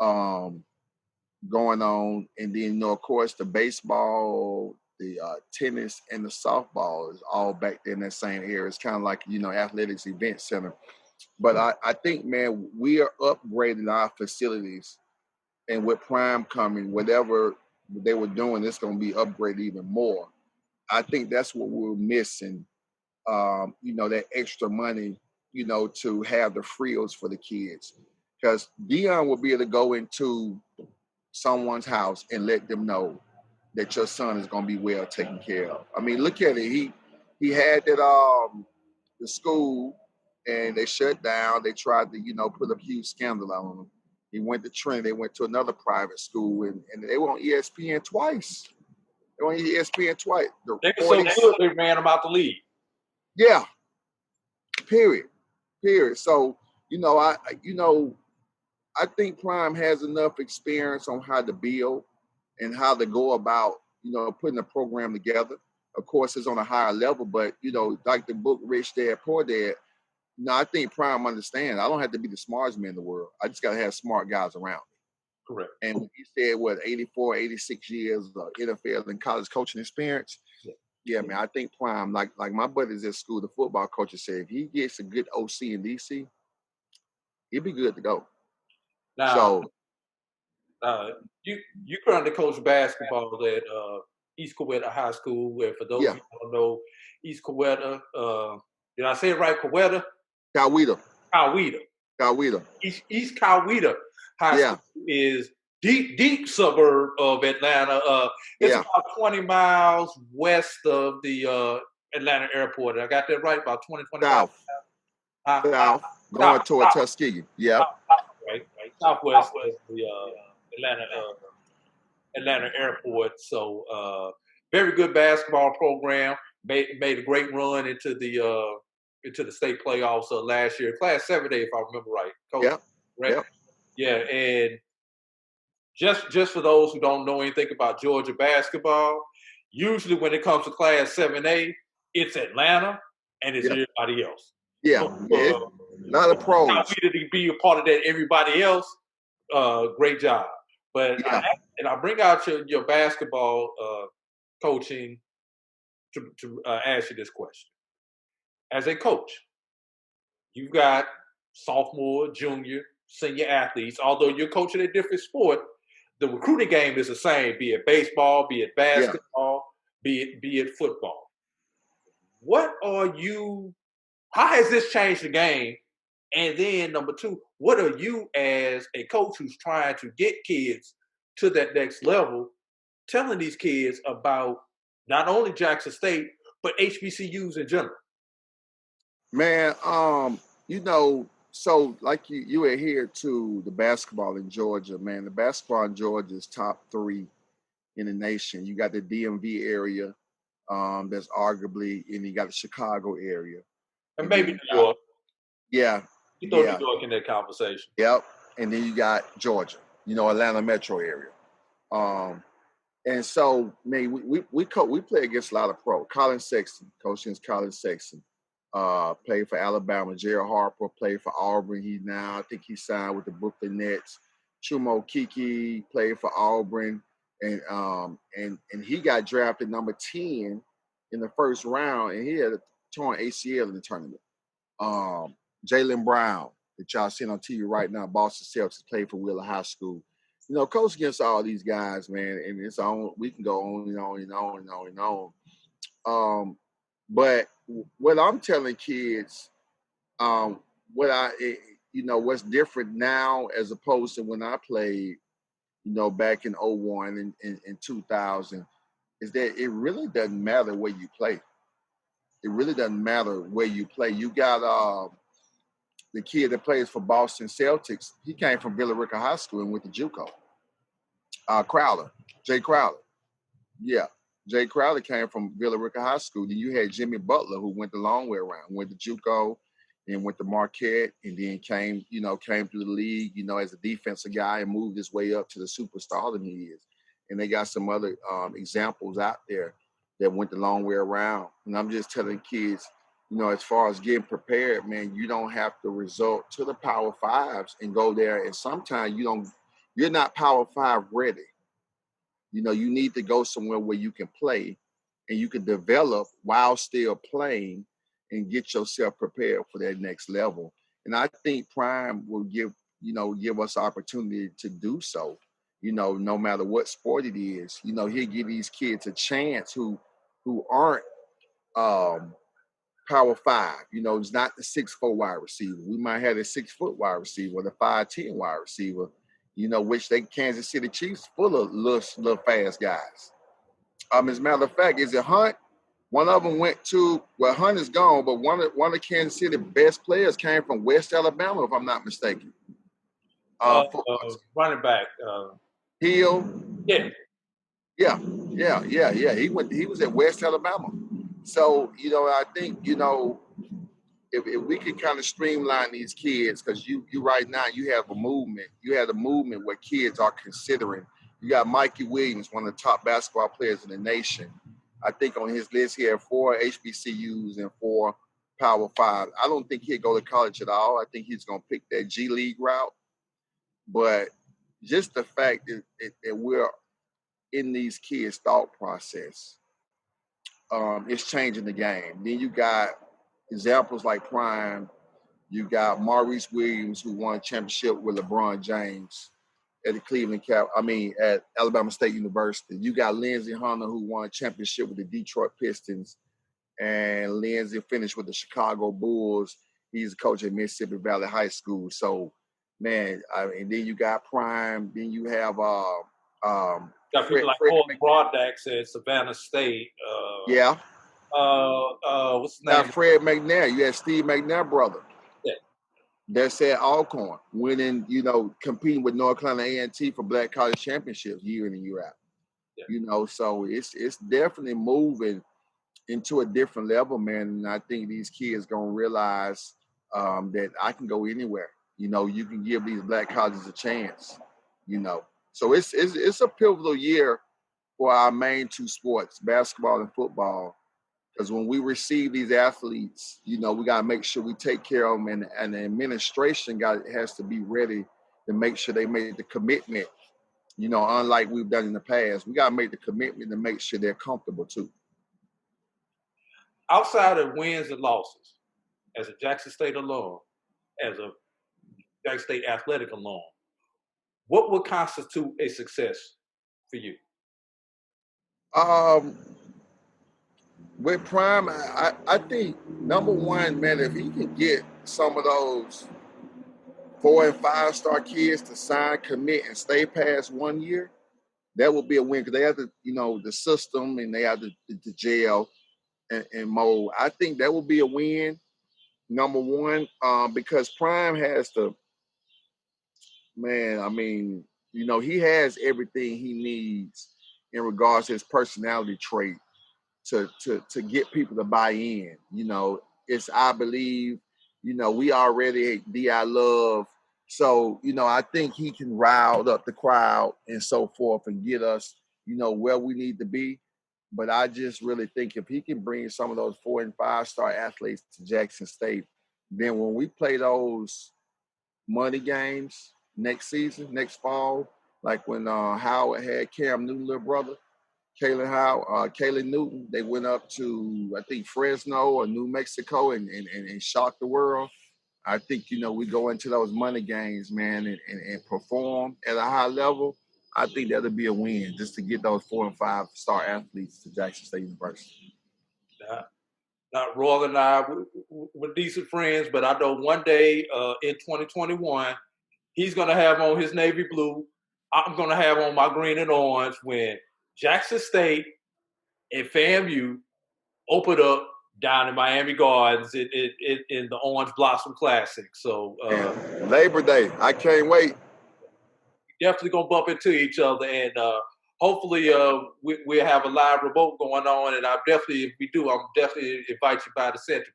going on. And then, of course, the baseball, the tennis, and the softball is all back there in that same area. It's kind of like, athletics event center. But I think, man, we are upgrading our facilities. And with Prime coming, whatever they were doing, it's going to be upgraded even more. I think that's what we're missing, that extra money, to have the frills for the kids. Because Dion will be able to go into someone's house and let them know that your son is going to be well taken care of. I mean, look at it. He had that the school, and they shut down. They tried to, put a huge scandal on him. He went to Trinity. They went to another private school, and they were on ESPN twice. They were on ESPN twice. They were so good, they ran him out the league. Yeah. Period. So, I think Prime has enough experience on how to build and how to go about, putting a program together. Of course, it's on a higher level, but, like the book Rich Dad, Poor Dad, I think Prime understands. I don't have to be the smartest man in the world. I just got to have smart guys around me. Correct. And when he said, 84, 86 years of NFL and college coaching experience, yeah, man, I think Prime, like my buddies at school, the football coaches said, if he gets a good OC in DC, he'll be good to go. Now, you currently coach basketball at East Coweta High School. And for those of you who don't know, East Coweta, did I say it right? Coweta? Coweta. East Coweta High School is deep suburb of Atlanta. It's about 20 miles west of the Atlanta airport. I got that right, about 20, 25 South. Going toward Tuskegee. Yeah. Right. Southwest of the Atlanta airport. So very good basketball program. Made a great run into the state playoffs last year. Class 7A, if I remember right. Coach, right? Yeah, and just for those who don't know anything about Georgia basketball, usually when it comes to Class 7A, it's Atlanta and it's everybody else. Not a pros. To be a part of that, everybody else, great job. But I bring out your basketball coaching to ask you this question. As a coach, you've got sophomore, junior, senior athletes. Although you're coaching a different sport, the recruiting game is the same, be it baseball, be it basketball, be it football. What are you How has this changed the game? And then number two, what are you as a coach who's trying to get kids to that next level, telling these kids about not only Jackson State, but HBCUs in general? Man, so like you adhere to the basketball in Georgia, man. The basketball in Georgia is top 3 in the nation. You got the DMV area, that's arguably, and you got the Chicago area. And maybe New York. Yeah. You throw New York in that conversation. Yep. And then you got Georgia, Atlanta metro area. And so, man, we play against a lot of pro. Colin Sexton, coach against Colin Sexton, played for Alabama. Jared Harper played for Auburn. I think he signed with the Brooklyn Nets. Chumo Kiki played for Auburn, and he got drafted number 10 in the first round, and he had a torn ACL in the tournament. Jaylen Brown, that y'all seeing on TV right now, Boston Celtics, played for Wheeler High School. Coach against all these guys, man, and it's on. We can go on and on and on and on and on. But what I'm telling kids, what's different now as opposed to when I played, back in 01 and 2000, is that it really doesn't matter where you play. It really doesn't matter where you play. You got the kid that plays for Boston Celtics. He came from Villarica High School and went to JUCO. Crowder, Jay Crowder. Yeah. Jay Crowder came from Villarica High School. Then you had Jimmy Butler, who went the long way around, went to JUCO and went to Marquette, and then came through the league, as a defensive guy and moved his way up to the superstar that he is. And they got some other examples out there that went the long way around. And I'm just telling kids, as far as getting prepared, man, you don't have to resort to the Power Fives and go there. And sometimes you're not Power Five ready. You need to go somewhere where you can play and you can develop while still playing and get yourself prepared for that next level. And I think Prime will give us opportunity to do so, no matter what sport it is. He'll give these kids a chance who aren't Power Five. It's not the 6'4" wide receiver. We might have a 6-foot wide receiver or the 5'10" wide receiver, which Kansas City Chiefs full of little fast guys. As a matter of fact, is it Hunt? One of them went to, Hunt is gone, but one of Kansas City best players came from West Alabama, if I'm not mistaken. Running back. Hill. Yeah. Yeah. He was at West Alabama. So, I think, if we can kind of streamline these kids, because you right now, you have a movement. You have a movement where kids are considering. You got Mikey Williams, one of the top basketball players in the nation. I think on his list he had 4 HBCUs and 4 Power Five. I don't think he'll go to college at all. I think he's going to pick that G League route. But just the fact that we're in these kids' thought process, it's changing the game. Then you got examples like Prime. You got Maurice Williams, who won a championship with LeBron James at the at Alabama State University. You got Lindsey Hunter, who won a championship with the Detroit Pistons, and Lindsey finished with the Chicago Bulls. He's a coach at Mississippi Valley High School. So, man, and then you got Prime. Then you have got people like Paul Broadax at Savannah State. Yeah. What's his name? Now Fred McNair. You had Steve McNair brother. Yeah. That's at Alcorn, winning, competing with North Carolina A&T for Black College Championships year in and year out. Yeah. So it's definitely moving into a different level, man. And I think these kids gonna realize that I can go anywhere. You can give these black colleges a chance. So it's a pivotal year for our main 2 sports, basketball and football. Because when we receive these athletes, we got to make sure we take care of them, and the administration has to be ready to make sure they make the commitment, unlike we've done in the past. We got to make the commitment to make sure they're comfortable too. Outside of wins and losses, as a Jackson State alum, as a Jackson State athletic alum, what would constitute a success for you? with Prime, I think number one, man, if he can get some of those 4 and 5 star kids to sign, commit, and stay past 1 year, that would be a win because they have the system and they have the jail and mold. I think that would be a win, number one, because Prime has he has everything he needs in regards to his personality trait to get people to buy in. It's I believe, we already DI love. So, I think he can rile up the crowd and so forth and get us, where we need to be. But I just really think if he can bring some of those 4 and 5 star athletes to Jackson State, then when we play those money games next season, next fall, like when Howard had Cam Newton, little brother, Kalen Newton, they went up to, I think, Fresno or New Mexico and shocked the world. I think, we go into those money games, man, and perform at a high level. I think that'll be a win just to get those 4 and 5 star athletes to Jackson State University. Not Royal and I, we're decent friends, but I know one day in 2021, he's going to have on his navy blue. I'm going to have on my green and orange when Jackson State and FAMU open up down in Miami Gardens in the Orange Blossom Classic. So Labor Day, I can't wait. Definitely going to bump into each other, and hopefully we'll have a live remote going on. And if we do, I'm definitely invite you by the set to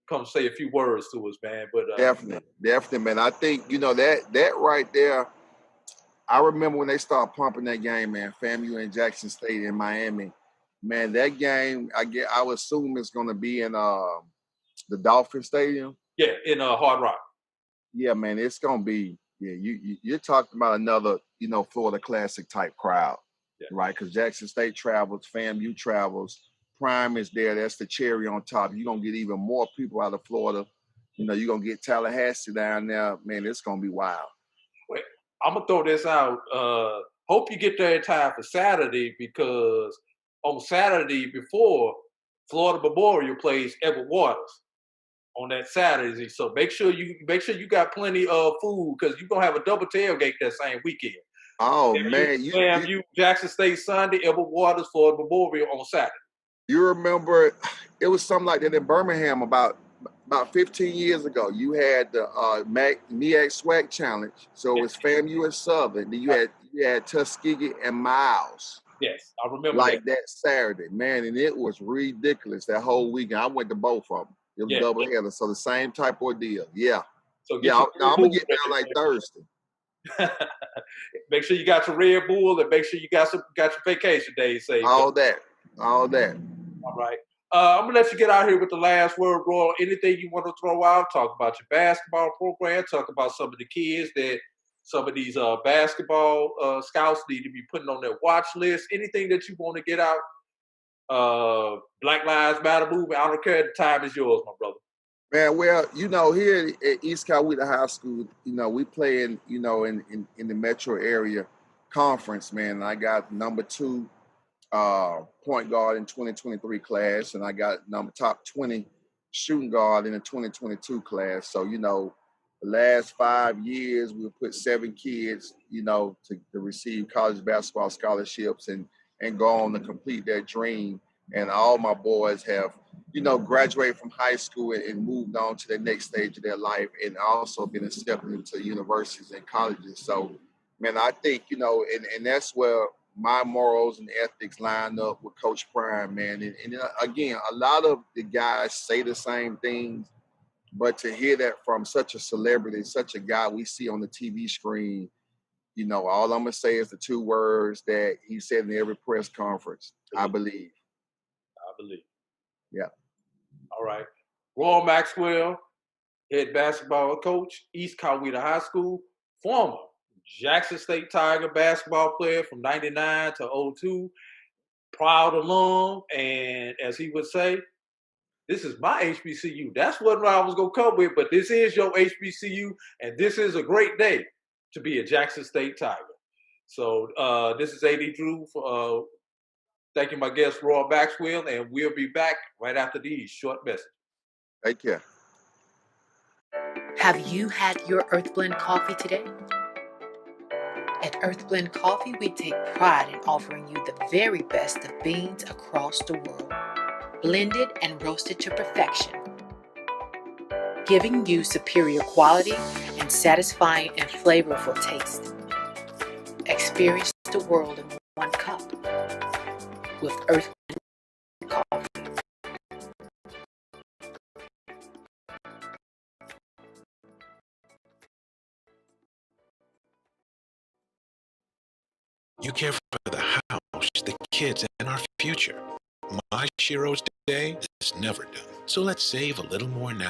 come say a few words to us, man. But definitely, man. I think that right there. I remember when they started pumping that game, man. FAMU and Jackson State in Miami, man. That game, I would assume it's going to be in the Dolphin Stadium. Yeah, in Hard Rock. Yeah, man. It's going to be. Yeah, you're talking about another, Florida Classic type crowd, right? Because Jackson State travels, FAMU travels, Prime is there. That's the cherry on top. You're going to get even more people out of Florida. You're going to get Tallahassee down there. Man, it's going to be wild. Wait, I'm going to throw this out. Hope you get there in time for Saturday because on Saturday before, Florida Memorial plays Edward Waters on that Saturday, so make sure you got plenty of food because you're gonna have a double tailgate that same weekend. Oh man, you Jackson State Sunday, Edward Waters for Memorial on Saturday. You remember it was something like that in Birmingham about 15 years ago. You had the MEAC Swag Challenge, so it was FAMU and Southern. Then you had Tuskegee and Miles. Yes, I remember like that Saturday, man, and it was ridiculous that whole weekend. I went to both of them. It was double header, so the same type of deal. Yeah. So I'm gonna get there like Thursday. Make sure you got your Red Bull and make sure you got your vacation days saved. All that. All right. I'm gonna let you get out here with the last word, Roy. Anything you want to throw out? Talk about your basketball program. Talk about some of the kids that some of these basketball scouts need to be putting on their watch list. Anything that you want to get out? Black Lives Matter movement. I don't care. The time is yours, my brother. Man, well, here at East Coweta High School, we play in the metro area conference, man. I got number 2 point guard in 2023 class, and I got top 20 shooting guard in the 2022 class. So, the last 5 years, we put 7 kids, to receive college basketball scholarships and go on to complete their dream. And all my boys have, graduated from high school and moved on to the next stage of their life and also been accepted into universities and colleges. So, man, I think, and that's where my morals and ethics line up with Coach Prime, man. And again, a lot of the guys say the same things, but to hear that from such a celebrity, such a guy we see on the TV screen, all I'm going to say is the 2 words that he said in every press conference, I believe. I believe. Yeah. All right. Roy Maxwell, head basketball coach, East Coweta High School, former Jackson State Tiger basketball player from 99 to 02, proud alum, and as he would say, this is my HBCU. That's what I was going to come with, but this is your HBCU, and this is a great day to be a Jackson State Tiger. So this is A.D. Drew Thank you, my guest, Roy Maxwell, and we'll be back right after these short messages. Take care. Have you had your Earth Blend coffee today? At Earth Blend Coffee, we take pride in offering you the very best of beans across the world, blended and roasted to perfection, giving you superior quality and satisfying and flavorful taste. Experience the world in one cup with Earth Blend Coffee. You care for the house, the kids, and our future. My Shiro's day is never done. So let's save a little more now